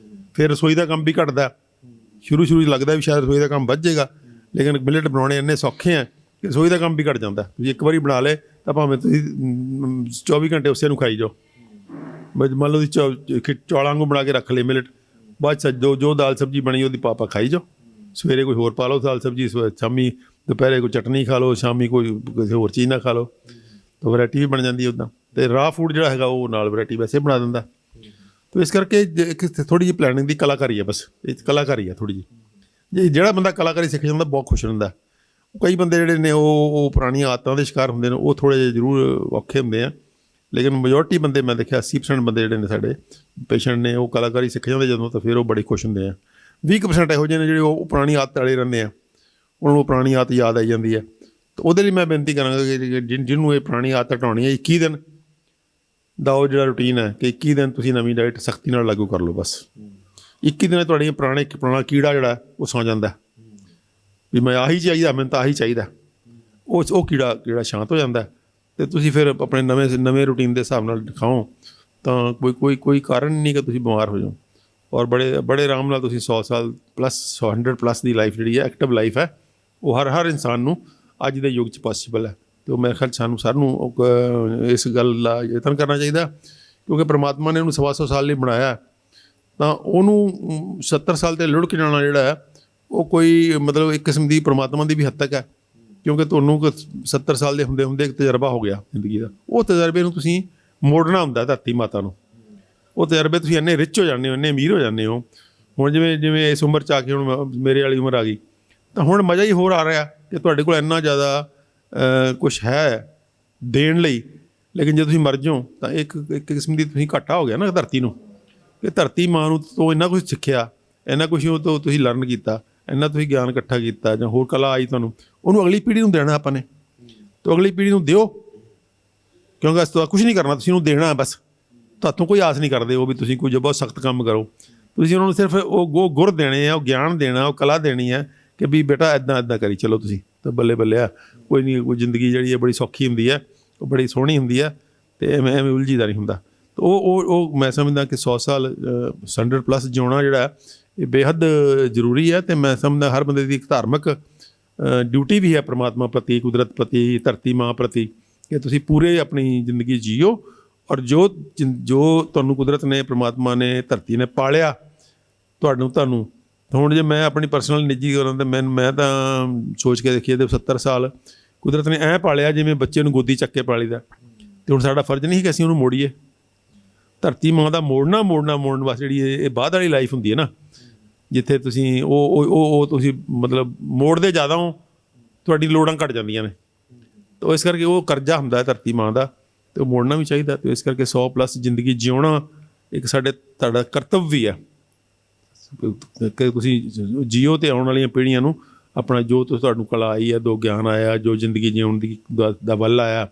ਫਿਰ ਰਸੋਈ ਦਾ ਕੰਮ ਵੀ ਘਟਦਾ। ਸ਼ੁਰੂ 'ਚ ਲੱਗਦਾ ਵੀ ਸ਼ਾਇਦ ਰਸੋਈ ਦਾ ਕੰਮ ਵੱਧ ਜਾਏਗਾ, ਲੇਕਿਨ ਮਿਲਟ ਬਣਾਉਣੇ ਇੰਨੇ ਸੌਖੇ ਆ ਕਿ ਰਸੋਈ ਦਾ ਕੰਮ ਵੀ ਘਟ ਜਾਂਦਾ। ਤੁਸੀਂ ਇੱਕ ਵਾਰੀ ਬਣਾ ਲਏ ਤਾਂ ਭਾਵੇਂ ਤੁਸੀਂ 24 ਘੰਟੇ ਉਸੇ ਨੂੰ ਖਾਈ ਜਾਓ। ਮੰਨ ਲਓ ਤੁਸੀਂ ਚੌਲਾਂ ਵਾਂਗੂ ਬਣਾ ਕੇ ਰੱਖ ਲਏ ਮਿਲਟ, ਬਾਅਦ 'ਚ ਜੋ ਦਾਲ ਸਬਜ਼ੀ ਬਣੀ ਉਹਦੀ ਪਾਪਾ ਖਾਈ ਜਾਓ। ਸਵੇਰੇ ਕੋਈ ਹੋਰ ਪਾ ਲਓ ਦਾਲ ਸਬਜ਼ੀ, ਸ਼ਾਮੀ ਦੁਪਹਿਰੇ ਕੋਈ ਚਟਨੀ ਖਾ ਲਓ, ਸ਼ਾਮੀ ਕੋਈ ਕਿਸੇ ਹੋਰ ਚੀਜ਼ ਨਾ ਖਾ ਲਓ, ਤਾਂ ਵੈਰਾਈਟੀ ਵੀ ਬਣ ਜਾਂਦੀ ਉੱਦਾਂ। ਅਤੇ ਰਾਹ ਫੂਡ ਜਿਹੜਾ ਹੈਗਾ ਉਹ ਨਾਲ ਵੈਰਾਈਟੀ ਵੈਸੇ ਬਣਾ ਦਿੰਦਾ। ਤਾਂ ਇਸ ਕਰਕੇ ਥੋੜ੍ਹੀ ਜਿਹੀ ਪਲੈਨਿੰਗ ਦੀ ਕਲਾਕਾਰੀ ਹੈ, ਬਸ ਇਹ ਕਲਾਕਾਰੀ ਹੈ ਥੋੜ੍ਹੀ ਜਿਹੀ। ਜਿਹੜਾ ਬੰਦਾ ਕਲਾਕਾਰੀ ਸਿੱਖ ਜਾਂਦਾ ਬਹੁਤ ਖੁਸ਼ ਰਹਿੰਦਾ। ਕਈ ਬੰਦੇ ਜਿਹੜੇ ਨੇ ਉਹ ਪੁਰਾਣੀਆਂ ਆਦਤਾਂ ਦੇ ਸ਼ਿਕਾਰ ਹੁੰਦੇ ਨੇ, ਉਹ ਥੋੜ੍ਹੇ ਜਿਹੇ ਜ਼ਰੂਰ ਔਖੇ ਹੁੰਦੇ ਆ, ਲੇਕਿਨ ਮੈਜੋਰਟੀ ਬੰਦੇ ਮੈਂ ਦੇਖਿਆ 80% ਬੰਦੇ ਜਿਹੜੇ ਨੇ ਸਾਡੇ ਪੇਸ਼ੈਂਟ ਨੇ ਉਹ ਕਲਾਕਾਰੀ ਸਿੱਖ ਜਾਂਦੇ ਜਦੋਂ, ਤਾਂ ਫਿਰ ਉਹ ਬੜੇ ਖੁਸ਼ ਹੁੰਦੇ ਆ। 20% ਇਹੋ ਜਿਹੇ ਨੇ ਜਿਹੜੇ ਉਹ ਪੁਰਾਣੀ ਆਦਤ ਵਾਲੇ ਰਹਿੰਦੇ ਆ, ਉਹਨਾਂ ਨੂੰ ਪੁਰਾਣੀ ਆਦਤ ਯਾਦ ਆਈ ਜਾਂਦੀ ਹੈ। ਤਾਂ ਉਹਦੇ ਲਈ ਮੈਂ ਬੇਨਤੀ ਕਰਾਂਗਾ ਕਿ ਜਿਹਨੂੰ ਇਹ ਪੁਰਾਣੀ ਆਦਤ ਹਟਾਉਣੀ ਹੈ, 21 ਦਿਨ ਦਾ ਉਹ ਜਿਹੜਾ ਰੂਟੀਨ ਹੈ ਕਿ 21 ਦਿਨ ਤੁਸੀਂ ਨਵੀਂ ਡਾਈਟ ਸਖਤੀ ਨਾਲ ਲਾਗੂ ਕਰ ਲਓ ਬਸ। 21 ਦਿਨ ਤੁਹਾਡੀਆਂ ਪੁਰਾਣਾ ਕੀੜਾ ਜਿਹੜਾ ਉਹ ਸੌਂ ਜਾਂਦਾ ਵੀ ਮੈਂ ਆਹੀ ਚਾਹੀਦਾ, ਮੈਨੂੰ ਤਾਂ ਆਹੀ ਚਾਹੀਦਾ, ਉਹ ਕੀੜਾ ਸ਼ਾਂਤ ਹੋ ਜਾਂਦਾ ਅਤੇ ਤੁਸੀਂ ਫਿਰ ਆਪਣੇ ਨਵੇਂ ਰੂਟੀਨ ਦੇ ਹਿਸਾਬ ਨਾਲ ਖਾਓ ਤਾਂ ਕੋਈ ਕਾਰਨ ਨਹੀਂ ਕਿ ਤੁਸੀਂ ਬਿਮਾਰ ਹੋ ਜਾਓ। ਔਰ ਬੜੇ ਆਰਾਮ ਨਾਲ ਤੁਸੀਂ 100 ਸਾਲ ਪਲੱਸ 100 ਪਲੱਸ ਦੀ ਲਾਈਫ ਜਿਹੜੀ ਹੈ, ਐਕਟਿਵ ਲਾਈਫ ਹੈ, ਉਹ ਹਰ ਇਨਸਾਨ ਨੂੰ ਅੱਜ ਦੇ ਯੁੱਗ 'ਚ ਪੋਸੀਬਲ ਹੈ। ਅਤੇ ਉਹ ਮੇਰੇ ਖਿਆਲ ਸਾਨੂੰ ਸਾਰਿਆਂ ਨੂੰ ਇਸ ਗੱਲ ਦਾ ਯਤਨ ਕਰਨਾ ਚਾਹੀਦਾ ਕਿਉਂਕਿ ਪਰਮਾਤਮਾ ਨੇ ਉਹਨੂੰ 125 ਸਾਲ ਲਈ ਬਣਾਇਆ ਤਾਂ ਉਹਨੂੰ 70 ਸਾਲ 'ਤੇ ਲੁੜਕ ਜਾਣਾ ਜਿਹੜਾ ਹੈ ਉਹ ਕੋਈ ਮਤਲਬ ਇੱਕ ਕਿਸਮ ਦੀ ਪਰਮਾਤਮਾ ਦੀ ਵੀ ਹੱਦ ਤੱਕ ਹੈ ਕਿਉਂਕਿ ਤੁਹਾਨੂੰ 70 ਸਾਲ ਦੇ ਹੁੰਦੇ ਇੱਕ ਤਜਰਬਾ ਹੋ ਗਿਆ ਜ਼ਿੰਦਗੀ ਦਾ। ਉਹ ਤਜਰਬੇ ਨੂੰ ਤੁਸੀਂ ਮੋੜਨਾ ਹੁੰਦਾ ਧਰਤੀ ਮਾਤਾ ਨੂੰ। ਉਹ ਤਜਰਬੇ ਤੁਸੀਂ ਇੰਨੇ ਰਿਚ ਹੋ ਜਾਂਦੇ ਹੋ, ਇੰਨੇ ਅਮੀਰ ਹੋ ਜਾਂਦੇ ਹੋ। ਹੁਣ ਜਿਵੇਂ ਇਸ ਉਮਰ 'ਚ ਆ ਕੇ ਹੁਣ ਮੇਰੇ ਵਾਲੀ ਉਮਰ ਆ ਗਈ ਤਾਂ ਹੁਣ ਮਜ਼ਾ ਹੀ ਹੋਰ ਆ ਰਿਹਾ ਕਿ ਤੁਹਾਡੇ ਕੋਲ ਇੰਨਾ ਜ਼ਿਆਦਾ ਕੁਛ ਹੈ ਦੇਣ ਲਈ, ਲੇਕਿਨ ਜੇ ਤੁਸੀਂ ਮਰ ਜਾਓ ਤਾਂ ਇੱਕ ਕਿਸਮ ਦੀ ਤੁਸੀਂ ਘਾਟਾ ਹੋ ਗਿਆ ਨਾ ਧਰਤੀ ਨੂੰ ਕਿ ਧਰਤੀ ਮਾਂ ਨੂੰ ਤੋਂ ਇੰਨਾ ਕੁਛ ਸਿੱਖਿਆ, ਇੰਨਾ ਕੁਛ ਉਹ ਤੋਂ ਤੁਸੀਂ ਲਰਨ ਕੀਤਾ, ਇੰਨਾ ਤੁਸੀਂ ਗਿਆਨ ਇਕੱਠਾ ਕੀਤਾ ਜਾਂ ਹੋਰ ਕਲਾ ਆਈ ਤੁਹਾਨੂੰ, ਉਹਨੂੰ ਅਗਲੀ ਪੀੜ੍ਹੀ ਨੂੰ ਦੇਣਾ ਆਪਾਂ ਨੇ। ਤਾਂ ਅਗਲੀ ਪੀੜ੍ਹੀ ਨੂੰ ਦਿਓ ਕਿਉਂਕਿ ਇਸ ਤੋਂ ਕੁਛ ਨਹੀਂ ਕਰਨਾ, ਤੁਸੀਂ ਉਹਨੂੰ ਦੇਣਾ ਬਸ। ਤੁਹਾਨੂੰ ਕੋਈ ਆਸ ਨਹੀਂ ਕਰਦੇ ਉਹ ਵੀ ਤੁਸੀਂ ਕੋਈ ਬਹੁਤ ਸਖਤ ਕੰਮ ਕਰੋ, ਤੁਸੀਂ ਉਹਨਾਂ ਨੂੰ ਸਿਰਫ ਉਹ ਗੁਰ ਦੇਣੇ ਆ, ਉਹ ਗਿਆਨ ਦੇਣਾ, ਉਹ ਕਲਾ ਦੇਣੀ ਹੈ ਕਿ ਵੀ ਬੇਟਾ ਇੱਦਾਂ ਕਰੀ ਚਲੋ ਤੁਸੀਂ ਤਾਂ ਬੱਲੇ ਆ। ਕੋਈ ਨਹੀਂ, ਕੋਈ ਜ਼ਿੰਦਗੀ ਜਿਹੜੀ ਹੈ ਬੜੀ ਸੌਖੀ ਹੁੰਦੀ ਹੈ, ਉਹ ਬੜੀ ਸੋਹਣੀ ਹੁੰਦੀ ਹੈ ਅਤੇ ਐਵੇਂ ਉਲਝੀਦਾ ਨਹੀਂ ਹੁੰਦਾ। ਤਾਂ ਉਹ ਮੈਂ ਸਮਝਦਾ ਕਿ 100 ਸਾਲ 100 ਪਲੱਸ ਜਿਉਣਾ ਜਿਹੜਾ ਇਹ ਬੇਹੱਦ ਜ਼ਰੂਰੀ ਹੈ ਅਤੇ ਮੈਂ ਸਮਝਦਾ ਹਰ ਬੰਦੇ ਦੀ ਇੱਕ ਧਾਰਮਿਕ ਡਿਊਟੀ ਵੀ ਹੈ ਪਰਮਾਤਮਾ ਪ੍ਰਤੀ, ਕੁਦਰਤ ਪ੍ਰਤੀ, ਧਰਤੀ ਮਾਂ ਪ੍ਰਤੀ ਕਿ ਤੁਸੀਂ ਪੂਰੇ ਆਪਣੀ ਜ਼ਿੰਦਗੀ ਜੀਓ ਔਰ ਜੋ ਤੁਹਾਨੂੰ ਕੁਦਰਤ ਨੇ, ਪਰਮਾਤਮਾ ਨੇ, ਧਰਤੀ ਨੇ ਪਾਲਿਆ ਤੁਹਾਨੂੰ ਹੁਣ ਜੇ ਮੈਂ ਆਪਣੀ ਪਰਸਨਲ ਨਿੱਜੀ ਕਰਾਂ ਤਾਂ ਮੈਂ ਤਾਂ ਸੋਚ ਕੇ ਦੇਖੀਏ ਤੇ 70 ਸਾਲ ਕੁਦਰਤ ਨੇ ਐਂ ਪਾਲਿਆ ਜਿਵੇਂ ਬੱਚੇ ਨੂੰ ਗੋਦੀ ਚੱਕ ਕੇ ਪਾਲੀਦਾ। ਅਤੇ ਹੁਣ ਸਾਡਾ ਫਰਜ਼ ਨਹੀਂ ਕਿ ਅਸੀਂ ਉਹਨੂੰ ਮੋੜੀਏ। ਧਰਤੀ ਮਾਂ ਦਾ ਮੋੜਨ ਵਾਸਤੇ ਜਿਹੜੀ ਇਹ ਬਾਅਦ ਵਾਲੀ ਲਾਈਫ ਹੁੰਦੀ ਹੈ ਨਾ, ਜਿੱਥੇ ਤੁਸੀਂ ਉਹ ਤੁਸੀਂ ਮਤਲਬ ਮੋੜਦੇ ਜ਼ਿਆਦਾ ਹੋ, ਤੁਹਾਡੀ ਲੋੜਾਂ ਘੱਟ ਜਾਂਦੀਆਂ ਨੇ। ਤਾਂ ਇਸ ਕਰਕੇ ਉਹ ਕਰਜ਼ਾ ਹੁੰਦਾ ਹੈ ਧਰਤੀ ਮਾਂ ਦਾ ਅਤੇ ਉਹ ਮੋੜਨਾ ਵੀ ਚਾਹੀਦਾ। ਅਤੇ ਇਸ ਕਰਕੇ 100 ਪਲੱਸ ਜ਼ਿੰਦਗੀ ਜਿਉਣਾ ਇੱਕ ਤੁਹਾਡਾ ਕਰਤੱਵ ਵੀ ਹੈ ਕਿ ਤੁਸੀਂ ਜੀਓ ਅਤੇ ਆਉਣ ਵਾਲੀਆਂ ਪੀੜ੍ਹੀਆਂ ਨੂੰ ਆਪਣਾ ਜੋ ਤੁਹਾਨੂੰ ਕਲਾ ਆਈ ਹੈ, ਜੋ ਗਿਆਨ ਆਇਆ, ਜੋ ਜ਼ਿੰਦਗੀ ਜਿਉਣ ਦਾ ਵੱਲ ਆਇਆ,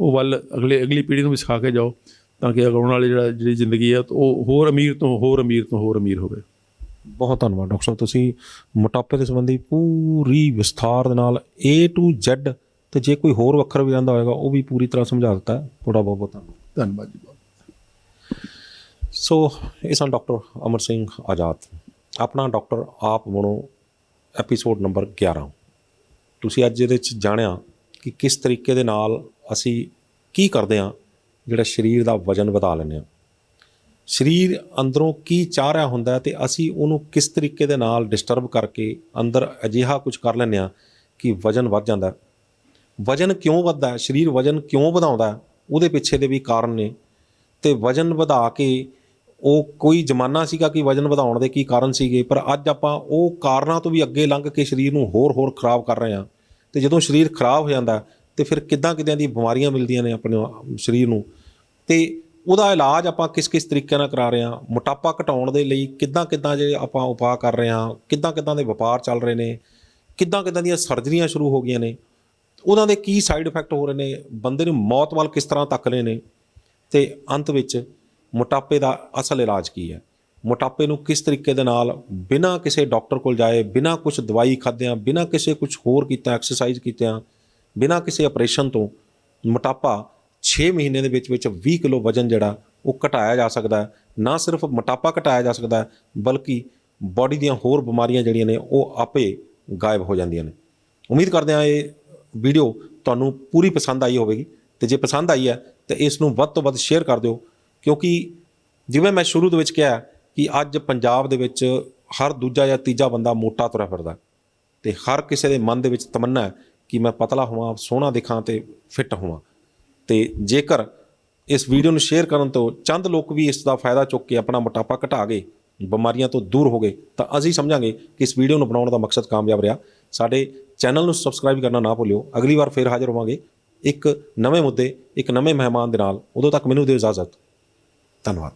ਉਹ ਵੱਲ ਅਗਲੀ ਪੀੜ੍ਹੀ ਨੂੰ ਵੀ ਸਿਖਾ ਕੇ ਜਾਓ ਤਾਂ ਕਿ ਆਉਣ ਵਾਲੀ ਜਿਹੜੀ ਜ਼ਿੰਦਗੀ ਹੈ ਉਹ ਹੋਰ ਅਮੀਰ ਹੋਵੇ। ਬਹੁਤ ਧੰਨਵਾਦ ਡਾਕਟਰ ਸਾਹਿਬ, ਤੁਸੀਂ ਮੋਟਾਪੇ ਦੇ ਸੰਬੰਧੀ ਪੂਰੀ ਵਿਸਥਾਰ ਦੇ ਨਾਲ A to Z ਅਤੇ ਜੇ ਕੋਈ ਹੋਰ ਵੱਖਰਾ ਵੀ ਰਹਿੰਦਾ ਹੋਏਗਾ ਉਹ ਵੀ ਪੂਰੀ ਤਰ੍ਹਾਂ ਸਮਝਾ ਦਿੱਤਾ ਹੈ। ਤੁਹਾਡਾ ਬਹੁਤ ਧੰਨਵਾਦ ਜੀ। ਸੋ ਇਹ ਸਨ ਡਾਕਟਰ ਅਮਰ ਸਿੰਘ ਆਜ਼ਾਦ, ਆਪਣਾ ਡਾਕਟਰ ਆਪ ਬਣੋ ਐਪੀਸੋਡ ਨੰਬਰ 11। ਤੁਸੀਂ ਅੱਜ ਇਹਦੇ 'ਚ ਜਾਣਿਆ ਕਿ ਕਿਸ ਤਰੀਕੇ ਦੇ ਨਾਲ ਅਸੀਂ ਕੀ ਕਰਦੇ ਹਾਂ ਜਿਹੜਾ ਸਰੀਰ ਦਾ ਵਜ਼ਨ ਵਧਾ ਲੈਂਦੇ ਹਾਂ। ਸਰੀਰ ਅੰਦਰੋਂ ਕੀ ਚਾਹ ਰਿਹਾ ਹੁੰਦਾ ਅਤੇ ਅਸੀਂ ਉਹਨੂੰ ਕਿਸ ਤਰੀਕੇ ਦੇ ਨਾਲ ਡਿਸਟਰਬ ਕਰਕੇ ਅੰਦਰ ਅਜਿਹਾ ਕੁਝ ਕਰ ਲੈਂਦੇ ਹਾਂ ਕਿ ਵਜ਼ਨ ਵੱਧ ਜਾਂਦਾ। ਵਜ਼ਨ ਕਿਉਂ ਵੱਧਦਾ ਹੈ, ਸਰੀਰ ਵਜ਼ਨ ਕਿਉਂ ਵਧਾਉਂਦਾ, ਉਹਦੇ ਪਿੱਛੇ ਦੇ ਵੀ ਕਾਰਨ ਨੇ। ਅਤੇ ਵਜ਼ਨ ਵਧਾ ਕੇ ਉਹ ਕੋਈ ਜ਼ਮਾਨਾ ਸੀਗਾ ਕਿ ਵਜ਼ਨ ਵਧਾਉਣ ਦੇ ਕੀ ਕਾਰਨ ਸੀਗੇ, ਪਰ ਅੱਜ ਆਪਾਂ ਉਹ ਕਾਰਨਾਂ ਤੋਂ ਵੀ ਅੱਗੇ ਲੰਘ ਕੇ ਸਰੀਰ ਨੂੰ ਹੋਰ ਖਰਾਬ ਕਰ ਰਹੇ ਹਾਂ। ਅਤੇ ਜਦੋਂ ਸਰੀਰ ਖਰਾਬ ਹੋ ਜਾਂਦਾ ਅਤੇ ਫਿਰ ਕਿੱਦਾਂ ਦੀ ਬਿਮਾਰੀਆਂ ਮਿਲਦੀਆਂ ਨੇ ਆਪਣੇ ਸਰੀਰ ਨੂੰ, ਅਤੇ ਉਹਦਾ ਇਲਾਜ ਆਪਾਂ ਕਿਸ ਤਰੀਕੇ ਨਾਲ ਕਰਾ ਰਹੇ ਹਾਂ। ਮੋਟਾਪਾ ਘਟਾਉਣ ਦੇ ਲਈ ਕਿੱਦਾਂ ਜੇ ਆਪਾਂ ਉਪਾਅ ਕਰ ਰਹੇ ਹਾਂ, ਕਿੱਦਾਂ ਦੇ ਵਪਾਰ ਚੱਲ ਰਹੇ ਨੇ, ਕਿੱਦਾਂ ਦੀਆਂ ਸਰਜਰੀਆਂ ਸ਼ੁਰੂ ਹੋ ਗਈਆਂ ਨੇ, ਉਹਨਾਂ ਦੇ ਕੀ ਸਾਈਡ ਇਫੈਕਟ ਹੋ ਰਹੇ ਨੇ, ਬੰਦੇ ਨੂੰ ਮੌਤ ਵੱਲ ਕਿਸ ਤਰ੍ਹਾਂ ਤੱਕ ਰਹੇ ਨੇ, ਅਤੇ ਅੰਤ ਵਿੱਚ ਮੋਟਾਪੇ ਦਾ ਅਸਲ ਇਲਾਜ ਕੀ ਹੈ। ਮੋਟਾਪੇ ਨੂੰ ਕਿਸ ਤਰੀਕੇ ਦੇ ਨਾਲ ਬਿਨਾਂ ਕਿਸੇ ਡਾਕਟਰ ਕੋਲ ਜਾਏ, ਬਿਨਾਂ ਕੁਛ ਦਵਾਈ ਖਾਦਿਆਂ, ਬਿਨਾਂ ਕਿਸੇ ਕੁਛ ਹੋਰ ਕੀਤਾ, ਐਕਸਰਸਾਈਜ਼ ਕੀਤਿਆਂ, ਬਿਨਾਂ ਕਿਸੇ ਆਪਰੇਸ਼ਨ ਤੋਂ ਮੋਟਾਪਾ 6 ਮਹੀਨੇ ਦੇ ਵਿੱਚ 20 ਕਿਲੋ ਵਜ਼ਨ ਜਿਹੜਾ ਉਹ ਘਟਾਇਆ ਜਾ ਸਕਦਾ ਹੈ। ਨਾ ਸਿਰਫ ਮੋਟਾਪਾ ਘਟਾਇਆ ਜਾ ਸਕਦਾ ਹੈ ਬਲਕਿ ਬਾਡੀ ਦੀਆਂ ਹੋਰ ਬਿਮਾਰੀਆਂ ਜਿਹੜੀਆਂ ਨੇ ਉਹ ਆਪੇ ਗਾਇਬ ਹੋ ਜਾਂਦੀਆਂ ਨੇ। ਉਮੀਦ ਕਰਦੇ ਹਾਂ ਇਹ ਵੀਡੀਓ ਤੁਹਾਨੂੰ ਪੂਰੀ ਪਸੰਦ ਆਈ ਹੋਵੇਗੀ, ਅਤੇ ਜੇ ਪਸੰਦ ਆਈ ਹੈ ਤਾਂ ਇਸ ਨੂੰ ਵੱਧ ਤੋਂ ਵੱਧ ਸ਼ੇਅਰ ਕਰ ਦਿਓ ਕਿਉਂਕਿ ਜਿਵੇਂ ਮੈਂ ਸ਼ੁਰੂ ਦੇ ਵਿੱਚ ਕਿਹਾ ਕਿ ਅੱਜ ਪੰਜਾਬ ਦੇ ਵਿੱਚ ਹਰ ਦੂਜਾ ਜਾਂ ਤੀਜਾ ਬੰਦਾ ਮੋਟਾ ਤੁਰਿਆ ਫਿਰਦਾ ਅਤੇ ਹਰ ਕਿਸੇ ਦੇ ਮਨ ਦੇ ਵਿੱਚ ਤਮੰਨਾ ਹੈ ਕਿ ਮੈਂ ਪਤਲਾ ਹੋਵਾਂ, ਸੋਹਣਾ ਦਿਖਾਂ ਅਤੇ ਫਿੱਟ ਹੋਵਾਂ। ਅਤੇ ਜੇਕਰ ਇਸ ਵੀਡੀਓ ਨੂੰ ਸ਼ੇਅਰ ਕਰਨ ਤੋਂ ਚੰਦ ਲੋਕ ਵੀ ਇਸ ਦਾ ਫਾਇਦਾ ਚੁੱਕ ਕੇ ਆਪਣਾ ਮੋਟਾਪਾ ਘਟਾ ਗਏ, ਬਿਮਾਰੀਆਂ ਤੋਂ ਦੂਰ ਹੋ ਗਏ, ਤਾਂ ਅਸੀਂ ਸਮਝਾਂਗੇ ਕਿ ਇਸ ਵੀਡੀਓ ਨੂੰ ਬਣਾਉਣ ਦਾ ਮਕਸਦ ਕਾਮਯਾਬ ਰਿਹਾ। ਸਾਡੇ ਚੈਨਲ ਨੂੰ ਸਬਸਕ੍ਰਾਈਬ ਕਰਨਾ ਨਾ ਭੁੱਲਿਓ। ਅਗਲੀ ਵਾਰ ਫਿਰ ਹਾਜ਼ਰ ਹੋਵਾਂਗੇ ਇੱਕ ਨਵੇਂ ਮੁੱਦੇ, ਇੱਕ ਨਵੇਂ ਮਹਿਮਾਨ ਦੇ ਨਾਲ। ਉਦੋਂ ਤੱਕ ਮੈਨੂੰ ਦਿਓ ਇਜਾਜ਼ਤ। ਧੰਨਵਾਦ।